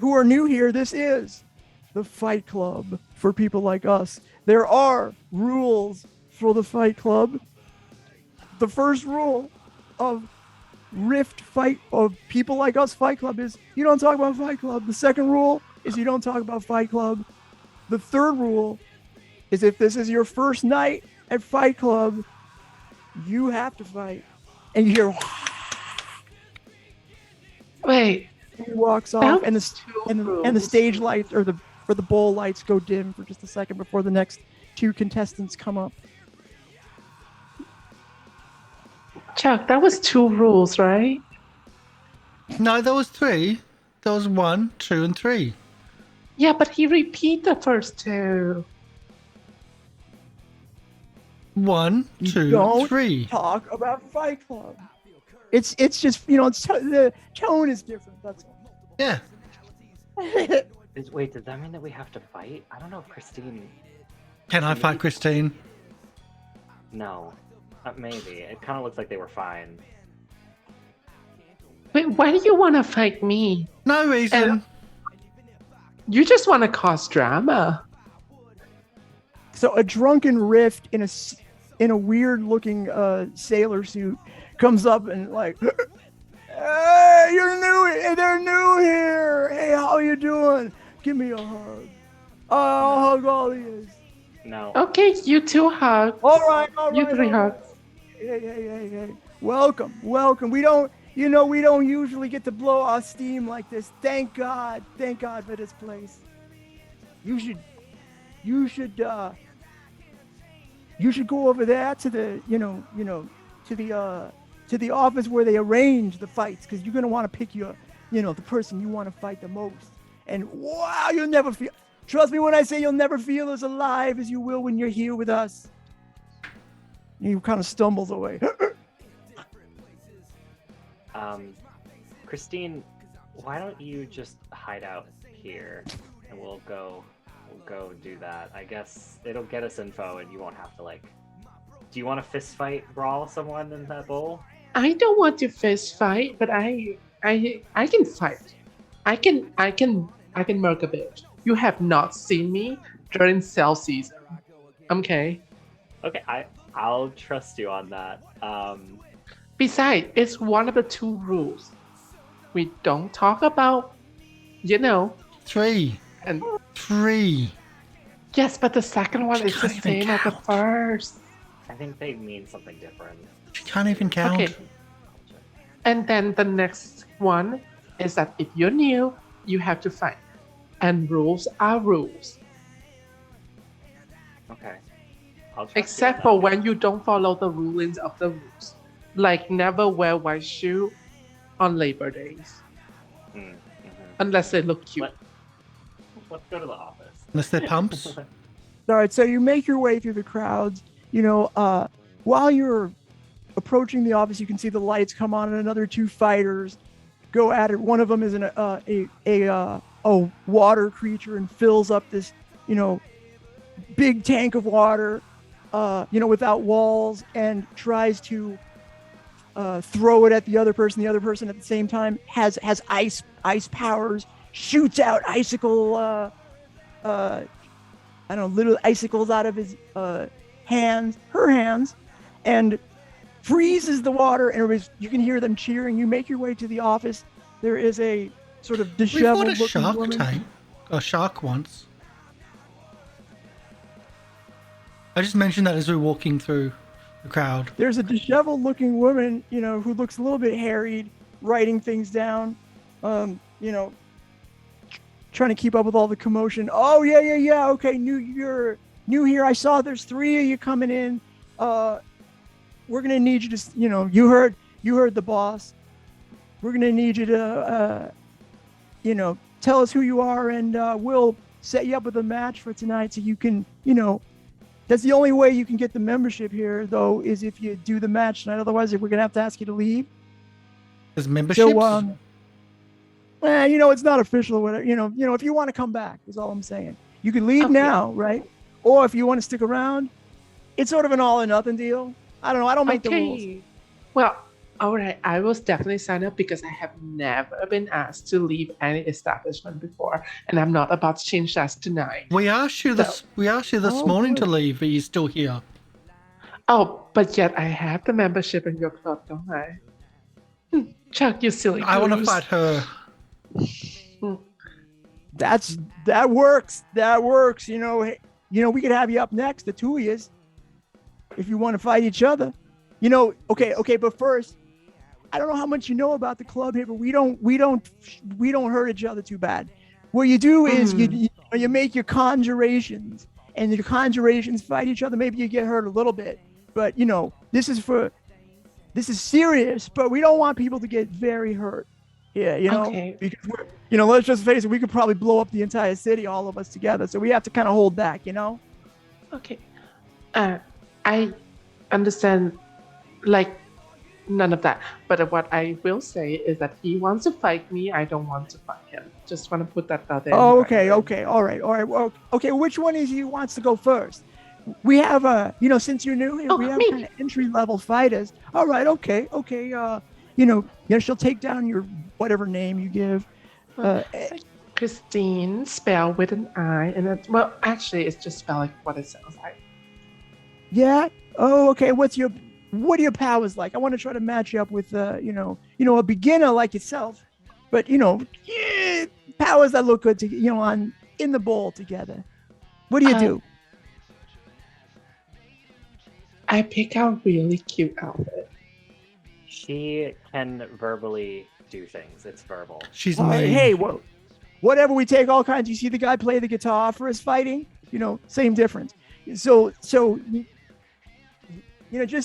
who are new here, this is the Fight Club for people like us. There are rules for the Fight Club. The first rule of Rift Fight of People Like Us Fight Club is you don't talk about Fight Club. The second rule is you don't talk about Fight Club. The third rule is if this is your first night at Fight Club, you have to fight." And you hear Wait, he walks off, and the stage lights or the bowl lights go dim for just a second before the next two contestants come up. Chuck, that was 2 rules, right? No, there was 3. There was 1, 2, and 3. Yeah, but he repeat the first 2. 1, You 2, don't 3. talk about Fight Club. It's just the tone is different. That's all. Yeah. Wait, does that mean that we have to fight? I don't know if Christine. Can I fight Christine? No, maybe. It kind of looks like they were fine. Wait, why do you want to fight me? No reason. You just want to cause drama. So a drunken Rift in a weird looking sailor suit comes up and like, "Hey, you're new. Hey, they're new here. Hey, how you doing? Give me a hug. I'll hug all of you. No. Okay, you 2 hug. All right. You 3 hug. Hey. Welcome. We don't usually get to blow our steam like this. Thank God for this place. You should go over there to the to the office where they arrange the fights, because you're gonna want to pick the person you want to fight the most. And wow, you'll never feel. Trust me when I say you'll never feel as alive as you will when you're here with us." And he kind of stumbles away. Christine, why don't you just hide out here, and we'll go do that. I guess it'll get us info, and you won't have to Do you want to fist fight brawl someone in that bowl? I don't want to fist fight, but I can fight. I can murk a bit. You have not seen me during sale season. Okay. Okay, I'll trust you on that. Besides, it's one of the 2 rules. We don't talk about, 3. and 3. yes, but the second one is the can't even same as the count. first. I think they mean something different. She can't even count. Okay. And then the next one is that if you're new, you have to fight. And rules are rules. Okay. I'll trust Except you for on that. when you don't follow the rulings of the rules. Like never wear white shoe on Labor Days. Unless they look cute. Let's go to the office. Unless they're pumps. All right, so you make your way through the crowds. While you're approaching the office, you can see the lights come on and another 2 fighters go at it. One of them is a water creature and fills up this, big tank of water, without walls, and tries to throw it at the other person. The other person at the same time has ice powers, shoots out icicle, little icicles out of his her hands, and freezes the water. And you can hear them cheering. You make your way to the office. There is a sort of We disheveled fought a looking shark woman. tank. A shark once. I just mentioned that as we were walking through the crowd. There's a disheveled looking woman, who looks a little bit harried, writing things down, trying to keep up with all the commotion. "Oh, yeah. Okay, you're new here. I saw there's 3 of you coming in. We're going to need you to, you heard the boss. We're going to need you to, tell us who you are, and we'll set you up with a match for tonight so you can, That's the only way you can get the membership here, though, is if you do the match tonight. Otherwise, we're gonna have to ask you to leave. There's memberships. So, it's not official or whatever. If you want to come back, is all I'm saying. You can leave now, right? Or if you want to stick around, it's sort of an all or nothing deal. I don't know. I don't make the rules. Well, all right. I will definitely sign up because I have never been asked to leave any establishment before, and I'm not about to change that tonight. We asked you this morning to leave, but you're still here. Oh, but yet I have the membership in your club, don't I? Chuck, you silly goose. I want to fight her. That works. That works. We could have you up next, the two of you, if you want to fight each other. Okay, but first, I don't know how much you know about the club here, but we don't hurt each other too bad. What you do is you make your conjurations, and your conjurations fight each other. Maybe you get hurt a little bit, but this is serious. But we don't want people to get very hurt. Yeah, Okay. because let's just face it, we could probably blow up the entire city, all of us together. So we have to kind of hold back, Okay. I understand, none of that. But what I will say is that he wants to fight me. I don't want to fight him. Just want to put that out there. Oh, okay. All right. Well, okay. Which one is you wants to go first? We have since you're new here, we have kind of entry level fighters. All right. Okay. She'll take down your whatever name you give. Christine, spelled with an I, and actually, it's just spelled like what it sounds like. Yeah. Oh, okay. What are your powers like? I want to try to match you up with, a beginner like yourself, but powers that look good to in the bowl together. What do you do? I pick out really cute outfit. She can verbally do things. It's verbal. She's mean. Hey, whatever. We take all kinds. You see the guy play the guitar for his fighting. Same difference. So just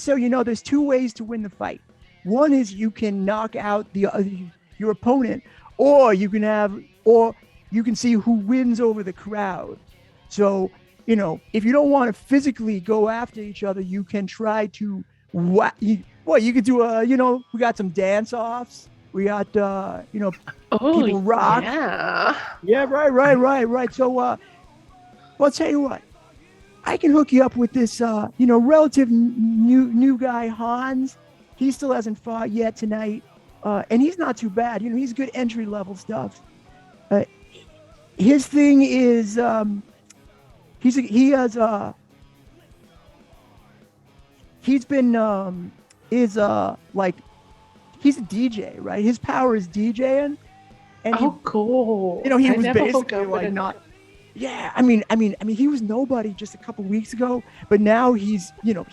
so you know, there's two ways to win the fight. One is you can knock out your opponent, or you can see who wins over the crowd. So if you don't want to physically go after each other, you can try to you could do we got some dance offs. We got people rock. Yeah, right. So I'll tell you what, I can hook you up with this relative new guy, Hans. He still hasn't fought yet tonight, and he's not too bad. He's good entry level stuff. His thing is he's a DJ, right? His power is DJing. And cool. He was basically like not. Yeah, I mean, he was nobody just a couple weeks ago, but now he's in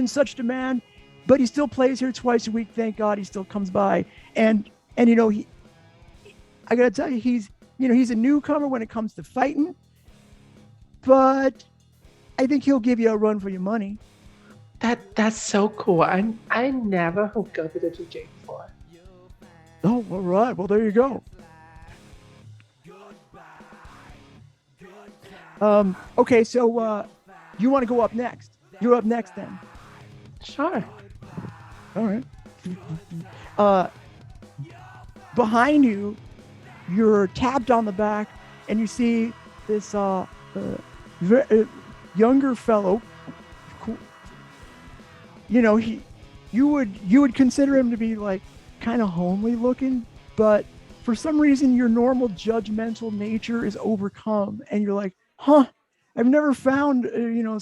such demand, but he still plays here twice a week. Thank God he still comes by, and I gotta tell you, he's a newcomer when it comes to fighting, but I think he'll give you a run for your money. That's so cool. I never hooked up with a DJ before. Oh, all right. Well, there you go. Okay, so you want to go up next? You're up next then. Sure. All right. Behind you, you're tapped on the back, and you see this younger fellow. You would consider him to be like kind of homely looking, but for some reason your normal judgmental nature is overcome, and you're like, I've never found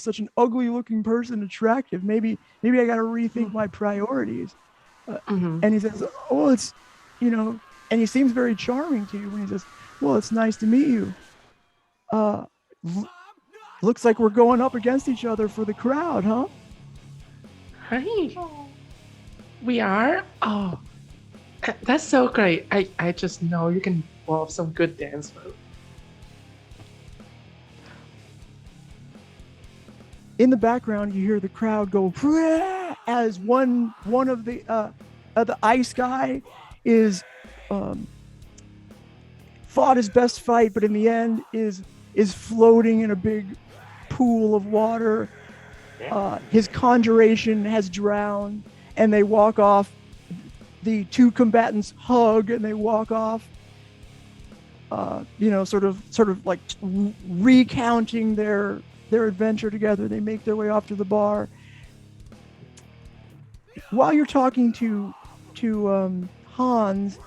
such an ugly looking person attractive. Maybe I got to rethink my priorities. And he says, oh, it's and he seems very charming to you when he says, well, it's nice to meet you. Looks like we're going up against each other for the crowd, huh? Hi. We are? Oh, that's so great. I just know you can pull off some good dance moves. In the background, you hear the crowd go as one of the ice guy is fought his best fight, but in the end is floating in a big pool of water. Yeah. His conjuration has drowned, and they walk off. The two combatants hug, and they walk off. Sort of like recounting their adventure together. They make their way off to the bar. While you're talking to Hans,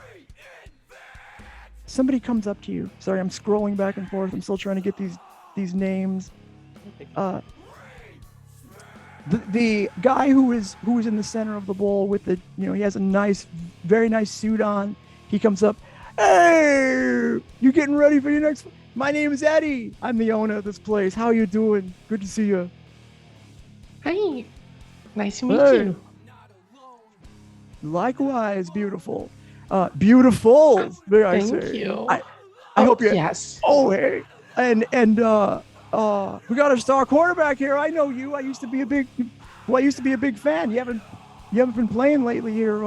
somebody comes up to you. Sorry, I'm scrolling back and forth. I'm still trying to get these names. The guy who is in the center of the bowl with the, he has a very nice suit on. He comes up. Hey, you getting ready for your next? My name is Eddie. I'm the owner of this place. How you doing? Good to see you. Hey, nice to meet you. Likewise, beautiful. Beautiful. May I Thank say. you. I hope you. Yes. Oh, hey. And we got a star quarterback here. I know you. I used to be a big fan. You haven't been playing lately here.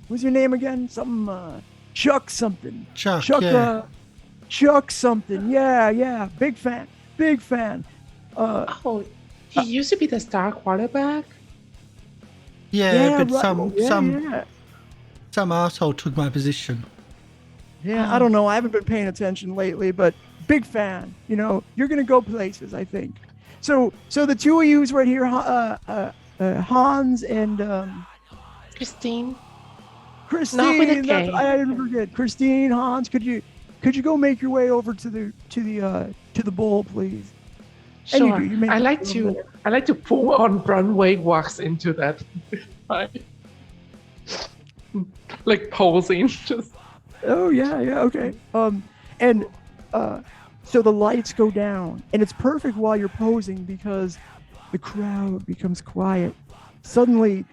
What's your name again? Something Chuck something. Chuck, Chuck yeah. Chuck something. Yeah. Big fan. He used to be the star quarterback. Yeah, but right. some asshole took my position. Yeah, I don't know. I haven't been paying attention lately, but big fan. You're gonna go places, I think. So the two of yous right here, Hans and Christine. Christine. with a K. I didn't forget. Christine, Hans, could you go make your way over to the bowl, please? And Sure. you make I it like a little to bit. pull on Runway walks into that. Right. Like posing. Just Oh yeah, okay. So the lights go down, and it's perfect while you're posing because the crowd becomes quiet. Suddenly,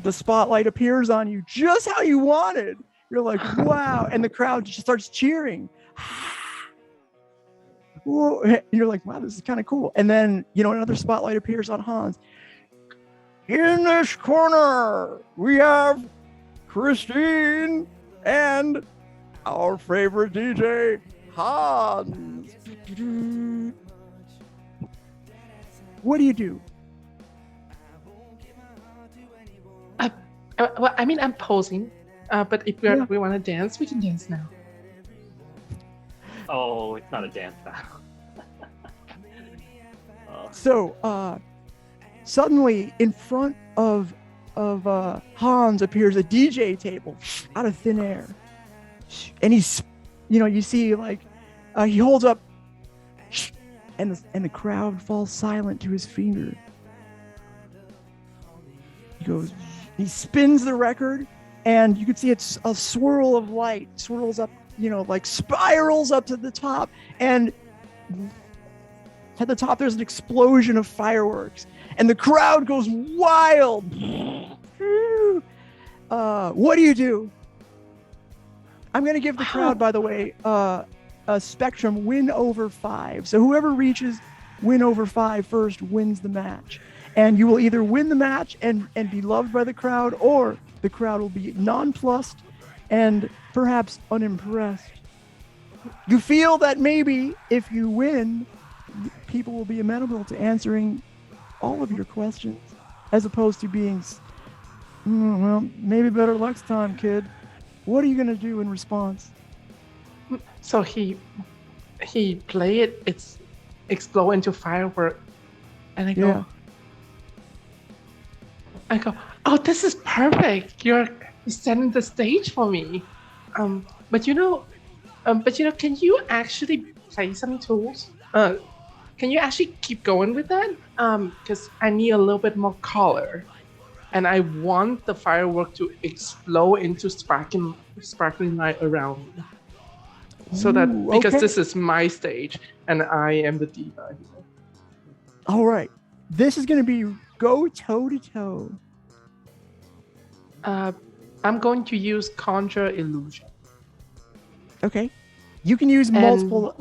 the spotlight appears on you just how you wanted. You're like, wow, and the crowd just starts cheering. Whoa. You're like, wow, this is kind of cool. And then, another spotlight appears on Hans. In this corner, we have Christine and our favorite DJ, Hans. What do you do? well, I mean, I'm posing. But if we want to dance, we can dance now. Oh, it's not a dance now. So, suddenly in front of Hans appears a DJ table out of thin air, and he's, you see like he holds up, and the crowd falls silent to his finger. He spins the record, and you can see it's a swirl of light swirls up, like spirals up to the top, and at the top there's an explosion of fireworks, and the crowd goes wild. What do you do? I'm going to give the crowd, by the way, a spectrum win over 5. So whoever reaches win over 5 first wins the match. And you will either win the match and be loved by the crowd, or the crowd will be nonplussed and perhaps unimpressed. You feel that maybe if you win, people will be amenable to answering all of your questions, as opposed to being, well, maybe better next time, kid. What are you going to do in response? So he play it, it's explode into firework, and I go, oh, this is perfect. You're setting the stage for me. But can you actually play some tools? Can you actually keep going with that? Because I need a little bit more color, and I want the firework to explode into sparkling light around me. So that because this is my stage and I am the diva. All right, this is going to be go toe to toe. I'm going to use conjure illusion. Okay, you can use multiple.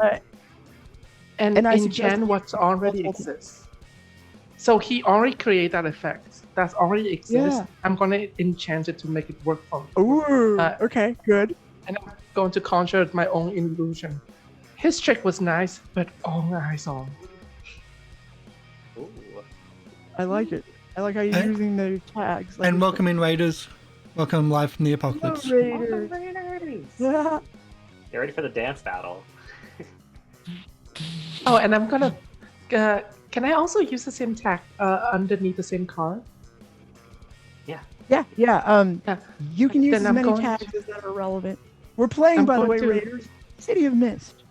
And enchant what already exists. So he already created that effect. That already exists. Yeah. I'm going to enchant it to make it work for me. Ooh, okay, good. And I'm going to conjure my own illusion. His trick was nice, but all eyes on. I like it. I like how you're And- using the tags. Like And you welcome in, Raiders. Welcome live from the said. apocalypse. Raiders. Yeah. Get ready for the dance battle. Oh, and I'm gonna. Can I also use the same tag underneath the same car? Yeah. Yeah. You can use Then as I'm many going tags as that are relevant. We're playing, I'm by the way, going to- Raiders. City of Mist.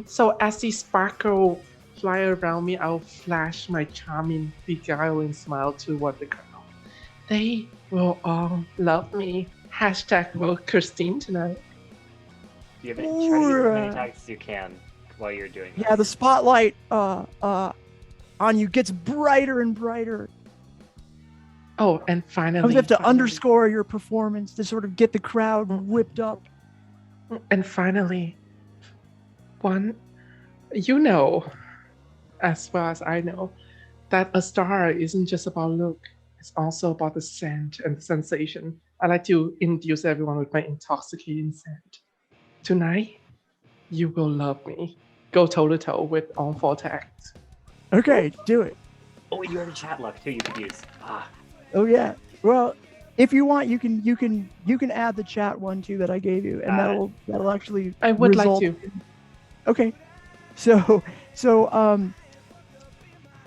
So as the sparkle fly around me, I'll flash my charming, beguiling smile toward the crowd. They will all love me. Hashtag will Christine tonight. You have try to use as many Ooh. tags as you can while you're doing Yeah, the spotlight on you gets brighter and brighter. Oh, and finally, You have to finally- underscore your performance to sort of get the crowd whipped up. And finally, one, you know, as well as I know, that a star isn't just about look, it's also about the scent and the sensation. I like to induce everyone with my intoxicating scent. Tonight, you will love me. Go toe to toe with all 4 tags. Okay, do it. Oh, you have a chat luck too. You could use. Oh yeah. Well, if you want, you can add the chat one too that I gave you, and that'll actually. I would like result to. in- Okay, so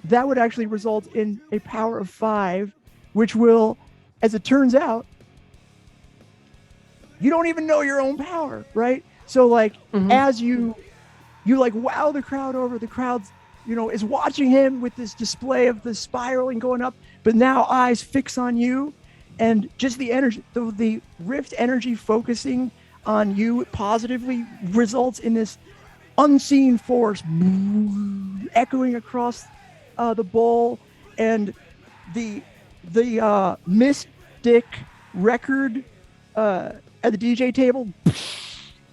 that would actually result in a power of 5, which will, as it turns out, you don't even know your own power, right? So like Mhm. as you like wow the crowd over, the crowd's is watching him with this display of the spiraling going up, but now eyes fix on you, and just the energy, the rift energy focusing on you positively results in this unseen force echoing across the bowl, and the mystic record at the DJ table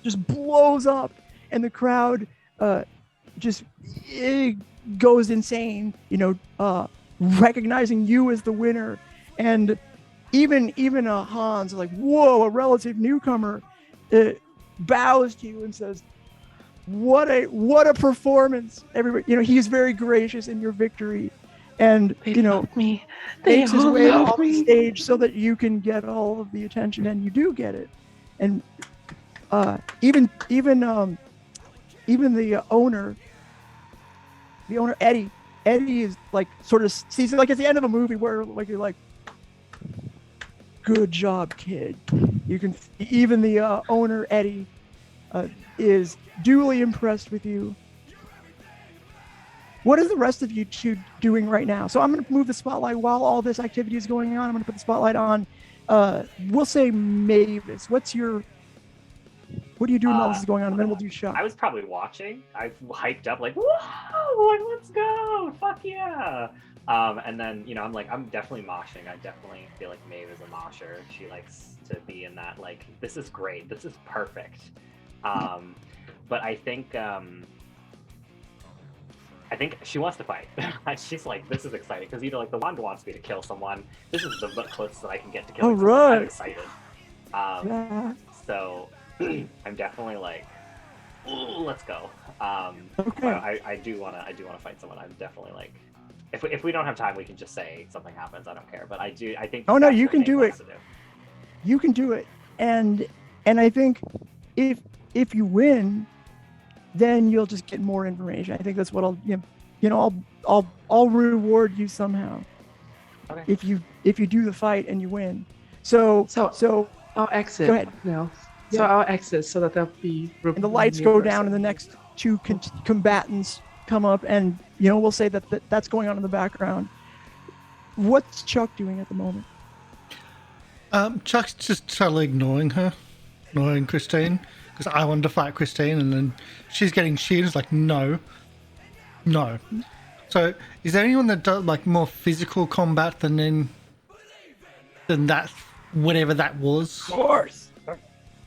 just blows up, and the crowd just goes insane, recognizing you as the winner. And even Hans, like, whoa, a relative newcomer, bows to you and says, what a performance. Everybody, he's very gracious in your victory, and They love me. They makes his all way love off the me. stage so that you can get all of the attention, and you do get it. And even the owner Eddie is like sort of sees it like at the end of a movie where like you're like, good job, kid. You can even the owner Eddie is duly impressed with you. What is the rest of you two doing right now? So I'm going to move the spotlight while all this activity is going on. I'm going to put the spotlight on, we'll say Mavis. What are you doing while this is going on? And then we'll do shot. I was probably watching. I hyped up like, whoa, like, let's go, fuck yeah. And then I'm definitely moshing. I definitely feel like Maeve is a mosher. She likes to be in that like, this is great, this is perfect. But I think she wants to fight. She's like, this is exciting because like the wand wants me to kill someone. This is the closest that I can get to killing someone. right. I'm excited. Yeah. So I'm definitely like, ooh, let's go. Okay. I do wanna fight someone. I'm definitely like, if we don't have time, we can just say something happens. I don't care. But I think. Oh, no, that's you what can Nate do wants it. to do. You can do it, and I think if you win, then you'll just get more information. I think that's what I'll reward you somehow. Okay. If you do the fight and you win. So I'll exit. Go ahead. now. So Yeah. I'll exit so that there'll be. and the lights go down, and the next two combatants come up, and we'll say that's going on in the background. What's Chuck doing at the moment? Chuck's just totally ignoring Christine, because I wanted to fight Christine, and then she's getting cheered. It's like, no. So, is there anyone that does like more physical combat than that, whatever that was? Of course.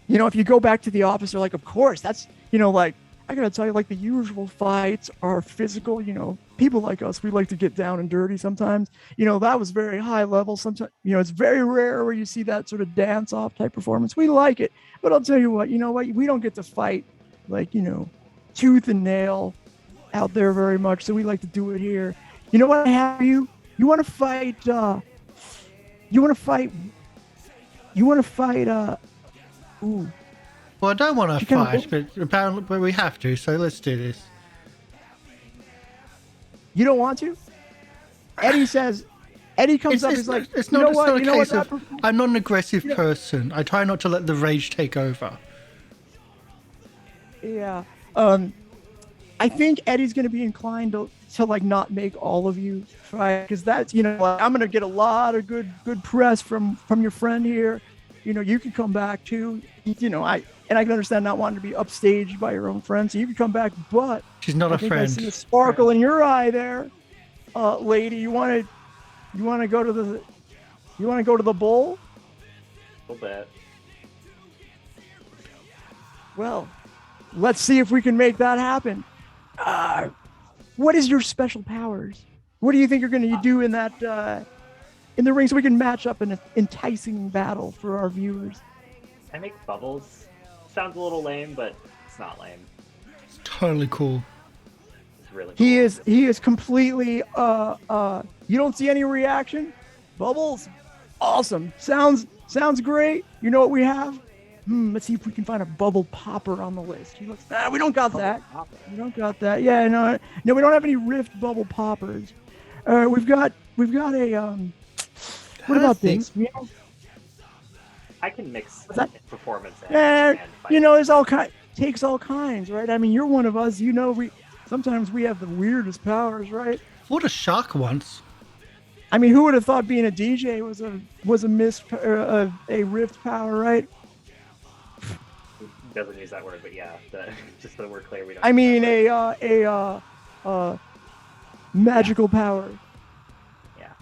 If you go back to the office, they're like, of course, that's, like, I gotta tell you, like, the usual fights are physical. People like us, we like to get down and dirty sometimes. That was very high level. Sometimes, it's very rare where you see that sort of dance off type performance. We like it. But I'll tell you what, we don't get to fight like, tooth and nail out there very much, so we like to do it here. You know what I have you? You want to fight? You want to fight? Ooh. Well, I don't want to She kinda fight, but apparently, but we have to. So let's do this. You don't want to? Eddie says. Eddie comes up. He's like, it's you not, know it's what? not a You know case what? of. I'm not an aggressive person. I try not to let the rage take over. Yeah. I think Eddie's gonna be inclined to like not make all of you fight, because that's, you know, like, I'm gonna get a lot of good press from your friend here. You know, you can come back too. You know, I can understand not wanting to be upstaged by your own friends. So you can come back, but She's not I a think I friend. see a sparkle in your eye there, lady. You want to go to the bowl? A little bit. Well, let's see if we can make that happen. What is your special powers? What do you think you're going to do in that in the ring, so we can match up in an enticing battle for our viewers? I make bubbles. Sounds a little lame, but it's not lame. It's totally cool. It's really cool. He is completely you don't see any reaction? Bubbles? Awesome. Sounds great. You know what we have? Let's see if we can find a bubble popper on the list. He looks, we don't got that. We don't got that. Yeah, no, we don't have any rift bubble poppers. We've got a what about this? I can mix performance and fight. You know, there's takes all kinds, right? I mean, you're one of us. You know, sometimes we have the weirdest powers, right? Fought a shark once. I mean, who would have thought being a DJ was a rift power, right? Doesn't use that word, but yeah, just so we're clear, we don't. I mean, a magical power. Yeah.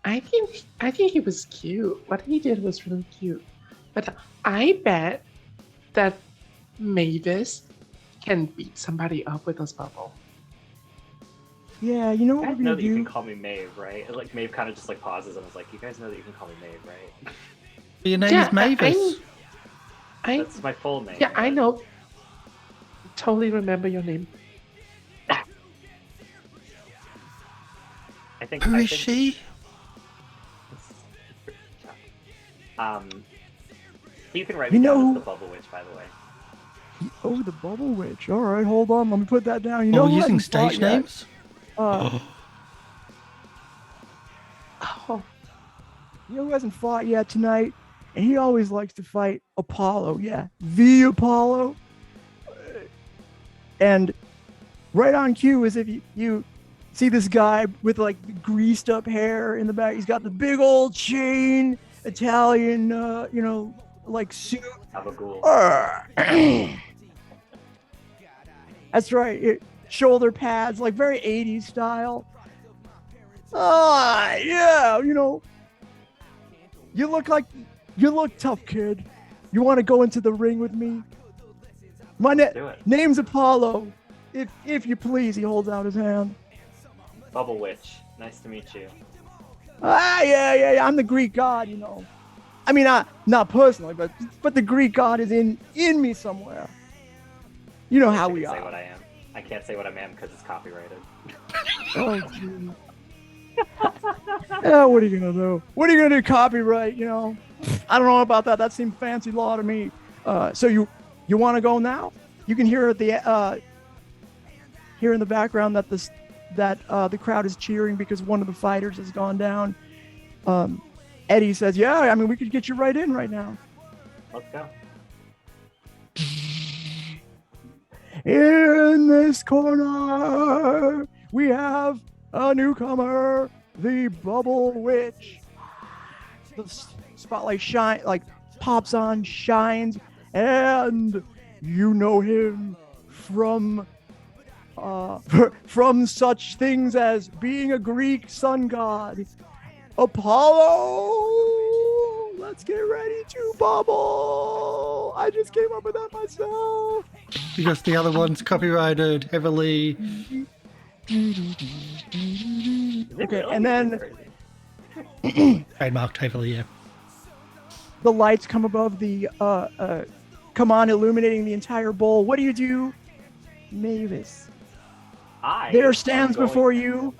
I think he was cute. What he did was really cute. But I bet that Mavis can beat somebody up with this bubble. Yeah, you know what You guys we're know gonna that you do? can call me Maeve, right? And, like, Maeve kind of just like pauses and was like, "You guys know that you can call me Maeve, right?" Your name is Mavis. That's my full name. Yeah, I know. Totally remember your name. Who is she? You can write me down as the Bubble Witch, by the way. Oh, the Bubble Witch. All right, hold on. Let me put that down. You know, who using hasn't fought stage yet? names? You know who hasn't fought yet tonight? And he always likes to fight Apollo. Yeah, the Apollo. And right on cue is if you see this guy with like greased up hair in the back. He's got the big old chain, Italian, like suit. That's right. Shoulder pads, like very 80s style. Yeah, you know. You look tough, kid. You want to go into the ring with me? My name's Apollo. If you please, he holds out his hand. Bubble Witch, nice to meet you. Yeah. I'm the Greek god, you know. I mean, not personally, but the Greek god is in me somewhere. You know how we are. I can't say what I am. I can't say what I am because it's copyrighted. Oh, gee. Yeah, what are you gonna do? What are you gonna do? Copyright, you know? I don't know about that. That seemed fancy law to me. So you want to go now? You can hear here in the background that the crowd is cheering because one of the fighters has gone down. Eddie says, "Yeah, I mean, we could get you right in right now." Let's go. In this corner, we have a newcomer, the Bubble Witch. The spotlight pops on, shines, and you know him from such things as being a Greek sun god, Apollo. Let's get ready to bubble. I just came up with that myself. Because the other one's copyrighted heavily. Okay, and then Trademarked heavily, yeah. the lights come above come on, illuminating the entire bowl. What do you do Mavis. I There am stands going- before you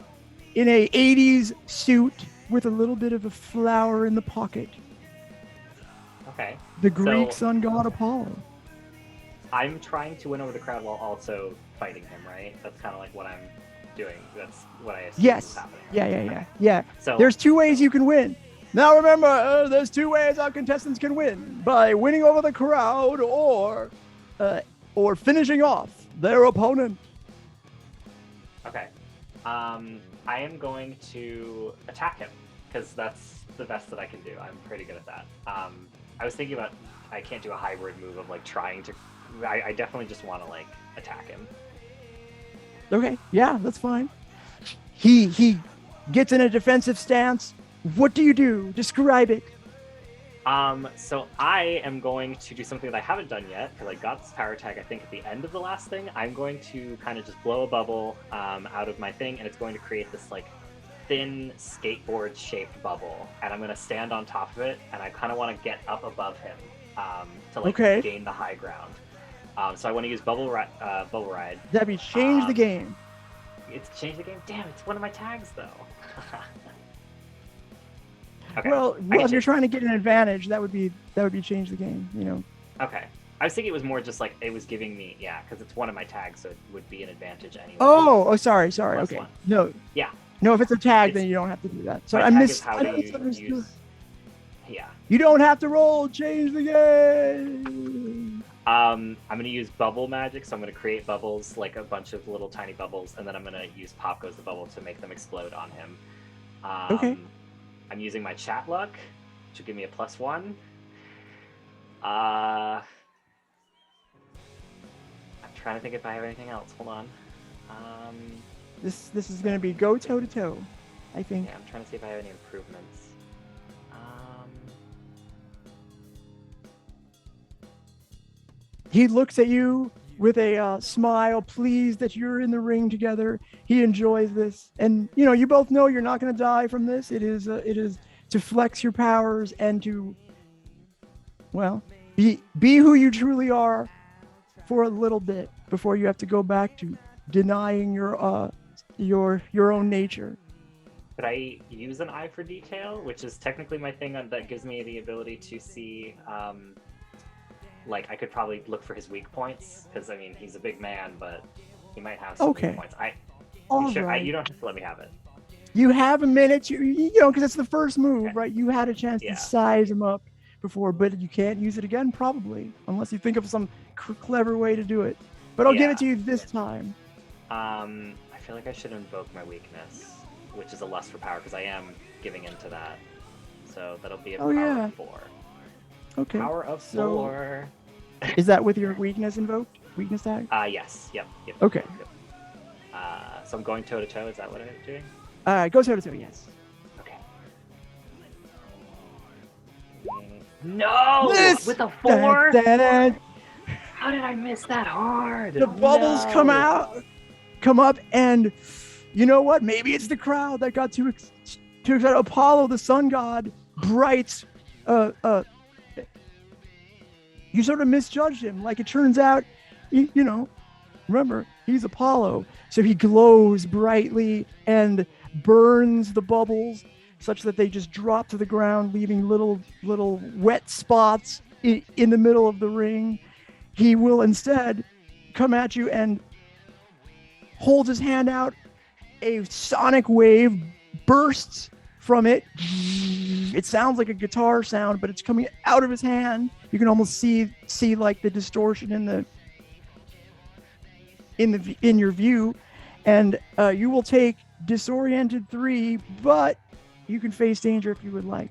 in a 80s suit with a little bit of a flower in the pocket. Okay. The Greek So- sun god Apollo. I'm trying to win over the crowd while also fighting him, right? That's kind of like what I'm doing. That's what I assume is Yes. happening. Yeah, right? yeah, yeah. Okay. Yeah. So There's two ways you can win. Now remember, there's two ways our contestants can win: by winning over the crowd or finishing off their opponent. Okay. I am going to attack him because that's the best that I can do. I'm pretty good at that. I was thinking about I can't do a hybrid move of like trying to. I definitely just want to like attack him. Okay, yeah, that's fine. He gets in a defensive stance. What do you do? Describe it. So I am going to do something that I haven't done yet because I got this power tag I think at the end of the last thing. I'm going to kind of just blow a bubble out of my thing, and it's going to create this like thin skateboard shaped bubble, and I'm going to stand on top of it, and I kind of want to get up above him to like Okay. gain the high ground. So I want to use bubble ride. That'd be change the game. It's changed the game. Damn, it's one of my tags though. Okay. Well, I can if you're change- trying to get an advantage, that would be change the game. You know. Okay. I was thinking it was more just like it was giving me, yeah, because it's one of my tags, so it would be an advantage anyway. Oh, sorry. Plus Okay. one. No. Yeah. No, if it's a tag, It's- then you don't have to do that. So My I tag missed. is how I do you misunderstood. use. Yeah. You don't have to roll. Change the game. I'm gonna use bubble magic, so I'm gonna create bubbles, like a bunch of little tiny bubbles, and then I'm gonna use Pop Goes the Bubble to make them explode on him. Okay. I'm using my chat luck, which will give me a +1. I'm trying to think if I have anything else. Hold on. This is gonna be go toe to toe, I think. Yeah, I'm trying to see if I have any improvements. He looks at you with a smile, pleased that you're in the ring together. He enjoys this, and you both know you're not gonna die from this. It is to flex your powers and to, well, be who you truly are for a little bit before you have to go back to denying your own nature. Could I use an eye for detail, which is technically my thing that gives me the ability to see, like I could probably look for his weak points, because I mean he's a big man, but he might have some Okay. weak points. All Sure, right. you don't have to let me have it. You have a minute to, because it's the first move, Okay. right? You had a chance Yeah. to size him up before, but you can't use it again, probably, unless you think of some clever way to do it. But I'll give Yeah. it to you this time. I feel like I should invoke my weakness, which is a lust for power, because I am giving into that. So that'll be a Oh, power yeah. of 4. Okay. Power of So- 4. Is that with your weakness invoked? Weakness tag? Yes. Yep. Okay. Yep. So I'm going toe to toe. Is that what I'm doing? Go toe to toe, yes. Okay. No! Miss! With a 4? Dun, dun, dun. How did I miss that hard? The bubbles No. come up, and you know what? Maybe it's the crowd that got too excited. Apollo, the sun god, bright. You sort of misjudged him. Like, it turns out, remember, he's Apollo, so he glows brightly and burns the bubbles such that they just drop to the ground, leaving little wet spots in the middle of the ring. He will instead come at you and holds his hand out. A sonic wave bursts from it. It sounds like a guitar sound, but it's coming out of his hand. You can almost see like the distortion in your view, and you will take disoriented 3, but you can face danger if you would like.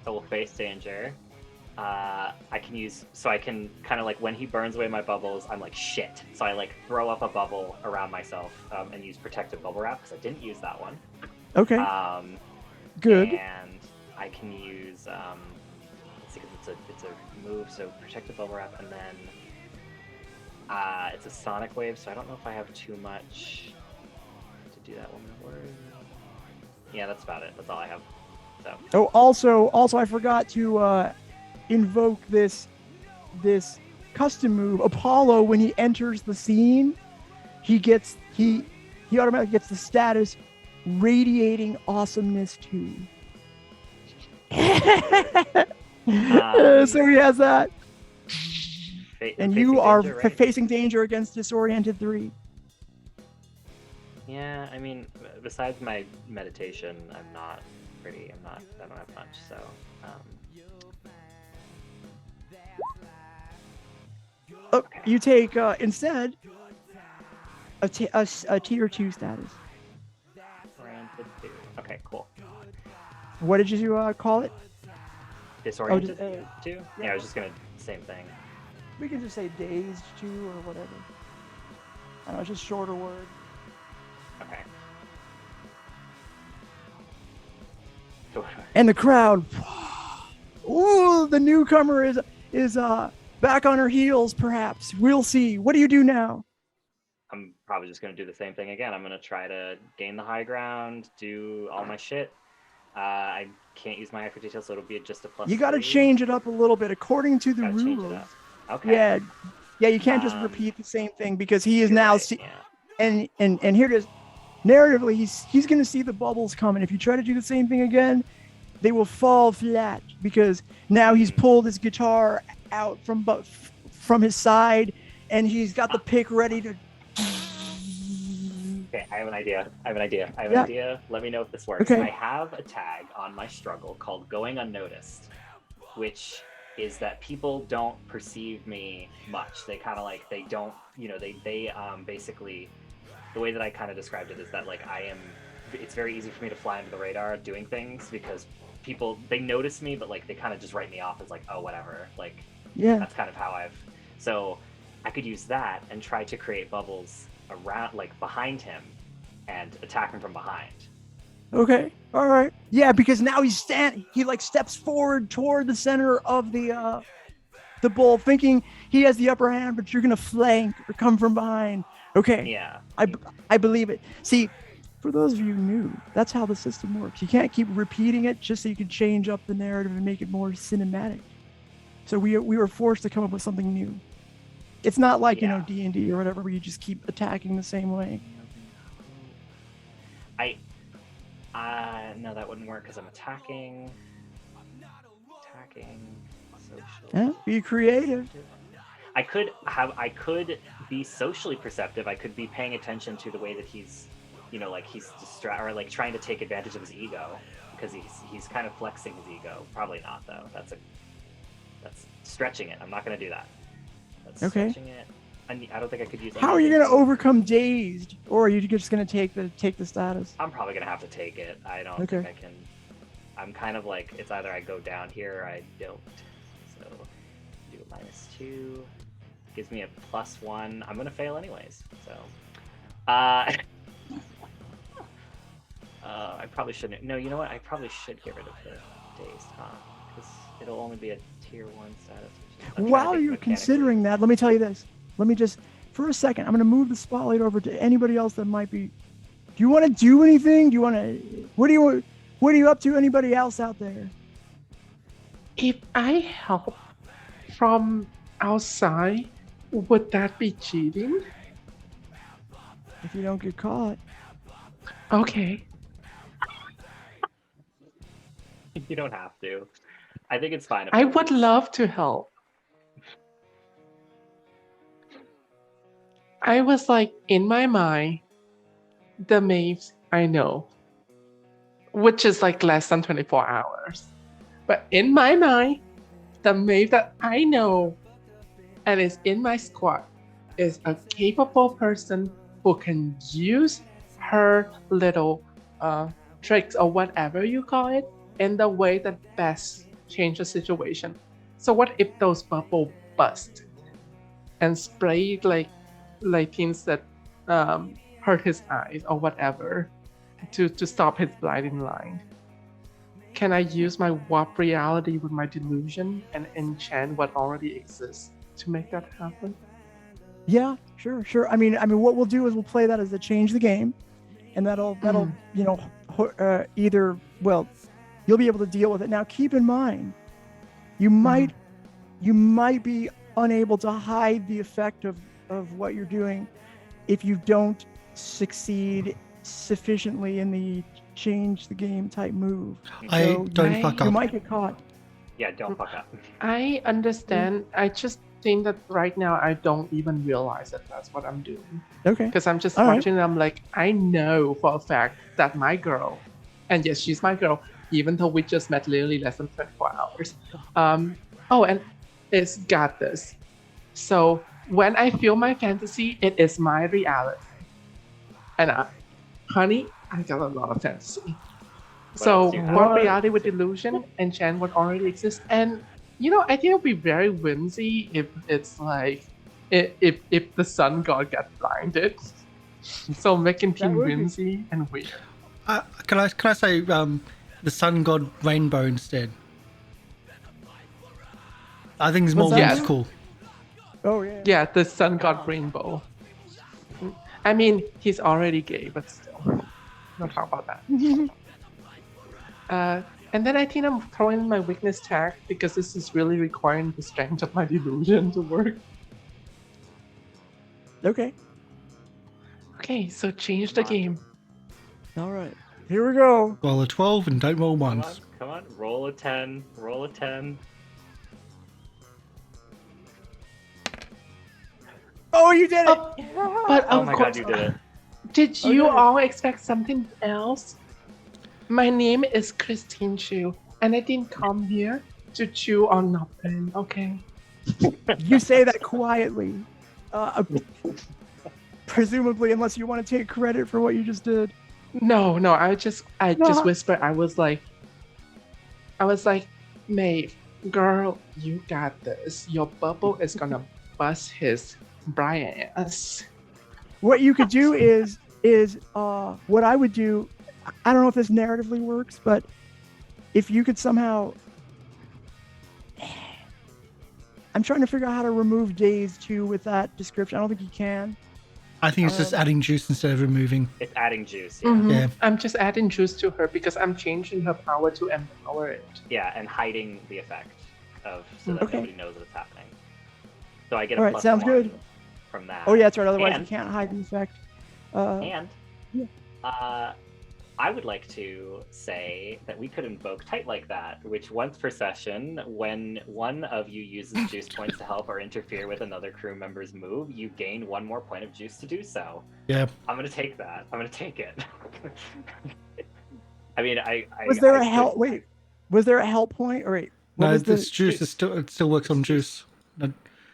So we'll face danger. I can kind of like when he burns away my bubbles, I'm like shit. So I like throw up a bubble around myself and use protective bubble wrap because I didn't use that one. Okay, good. And I can use let's see, 'cause it's a move, so protective bubble wrap, and then it's a sonic wave. So I don't know if I have too much to do that one. Yeah, that's about it. That's all I have. So. Oh, also, I forgot to invoke this custom move. Apollo, when he enters the scene, he automatically gets the status radiating awesomeness 2. So he has that. And you are danger, right? facing danger against disoriented 3. Yeah, I mean, besides my meditation, I don't have much, so. Okay. You take, instead, a tier 2 status. Oriented 2. Okay, cool. What did you call it? Disoriented 2? Yeah, I was just gonna, same thing. We can just say dazed 2 or whatever. I don't know, it's just shorter word. Okay. And the crowd, ooh, the newcomer is back on her heels, perhaps. We'll see. What do you do now? I'm probably just gonna do the same thing again. I'm gonna try to gain the high ground, do all my shit. I can't use my eye for detail, so it'll be just a +3. You got to change it up a little bit according to the Gotta change it rules. up. Okay. Yeah. You can't just repeat the same thing because he is You're now. right, yeah. And here it is. Narratively, he's going to see the bubbles coming. If you try to do the same thing again, they will fall flat because now he's pulled his guitar out from his side and he's got the pick ready to. Okay, I have an idea. Let me know if this works. Okay. I have a tag on my struggle called Going Unnoticed, which is that people don't perceive me much. They kind of like, they don't, they basically, the way that I kind of described it is that like it's very easy for me to fly under the radar doing things because people, they notice me, but like they kind of just write me off as like, oh, whatever. Like, Yeah. that's kind of how so I could use that and try to create bubbles around, like behind him and attack him from behind. Okay. All right. Yeah, because now he steps forward toward the center of the bull, thinking he has the upper hand, but you're gonna flank or come from behind. Okay. Yeah. I believe it. See, for those of you new, that's how the system works. You can't keep repeating it just so you can change up the narrative and make it more cinematic. So we were forced to come up with something new. It's not like, D&D or whatever where you just keep attacking the same way. No, that wouldn't work because I'm attacking social. Yeah, be creative. I could be socially perceptive. I could be paying attention to the way that he's, like he's distracted or like trying to take advantage of his ego because he's kind of flexing his ego. Probably not though. That's stretching it. I'm not going to do that. That's okay. Stretching it. I don't think I could use. How are you going to overcome dazed, or are you just going to take the status? I'm probably going to have to take it. I don't think I can. I'm kind of like, it's either I go down here or I don't. So do a -2. Gives me a +1. I'm going to fail anyways. So I probably shouldn't. No, you know what? I probably should get rid of the dazed, huh? Because it'll only be a tier 1 status. While you're considering that, let me tell you this. Let me just, for a second, I'm going to move the spotlight over to anybody else that might be. Do you want to do anything? Do you want to? What are you up to? Anybody else out there? If I help from outside, would that be cheating? If you don't get caught. Okay. You don't have to. I think it's fine. I would love to help. I was like, in my mind, the Maves I know, which is like less than 24 hours. But in my mind, the Maeve that I know and is in my squad is a capable person who can use her little tricks or whatever you call it in the way that best change the situation. So what if those bubbles bust and spray like things that hurt his eyes or whatever to stop his blinding line? Can I use my warp reality with my delusion and enchant what already exists to make that happen? Yeah, sure. I mean, what we'll do is we'll play that as a change the game, and that'll either, well, you'll be able to deal with it. Now, keep in mind, you might be unable to hide the effect of what you're doing if you don't succeed sufficiently in the change the game type move. I So don't fuck You up. might get caught. Yeah, don't fuck up. I understand. I just think that right now I don't even realize that that's what I'm doing. Okay. Because I'm just All right. watching and I'm like, I know for a fact that my girl, and yes, she's my girl, even though we just met literally less than 24 hours. And it's got this. So when I feel my fantasy, it is my reality. And honey, I got a lot of fantasy. So else do you have? for reality with illusion, enchant what already exists. And I think it would be very whimsy if it's like if the sun god got blinded. So making team would be- whimsy and weird. Can I say the sun god rainbow instead? I think it's more What's that? whimsical. Oh yeah. Yeah, the sun god rainbow. I mean, he's already gay, but still. Don't talk about that. And then I think I'm throwing in my weakness tag because this is really requiring the strength of my delusion to work. Okay. Okay, so change the game. All right. Here we go. Roll a 12 and don't roll Come on, ones. come on. Roll a 10. Roll a 10. Oh, you did it. But Oh of my course, god, you did it. did you Okay. all expect something else? My name is Christine Choo, and I didn't come here to chew on nothing, okay? You say that quietly. Presumably, unless you want to take credit for what you just did. No, I just whispered. I was like, Maeve, girl, you got this. Your bubble is gonna bust his Brian ass. What you could do is what I would do. I don't know if this narratively works, but if you could somehow, I'm trying to figure out how to remove days too with that description. I don't think you can. I think it's just adding juice instead of removing. It's adding juice. Yeah. Mhm. Yeah. I'm just adding juice to her because I'm changing her power to empower it. Yeah, and hiding the effect of so that Okay. nobody knows what's happening. So I get All a right, plus sounds 1 good. from that. Oh yeah, that's right. Otherwise, And- you can't hide the effect. And Yeah. I would like to say that we could invoke Tight Like That, which once per session, when one of you uses juice points to help or interfere with another crew member's move, you gain 1 more point of juice to do so. Yeah. I'm gonna take that. I'm gonna take it. I mean, Was there I a help? could- Wait, was there a help point? Or wait, what No, was this the? juice is still it still works on juice.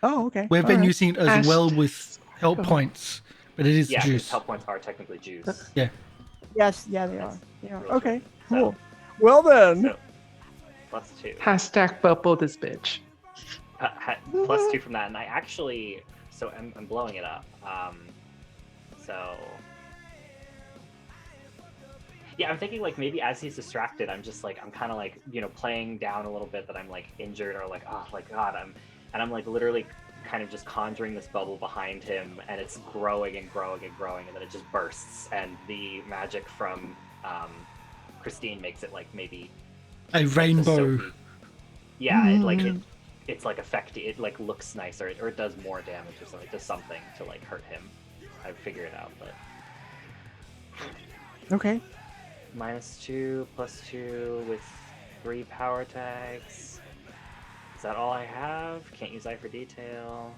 Oh, okay. We've been All right. using it as well with help points, but it is Yeah, 'cause juice. help points are technically juice. Yes, yeah, they are. Yeah. Real Okay. So- Cool. Well then. So, +2. Hashtag bubble this bitch. +2 from that, and I actually, so I'm blowing it up. So yeah, I'm thinking like maybe as he's distracted, I'm kind of like playing down a little bit that I'm like injured or like oh like God I'm like literally kind of just conjuring this bubble behind him, and it's growing and growing and growing, and then it just bursts, and the magic from Christine makes it like maybe A rainbow. yeah, it's like effective. It like looks nice, or it does more damage or something. It does something to like hurt him. I figure it out, but Okay. -2 +2 with 3 power tags. Is that all I have? Can't use Eye for Detail.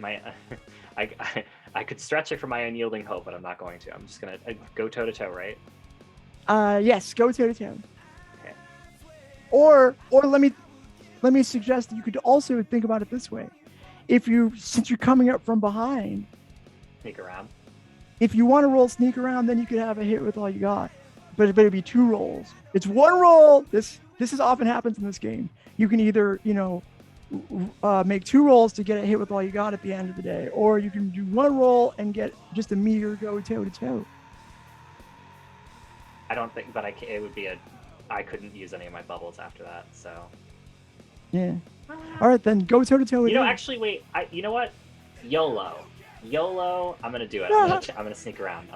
I could stretch it for my unyielding hope, but I'm not going to. I'm just gonna go toe to toe, right? Yes. Go toe to toe. Okay. Or let me suggest that you could also think about it this way: since you're coming up from behind, Sneak around. if you want to roll sneak around, then you could have a hit with all you got. But it'd be 2 rolls. It's 1 roll. This is often happens in this game. You can either make 2 rolls to get a hit with all you got at the end of the day, or you can do 1 roll and get just a meteor go toe to toe. I don't think, but it would be I couldn't use any of my bubbles after that, so. Yeah. All right, then go toe to toe. Actually, wait. You know what? YOLO. I'm gonna do it. I'm gonna sneak around.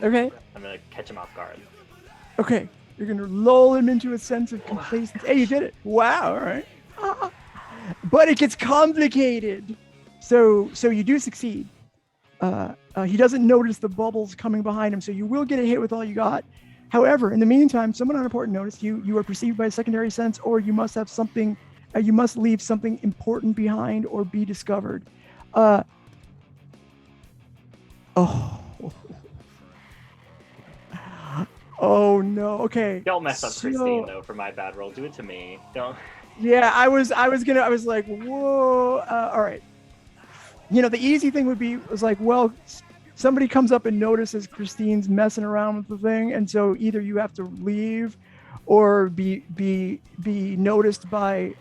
Okay. I'm gonna catch him off guard. Okay. You're gonna lull him into a sense of complacency. Hey, you did it! Wow. All right. But it gets complicated. So you do succeed. he doesn't notice the bubbles coming behind him, so you will get a hit with all you got. However, in the meantime, someone on important notice you are perceived by a secondary sense, or you must have something, you must leave something important behind or be discovered. Oh. Oh no. Okay. Don't mess up Christine though for my bad roll. Do it to me. Don't. Yeah, I was like, whoa. All right. You know, the easy thing was like, well, somebody comes up and notices Christine's messing around with the thing, and so either you have to leave, or be noticed by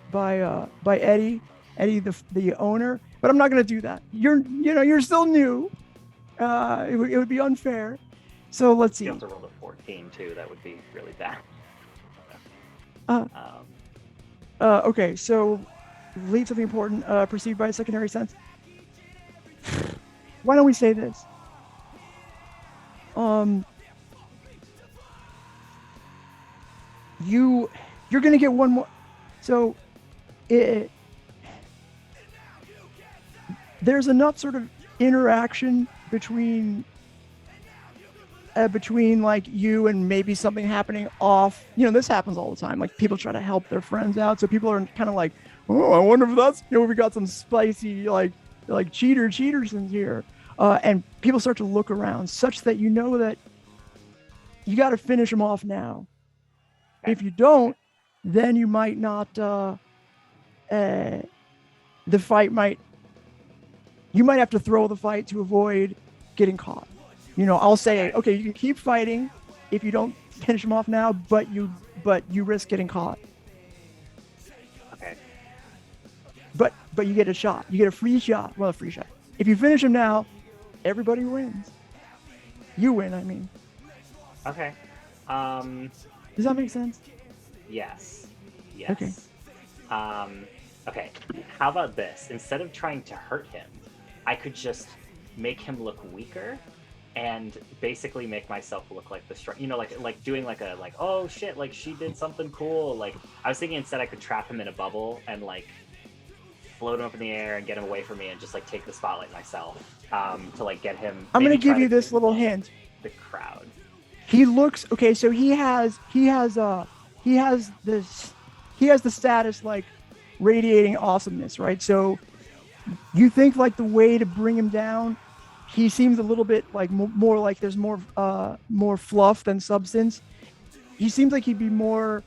Eddie, the owner. But I'm not gonna do that. You're still new. It would be unfair. So let's see. You have to roll a 14 too. That would be really bad. Okay, so leave something important, perceived by a secondary sense. Why don't we say this? You're gonna get one more. So, there's enough sort of interaction between like you and maybe something happening off. This happens all the time. Like people try to help their friends out, so people are kind of like, oh, I wonder if that's we got some spicy like cheaters in here, and people start to look around, such that you know that you got to finish them off now. If you don't, then you might not. The fight you might have to throw the fight to avoid getting caught. I'll say, okay, you can keep fighting if you don't finish them off now, but you risk getting caught. Okay. But you get a shot. You get a free shot. Well, a free shot. If you finish them now, everybody wins. You win, I mean. Okay. Does that make sense? Yes. Okay. Okay. How about this? Instead of trying to hurt him, I could just make him look weaker, and basically make myself look like the strong, like doing like oh shit, like she did something cool. Like I was thinking instead I could trap him in a bubble and like float him up in the air and get him away from me and just like take the spotlight myself, to like get him. I'm gonna give you this little hint. The crowd. He looks okay. So he has the status like radiating awesomeness, right? So you think like the way to bring him down, he seems a little bit like more like there's more fluff than substance. He seems like he'd be more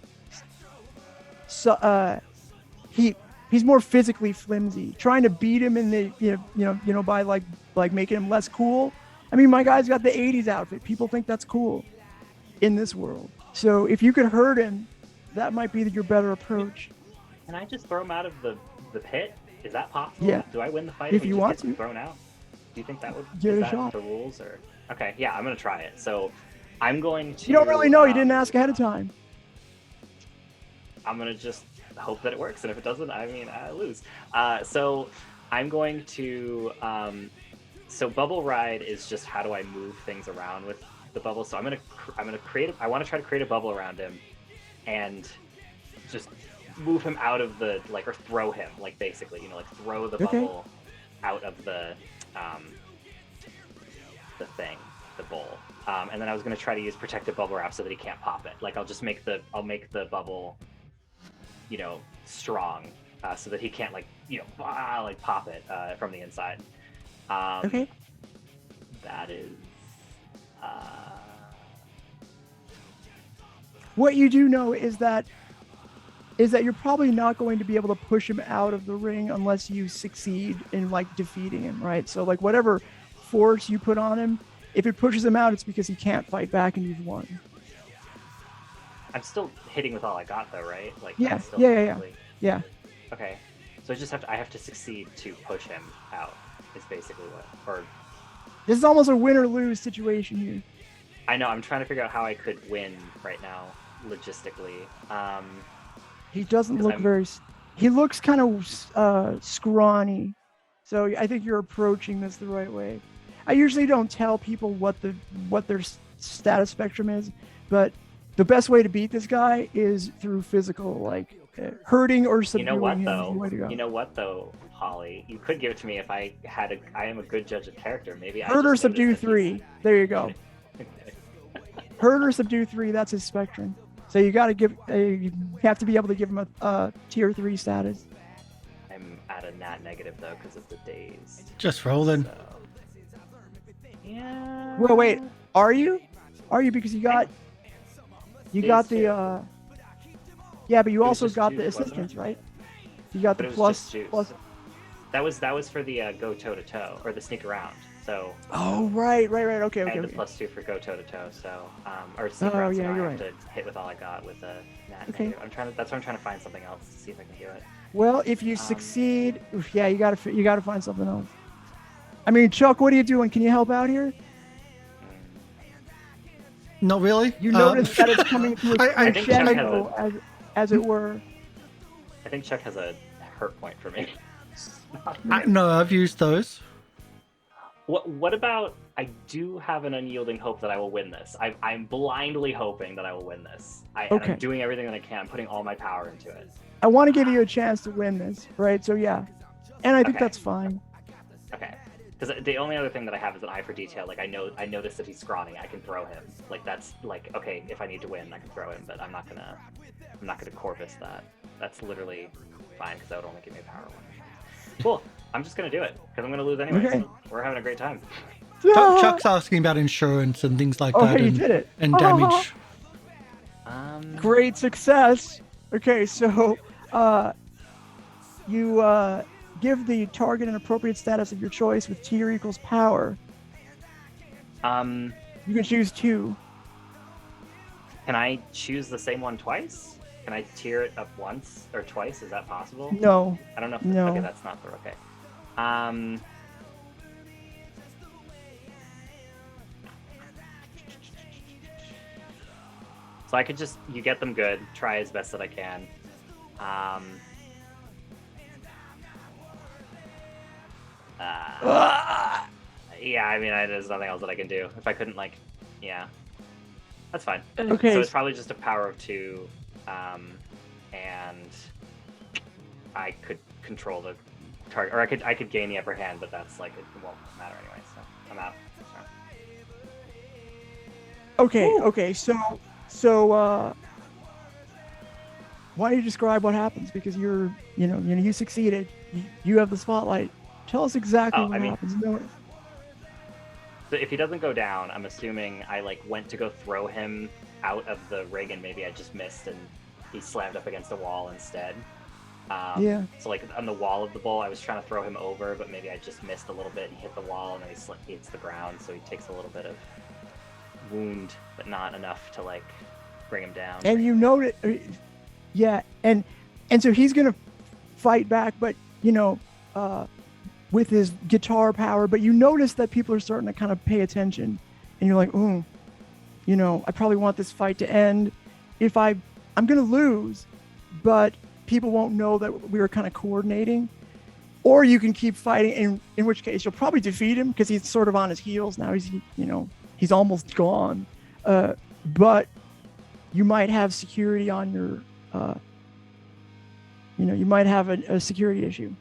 he's more physically flimsy. Trying to beat him in the by like making him less cool. I mean, my guy's got the 80s outfit. People think that's cool in this world. So if you could hurt him, that might be your better approach. Can I just throw him out of the pit? Is that possible? Yeah. Do I win the fight if you want to? Thrown out? Do you think that would give it a shot? The rules or okay? Yeah, I'm gonna try it. So I'm going to. You don't really know. You didn't ask ahead of time. I'm gonna just hope that it works, and if it doesn't, I mean, I lose. So I'm going to. So bubble ride is just how do I move things around with the bubble. So I'm gonna create. I want to try to create a bubble around him, and just move him out of the or throw him basically throw the bubble out of the thing, the bowl. And then I was gonna try to use protective bubble wrap so that he can't pop it. I'll make the bubble strong, so that he can't pop it from the inside. Okay. That is what you do know is that you're probably not going to be able to push him out of the ring unless you succeed in defeating him, right? So whatever force you put on him, if it pushes him out, it's because he can't fight back and you've won. I'm still hitting with all I got though, right? Yeah. Okay, so I have to succeed to push him out is basically or this is almost a win or lose situation here. I know, I'm trying to figure out how I could win right now logistically. He doesn't look he looks kind of scrawny, so I think you're approaching this the right way. I usually don't tell people what their status spectrum is, but the best way to beat this guy is through physical hurting or You subduing know what him is the though? way to go. You know what though, Holly? You could give it to me if I am a good judge of character. Maybe Hurt I or just subdue noticed that 3. There you go. Hurt or subdue 3. That's his spectrum. So you got to give. You have to be able to give him a tier 3 status. I'm at a nat negative though because of the days. Just roll then. So... Yeah. Well, wait. Are you? Are you because you got the yeah, but you It was also just got juice, the wasn't assistance, it? right? You got But the it was just juice. plus. That was for the go toe to toe or the sneak around. So. Oh right. Okay. And the Okay. +2 for go toe to toe. So or sneak around. So yeah, now you're I have right. to hit with all I got with a nat Okay. negative. That's why I'm trying to find something else to see if I can do it. Well, if you succeed, yeah, you gotta find something else. I mean, Chuck, what are you doing? Can you help out here? Not really. You notice that it's coming to a I think Chuck has crescendo, as it were. I think Chuck has a hurt point for me. No, I've used those. What about I do have an unyielding hope that I will win this. I'm blindly hoping that I will win this. And Okay. I'm doing everything that I can. I'm putting all my power into it. I want to give you a chance to win this, right? So yeah, and I think Okay. that's fine. Okay. Because the only other thing that I have is an eye for detail. Like I noticed that he's scrawny. I can throw him. Like that's like okay. If I need to win, I can throw him. But I'm not gonna Corvus that. That's literally fine because that would only give me a power 1. Cool. I'm just gonna do it because I'm gonna lose anyway. Okay. So we're having a great time. Chuck's asking about insurance and things like Oh, that, hey, you and, did it. and damage. Great success. Okay, so you give the target an appropriate status of your choice with tier equals power. Can You can choose 2. I choose the same one twice? Can I tier it up once or twice? Is that possible? No. I don't know if No. okay, that's not the okay. So I could just you get them good, try as best that I can. Yeah, I mean, there's nothing else that I can do. If I couldn't, like, yeah, that's fine. Okay. So it's probably just a power of 2, and I could control the target, or I could gain the upper hand, but that's like it won't matter anyway. So I'm out. Sorry. Okay. So why don't you describe what happens? Because you succeeded. You have the spotlight. Tell us exactly what happens. So if he doesn't go down, I'm assuming I like went to go throw him out of the rig and maybe I just missed and he slammed up against a wall instead. Yeah. So like on the wall of the bowl, I was trying to throw him over, but maybe I just missed a little bit and hit the wall and then he hits the ground, so he takes a little bit of wound, but not enough to like bring him down. And you know it, yeah. And so he's gonna fight back, but with his guitar power, but you notice that people are starting to kind of pay attention and you're like, I probably want this fight to end. If I'm going to lose, but people won't know that we were kind of coordinating, or you can keep fighting, in which case you'll probably defeat him because he's sort of on his heels now. He's almost gone. But you might have security on your, you might have a security issue.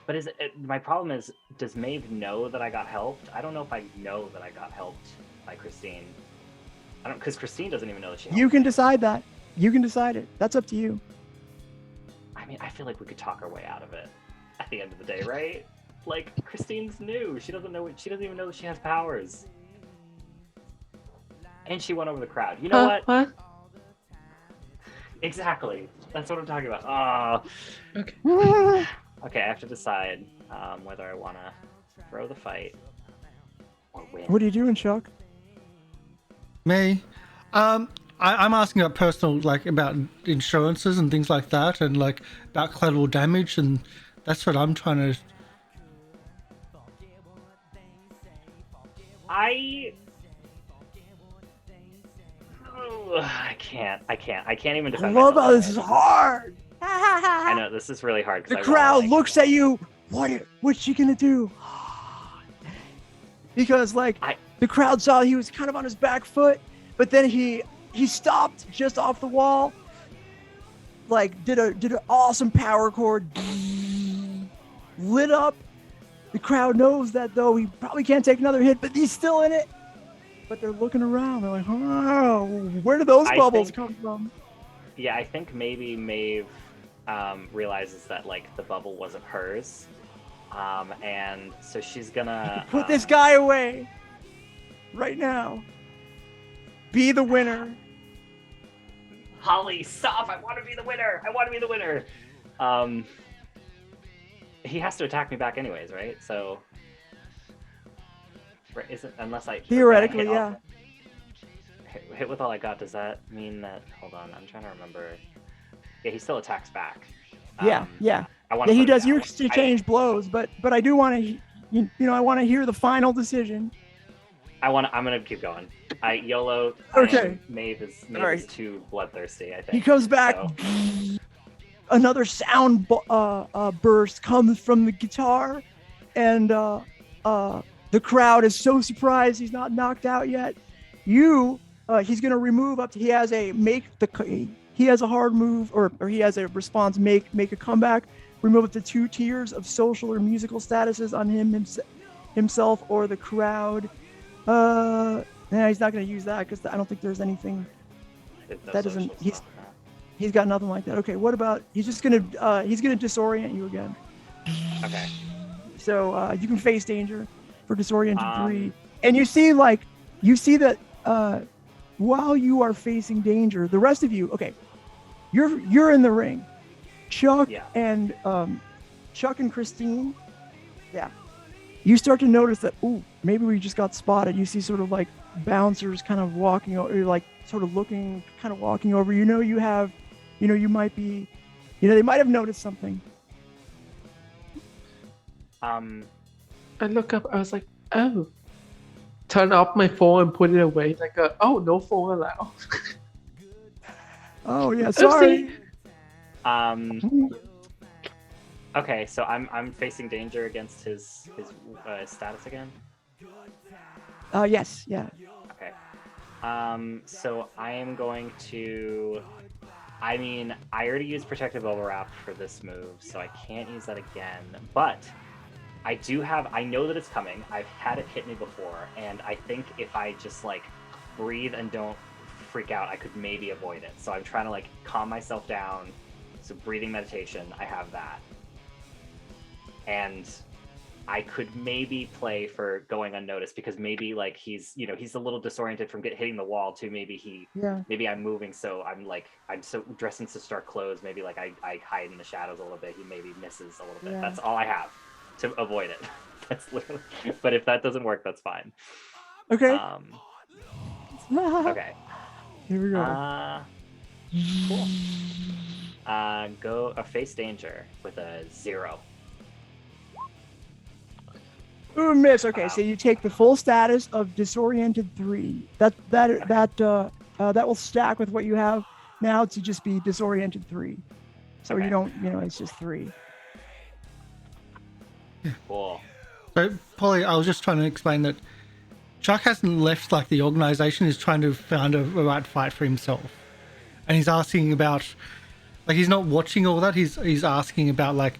But my problem is, does Maeve know that I got helped? I don't know if I know that I got helped by Christine. Because Christine doesn't even know that she helped. You can decide that. You can decide it. That's up to you. I mean, I feel like we could talk our way out of it at the end of the day, right? Like, Christine's new. She doesn't even know that she has powers. And she went over the crowd. You know what? What? Exactly. That's what I'm talking about. Okay. Okay, I have to decide whether I want to throw the fight or win. What are you doing, Chuck? Me? I'm asking about personal, like, about insurances and things like that, and like about collateral damage, and that's what I'm trying to. I can't even I defend love myself. how this is hard. I know this is really hard. The crowd looks at you. What's she gonna do? Because the crowd saw he was kind of on his back foot, but then he stopped just off the wall, like did an awesome power chord, lit up. The crowd knows that though he probably can't take another hit, but he's still in it. But they're looking around. They're like, oh, where did those bubbles come from? Yeah, I think maybe Maeve realizes that like the bubble wasn't hers, and so she's gonna put this guy away right now. Be the winner. Holly, stop! I want to be the winner. I want to be the winner. He has to attack me back anyways, right? So, isn't unless I theoretically, yeah. Hit with all I got. Does that mean that? Hold on, I'm trying to remember. Yeah, he still attacks back. Yeah. He does. You exchange blows, but I do want to, I want to hear the final decision. I'm gonna keep going. YOLO. Okay. Maeve is too bloodthirsty, I think. He comes back. So. Another sound burst comes from the guitar, and the crowd is so surprised he's not knocked out yet. He's gonna remove up to. He has a hard move, or he has a response. Make a comeback. Remove up to 2 tiers of social or musical statuses on himself or the crowd. He's not gonna use that because I don't think there's anything that doesn't. He's got nothing like that. Okay, what about he's gonna disorient you again. Okay. So you can face danger for disoriented 3, and you see that while you are facing danger, the rest of you, okay, you're in the ring. Chuck and Christine, yeah. You start to notice that maybe we just got spotted. You see sort of like bouncers kind of walking over, like sort of looking, kind of walking over. You might be, they might have noticed something. I look up, I was like, oh. Turn off my phone and put it away. Like, no phone allowed. Oh, yeah, sorry. Okay, so I'm facing danger against his status again? Yes, yeah. Okay. So I am going to... I already used Protective Overwrap for this move, so I can't use that again. But I know that it's coming. I've had it hit me before, and I think if I just, breathe and don't freak out, I could maybe avoid it. So I'm trying to, calm myself down. So breathing meditation, I have that. And I could maybe play for going unnoticed because maybe he's a little disoriented from hitting the wall too. Maybe maybe I'm moving, so I'm so dressed in such stark clothes. Maybe I hide in the shadows a little bit. He maybe misses a little bit. Yeah. That's all I have to avoid it. That's literally. But if that doesn't work, that's fine. Okay. Okay. Here we go. Cool. Go face danger with a 0. Ooh, miss. Okay, so you take the full status of disoriented 3. That will stack with what you have now to just be disoriented 3. So you don't, it's just 3. Cool. So, Polly, I was just trying to explain that Chuck hasn't left the organization. He's trying to find a right fight for himself, and he's asking about, he's not watching all that. He's asking about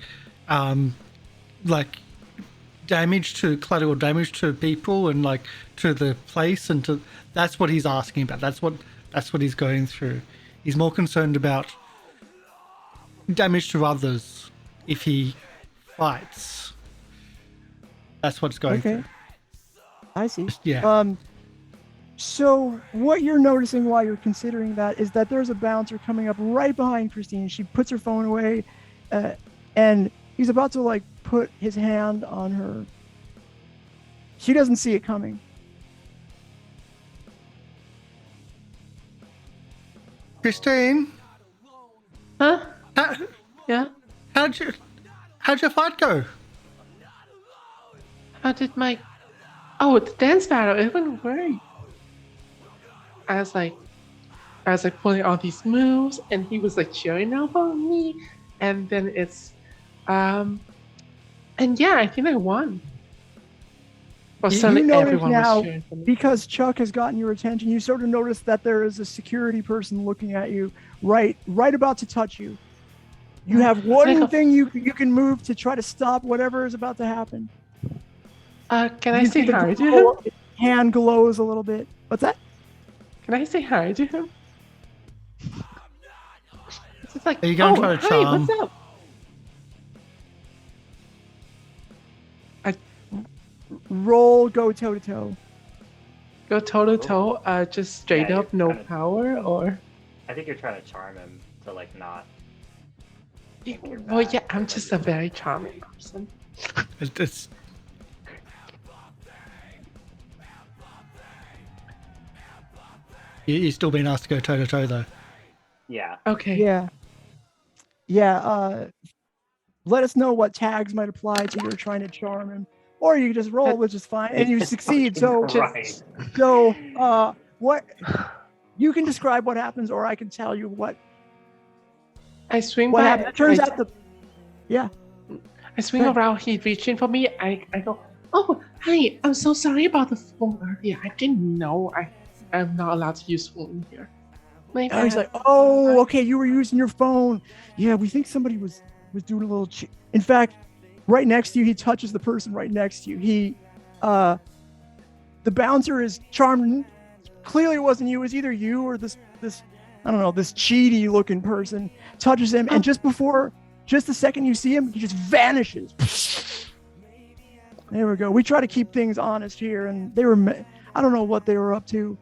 damage to collateral damage to people and to the place, and that's what he's asking about. That's what he's going through. He's more concerned about damage to others if he fights. That's what's going through. I see. Yeah. So what you're noticing while you're considering that is that there's a bouncer coming up right behind Christine. She puts her phone away, and he's about to put his hand on her. She doesn't see it coming. Christine? Huh? Yeah? How'd your fight go? How did the dance battle, it went great. I was pulling all these moves, and he was cheering up on me, and then it's and yeah, I think I won. Well, You certainly notice everyone now, was cheering for me. because Chuck has gotten your attention, you sort of notice that there is a security person looking at you, right about to touch you. You have one thing you can move to try to stop whatever is about to happen. Can I You say see the hi to him? glow- hand glows a little bit. What's that? Can I say hi to him? It's just like, Are you going to oh, try to hi, charm? what's up? Roll, go toe to toe. Go toe to toe, just straight Yeah, up, you're no kinda- power, or? I think you're trying to charm him to like not. think you're Well, bad, yeah, but I'm then just you're a very charming person. It's you're still being asked to go toe to toe though. Yeah. Okay. Yeah. Let us know what tags might apply to your trying to charm him, or you just roll, which is fine, and you It's succeed. fucking So, right. what you can describe what happens, or I can tell you what I swing what by. happens. It turns out I swing around. He reaching for me. I go. Oh, hi. I'm so sorry about the phone earlier. I didn't know I'm not allowed to use phone here. My he's bad. like, oh, okay, you were using your phone. Yeah, we think somebody was doing a little. In fact, right next to you, he touches the person right next to you. The bouncer is charmed. Clearly, it wasn't you. It was either you or this I don't know, this cheaty looking person touches him, and just the second you see him, he just vanishes. There we go. We try to keep things honest here, and they were. I don't know what they were up to.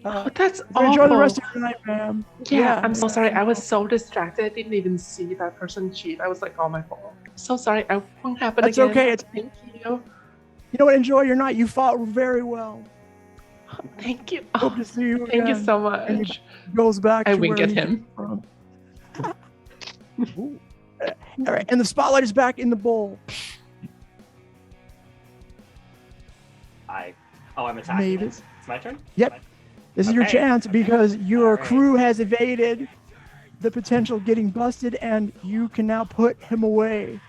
Oh, that's awful. Enjoy the rest of your night, ma'am. Yeah, I'm so sorry. I was so distracted. I didn't even see that person cheat. I was like, oh my fault. So sorry. I won't happen That's again. okay. Thank you. You know what? Enjoy your night. You fought very well. Thank you. Hope Oh, to see you thank you again. so And much. he goes back I to wink where at he him. came from. All right, and the spotlight is back in the bowl. I'm attacking. Mavis. It's my turn. Yep. This is your Okay, chance because your All right. crew has evaded the potential getting busted, and you can now put him away.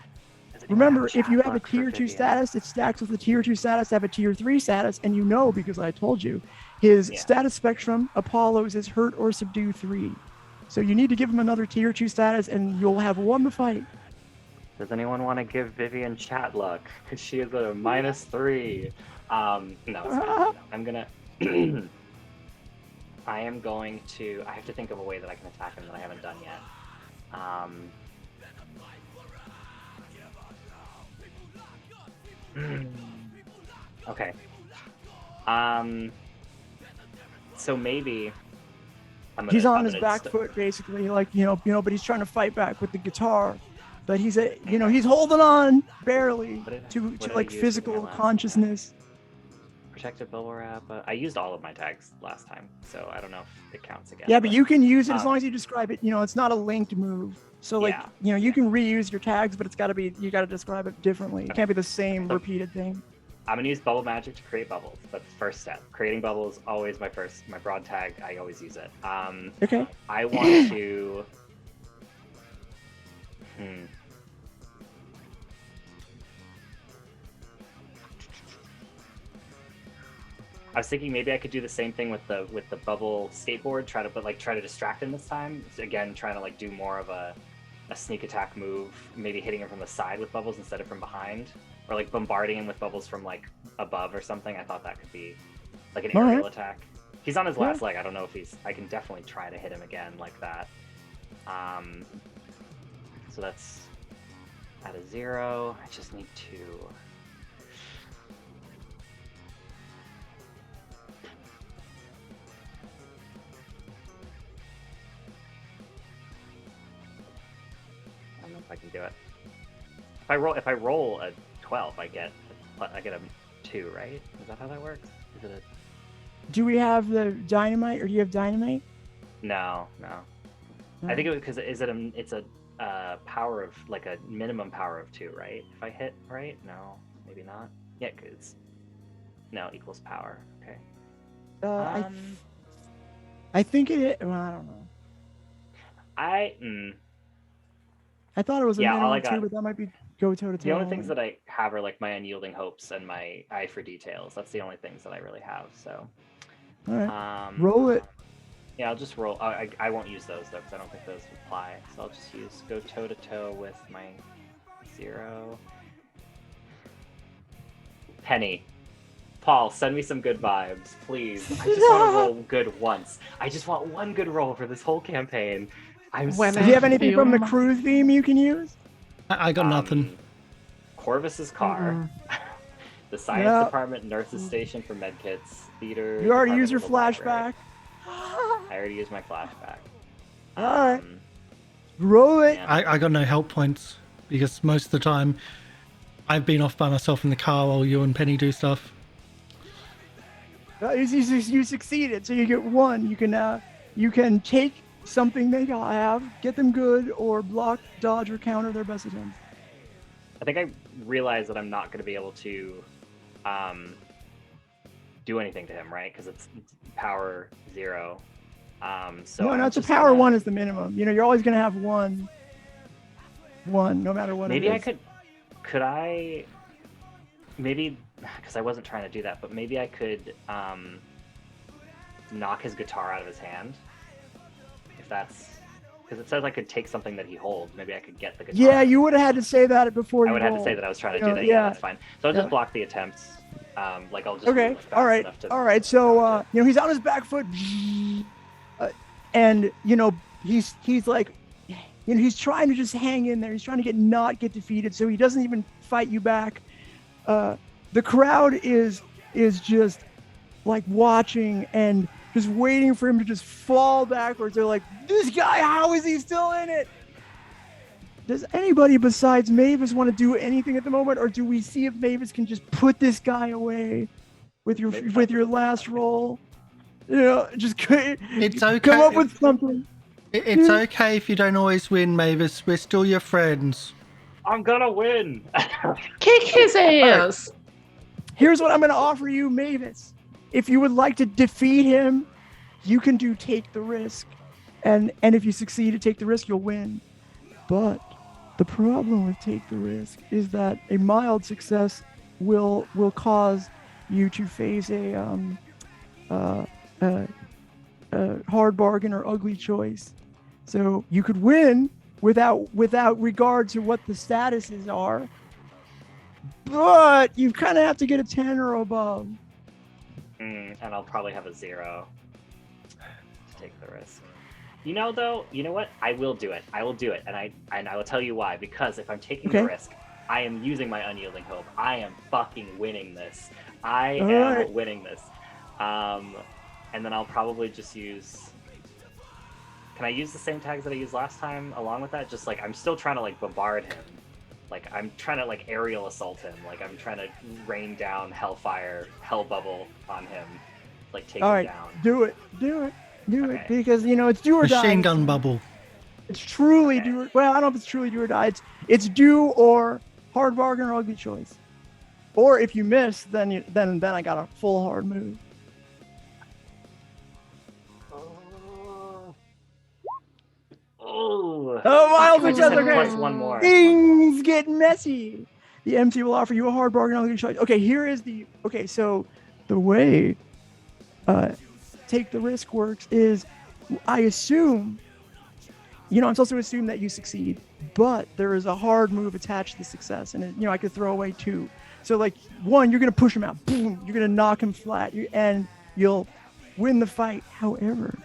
Remember, if you have a tier 2 status, it stacks with the tier 2 status, have a tier 3 status, and you know, because I told you, his Yeah. status spectrum, Apollo's, is hurt or subdue 3. So you need to give him another tier 2 status, and you'll have won the fight. Does anyone want to give Vivian chat luck? Because she is at a -3. No, it's fine. No, I'm gonna. I am going to. I have to think of a way that I can attack him that I haven't done yet. Okay. So maybe. He's on his back foot, basically, like but he's trying to fight back with the guitar, but he's he's holding on barely to like physical consciousness. Protected bubble wrap. I used all of my tags last time, so I don't know if it counts again. Yeah, but you can use it as long as you describe it. It's not a linked move, so like you can reuse your tags, but you got to describe it differently. It can't be the same repeated thing. I'm gonna use bubble magic to create bubbles. That's the first step. Creating bubbles always my broad tag. I always use it. Okay. I want to. I was thinking maybe I could do the same thing with the bubble skateboard. Try to distract him this time. Again, trying to like do more of a sneak attack move. Maybe hitting him from the side with bubbles instead of from behind. Or like bombarding him with bubbles from like above or something. I thought that could be like an aerial attack. He's on his last leg. I don't know if I can definitely try to hit him again like that. So that's at a 0. I just need to. I don't know if I can do it. If I roll a 12, I get a 2, right? Is that how that works? Is it Do we have the dynamite, or do you have dynamite? No. I think it's a power of like a minimum power of 2, right? If I hit right? No, maybe not. Yeah, because no equals power. Okay. I think it. Well, I don't know. I thought it was a Yeah, all I minimum too, got- but that might be go toe to toe. The only things that I have are like my unyielding hopes and my eye for details. That's the only things that I really have. So, All right, um, roll it. yeah, I'll just roll. I won't use those though because I don't think those apply. So I'll just go toe to toe with my 0. Penny. Paul, send me some good vibes, please. I just want to roll good once. I just want one good roll for this whole campaign. I'm When so Do you have anything from the Film. crew theme you can use? I got nothing. Corvus's car, the science Yeah. department, nurse's station for medkits, theater. You already department used your of the library. flashback. I already used my flashback. Alright. Um, Roll it. yeah. I got no help points because most of the time I've been off by myself in the car while you and Penny do stuff. You succeeded, so you get 1. You can take something they have, get them good, or block, dodge, or counter their best attempts. I think I realize that I'm not going to be able to do anything to him, right? Because it's power 0. So no, I'm it's a just power gonna- 1 is the minimum. You know, you're always gonna have one, no matter what. Maybe it I is. could I maybe because I wasn't trying to do that, but maybe I could knock his guitar out of his hand. If that's because it says I could take something that he holds. Maybe I could get the guitar. Yeah, you would have had to say that before. I you would have to rolled. say that I was trying to Yeah, do that. yeah. Yeah, that's fine. So I'll Yeah. just block the attempts. Like I'll just Okay. move fast All right. enough to- All right. So you know, he's on his back foot, and you know he's like, you know, he's trying to just hang in there. He's trying to not get defeated, so he doesn't even fight you back. The crowd is just like watching and just waiting for him to just fall backwards. They're like, this guy, how is he still in it? Does anybody besides Mavis want to do anything at the moment, or do we see if Mavis can just put this guy away with your last roll? You know, just It's okay. come up with something. It's okay if you don't always win, Mavis. We're still your friends. I'm gonna win. Kick his ass. Here's what I'm going to offer you, Mavis. If you would like to defeat him, you can do take the risk, and if you succeed to take the risk, you'll win. But the problem with take the risk is that a mild success will cause you to face a hard bargain or ugly choice. So you could win without regard to what the statuses are, but you kind of have to get a 10 or above. And I'll probably have a 0 to take the risk. You know, though, you know what? I will do it. I will do it, and I will tell you why. Because if I'm taking the Okay. risk, I am using my unyielding hope. I am fucking winning this. I All am right. winning this. And then I'll probably just use. Can I use the same tags that I used last time along with that? Just like I'm still trying to like bombard him. Like I'm trying to like aerial assault him. Like I'm trying to rain down hellfire, hell bubble on him. Like take All him right, down. do it, Okay. because you know it's do or die. Machine gun bubble. It's truly Okay. do or, well, I don't know if it's truly do or die. It's do or hard bargain or ugly choice. Or if you miss, then I got a full hard move. Oh, Miles, I which just is had okay. plus one more. Things get messy. The MC will offer you a hard bargain or ugly choice. Okay, so the way take the risk works is I assume, you know, I'm supposed to assume that you succeed, but there is a hard move attached to the success, and you know I could throw away 2. So like 1, you're gonna push him out, boom, you're gonna knock him flat, and you'll win the fight. However,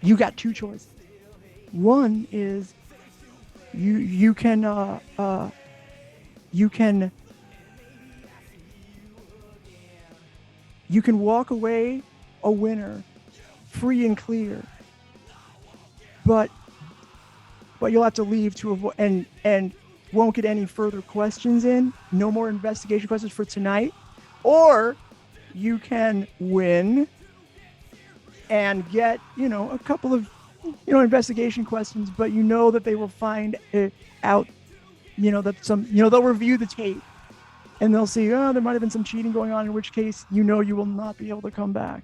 you got 2 choices. One is you can walk away a winner, free and clear, but you'll have to leave to avoid and won't get any further questions in. No more investigation questions for tonight. Or you can win and get, you know, a couple of, you know, investigation questions, but you know that they will find out, you know, that they'll review the tape and they'll see, oh, there might have been some cheating going on, in which case, you know, you will not be able to come back.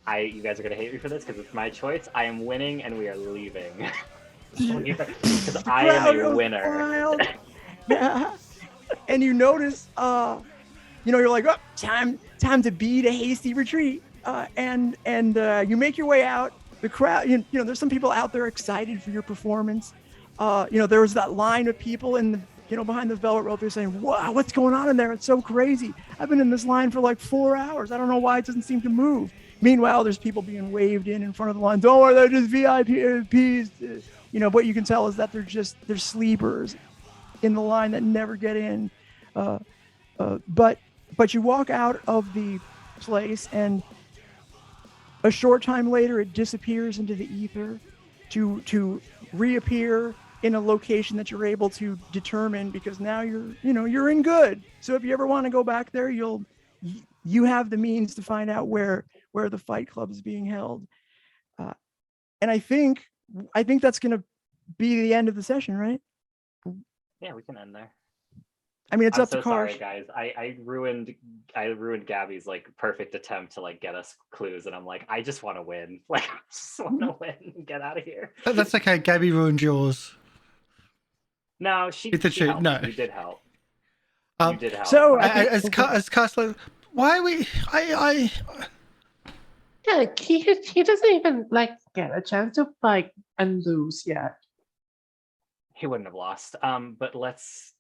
You guys are gonna hate me for this because it's my choice. I am winning and we are leaving. Because I crowd am a goes winner. wild. Yeah. And you notice, you're like, oh, time to beat a hasty retreat. And you make your way out. The crowd, there's some people out there excited for your performance. There was that line of people in the, behind the velvet rope. They're saying, wow, what's going on in there? It's so crazy. I've been in this line for like 4 hours. I don't know why it doesn't seem to move. Meanwhile, there's people being waved in front of the line. Don't worry, they're just VIPs. What you can tell is that they're sleepers in the line that never get in. But you walk out of the place, and a short time later, it disappears into the ether to reappear in a location that you're able to determine, because now you're in good. So if you ever want to go back there, you have the means to find out where the fight club is being held. And I think that's going to be the end of the session, right? Yeah, we can end there. I mean, it's I'm up so to sorry, Karsh. guys. I ruined Gabby's like perfect attempt to like get us clues, and I'm like, I just want to win. Like, I just want to win and get out of here. That's okay. Gabby ruined yours. No, she It's a cheat. helped. No. You did help. Um, You did help. So as Karsh, why are we? Yeah, he doesn't even like get a chance to fight and lose yet. He wouldn't have lost. But let's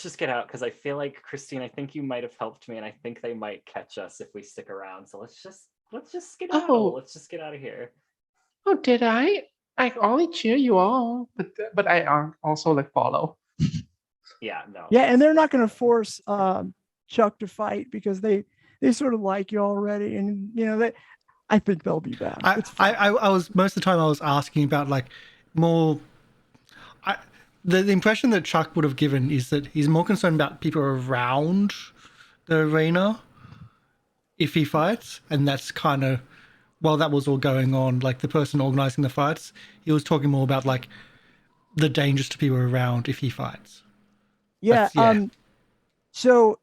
just get out, because I feel like, Christine, I think you might have helped me, and I think they might catch us if we stick around. So let's just get out. Oh. Let's just get out of here. Oh, did I? I only cheer you all, but I also like follow. Yeah, no. Yeah, and they're not going to force Chuck to fight, because they sort of like you already, and I think they'll be back. I was most of the time I was asking about like more. The impression that Chuck would have given is that he's more concerned about people around the arena if he fights, and that's kind of, while that was all going on, like the person organizing the fights, he was talking more about like the dangers to people around if he fights. Yeah. Yeah. So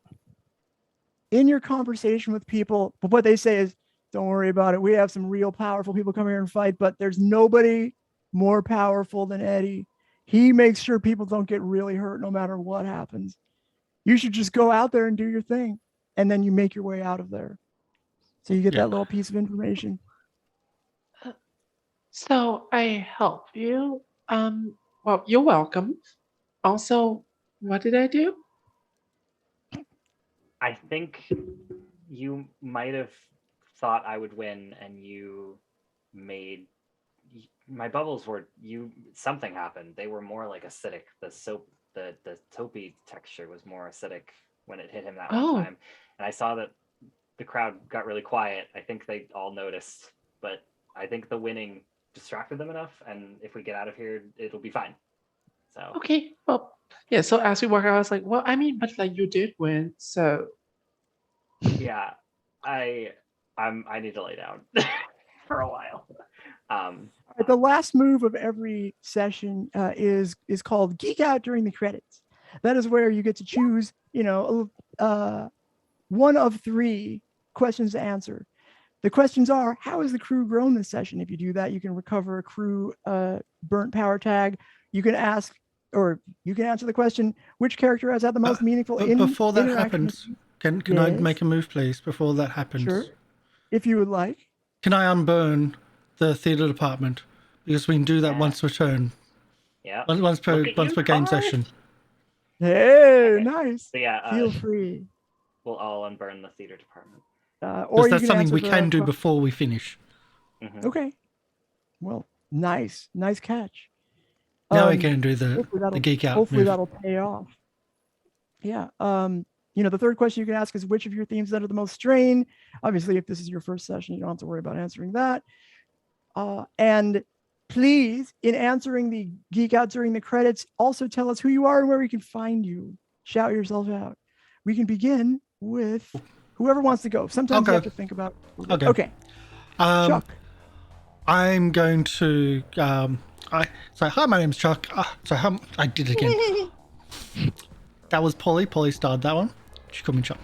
in your conversation with people, what they say is, don't worry about it. We have some real powerful people come here and fight, but there's nobody more powerful than Eddie. He makes sure people don't get really hurt no matter what happens. You should just go out there and do your thing, and then you make your way out of there. So you get that little piece of information. So I help you. Well, you're welcome. Also, what did I do? I think you might have thought I would win, and you made my bubbles were something happened. They were more like acidic. The soap, the taupey texture was more acidic when it hit him that one time. And I saw that the crowd got really quiet. I think they all noticed, but I think the winning distracted them enough, and if we get out of here, it'll be fine. So Okay, well, yeah. So as we walk out, I was like, well, I mean, but like you did win, so yeah, I need to lay down for a while. The last move of every session is called Geek Out during the credits. That is where you get to choose, one of 3 questions to answer. The questions are, how has the crew grown this session? If you do that, you can recover a crew burnt power tag. You can ask, or you can answer the question, which character has had the most meaningful before that interaction? happens, can I make a move, please? Before that happens, Sure. If you would like. Can I unburn the theater department? Because we can do that once per turn. Yeah. Once per game Karsh. session. Hey, Okay. nice. So yeah, Feel free. we'll all unburn the theater department. Or That's you something answer we can do the- before we finish. Mhm. Okay. Well, nice catch. Now we can do the hopefully geek out Hopefully move. that'll pay off. Yeah. The third question you can ask is, which of your themes under the most strain? Obviously, if this is your first session, you don't have to worry about answering that. And please, in answering the geek out during the credits, also tell us who you are and where we can find you. Shout yourself out. We can begin with whoever wants to go. Sometimes you have to think about. I'll go. Okay. Chuck. I'm going to. Hi, my name's Chuck. I did it again. That was Polly. Polly starred that one. She called me Chuck.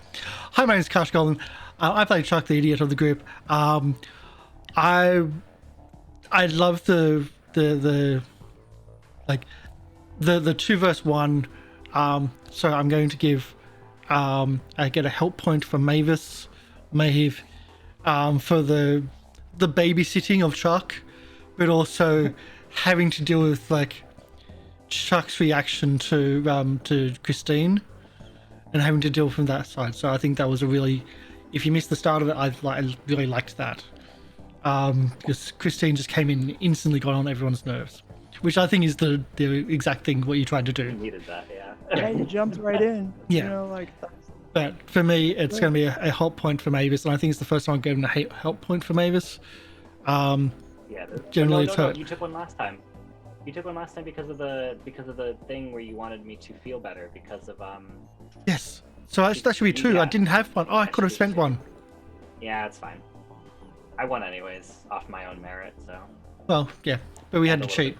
Hi, my name's Karsh Goblin. I play Chuck, the idiot of the group. I love the like the 2 versus 1. So I'm going to give I get a help point for Mavis, Maeve, for the babysitting of Chuck, but also having to deal with like Chuck's reaction to Christine, and having to deal from that side. So I think that was a really, if you missed the start of it, I really liked that, because Christine just came in and instantly got on everyone's nerves, which I think is the exact thing what you tried to do. Needed that, yeah. Yeah, you jumped right in. Yeah. You know, like. But for me, it's going to be a help point for Mavis, and I think it's the first time I've given a help point for Mavis. Yeah. Generally, no, you took one last time. You took one last time because of the thing where you wanted me to feel better because of Yes. So that should be 2. Yeah. I didn't have one. Oh, I could have spent 1. Yeah, it's fine. I won anyways off my own merit, so. Well, yeah, but we had to cheat.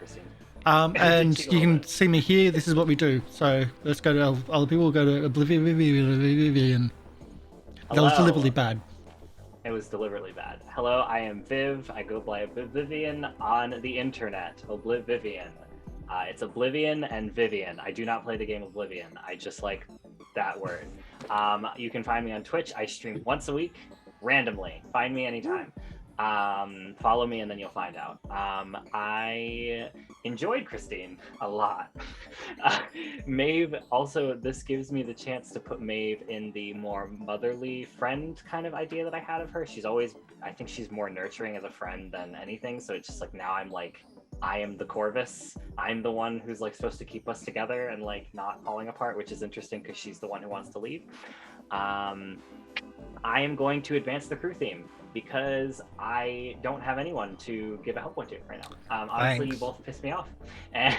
And you can see me here. This is what we do. So let's go to other people. We'll go to Oblivivian. That was deliberately bad. It was deliberately bad. Hello, I am Viv. I go by Oblivivian on the internet. Oblivivian. It's Oblivion and Vivian. I do not play the game Oblivion. I just like that word. You can find me on Twitch. I stream once a week, randomly. Find me anytime. Follow me and then you'll find out. I enjoyed Christine a lot. Maeve, also, this gives me the chance to put Maeve in the more motherly friend kind of idea that I had of her. She's always, I think she's more nurturing as a friend than anything. So it's just like, now I'm like, I am the Corvus. I'm the one who's like supposed to keep us together and like not falling apart, which is interesting because she's the one who wants to leave. I am going to advance the crew theme because I don't have anyone to give a help point to right now. Honestly, you both pissed me off. And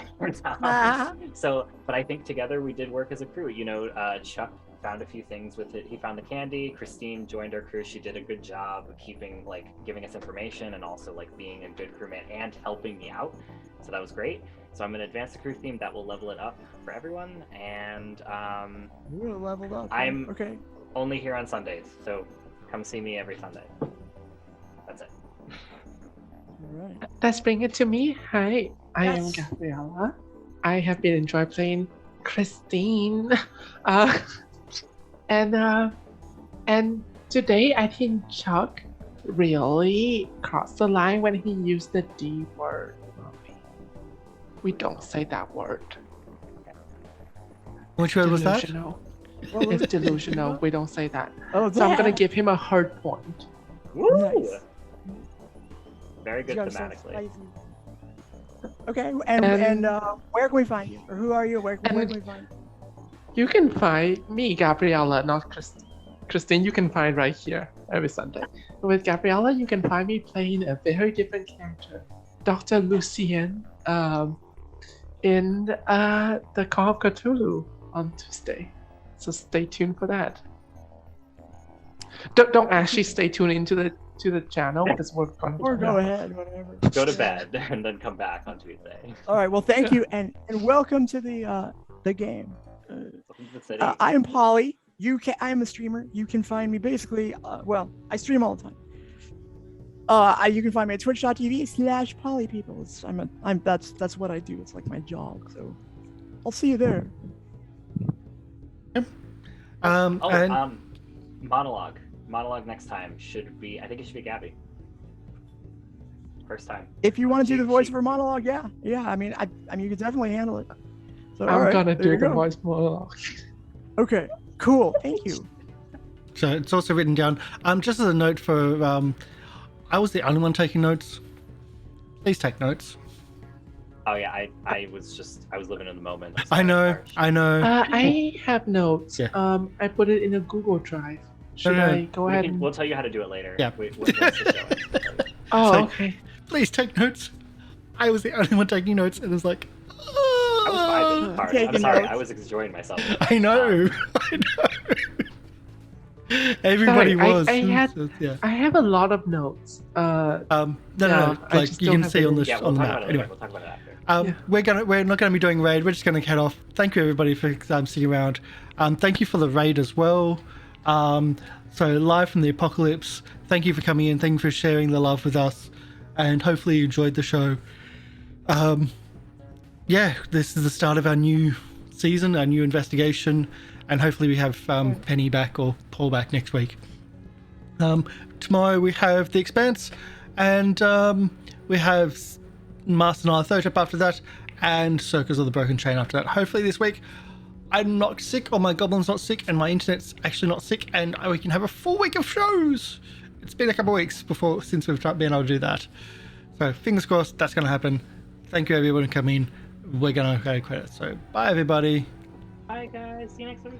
so, but I think together we did work as a crew. You know, Chuck found a few things with it. He found the candy. Christine joined our crew. She did a good job of keeping, like, giving us information and also like being a good crewmate and helping me out. So that was great. So I'm gonna advance the crew theme. That will level it up for everyone. And You're gonna level up. I'm okay. Only here on Sundays, so come see me every Sunday. That's it. All right. Let's bring it to me. Hi, I am Yes. Gabriela. I have been enjoying playing Christine. And today I think Chuck really crossed the line when he used the D word. We don't say that word. Which word was that? Delusional. It's delusional. We don't say that. Oh, So I'm gonna yeah. give him a hard point. Woo! Nice. Very good You gotta say thematically. spicy. Okay, and where can we find you? Or who are you? Where can we find you? You can find me, Gabriela, not Christine. Christine, you can find right here every Sunday. With Gabriela, you can find me playing a very different character, Dr. Lucien, in the Call of Cthulhu on Tuesday. So stay tuned for that. Don't actually stay tuned into the channel because we're going to Or go ahead, whatever. Go to bed and then come back on Tuesday. All right. Well, thank you, and welcome to the game. The city. I am Polly. I am a streamer. You can find me basically. Well, I stream all the time. You can find me at twitch.tv/polypeople. That's what I do. It's like my job. So I'll see you there. Monologue next time should be, I think it should be Gabby. First time. If you want to do the voice for monologue, yeah. I mean, you could definitely handle it. So, all I'm right, gonna there do you the go. voice monologue. Okay, cool. Thank you. So it's also written down. Just as a note for, I was the only one taking notes. Please take notes. Oh yeah, I was living in the moment. I'm I sorry, know, Karsh. I know. I have notes. Yeah. I put it in a Google Drive. Should I go ahead? We'll tell you how to do it later. Yeah. Once the show ends. Oh, So- okay. Please take notes. I was the only one taking notes, and it was like, I was vibing hard. I'm Taking sorry, notes. I was enjoying myself. I know, I know. Everybody Sorry, was. I had- So, yeah. I have a lot of notes. No, Yeah, I like just you don't can have see it on in- the Yeah, we'll on the talk map. about it Anyway, later. We'll talk about it after. Yeah. we're not going to be doing raid. We're just going to head off. Thank you everybody for sticking around. Thank you for the raid as well. So live from the apocalypse. Thank you for coming in. Thank you for sharing the love with us, and hopefully you enjoyed the show. yeah, this is the start of our new season, our new investigation, and hopefully we have Penny back or Paul back next week. Tomorrow we have The Expanse, and we have Master Nyarlathotep after that, and Circles of the Broken Chain after that. Hopefully this week I'm not sick, or my Goblin's not sick, and my internet's actually not sick, and we can have a full week of shows. It's been a couple of weeks since we've been able to do that. So fingers crossed that's going to happen. Thank you everyone for coming. We're going to go credits. So bye everybody. Bye guys. See you next week.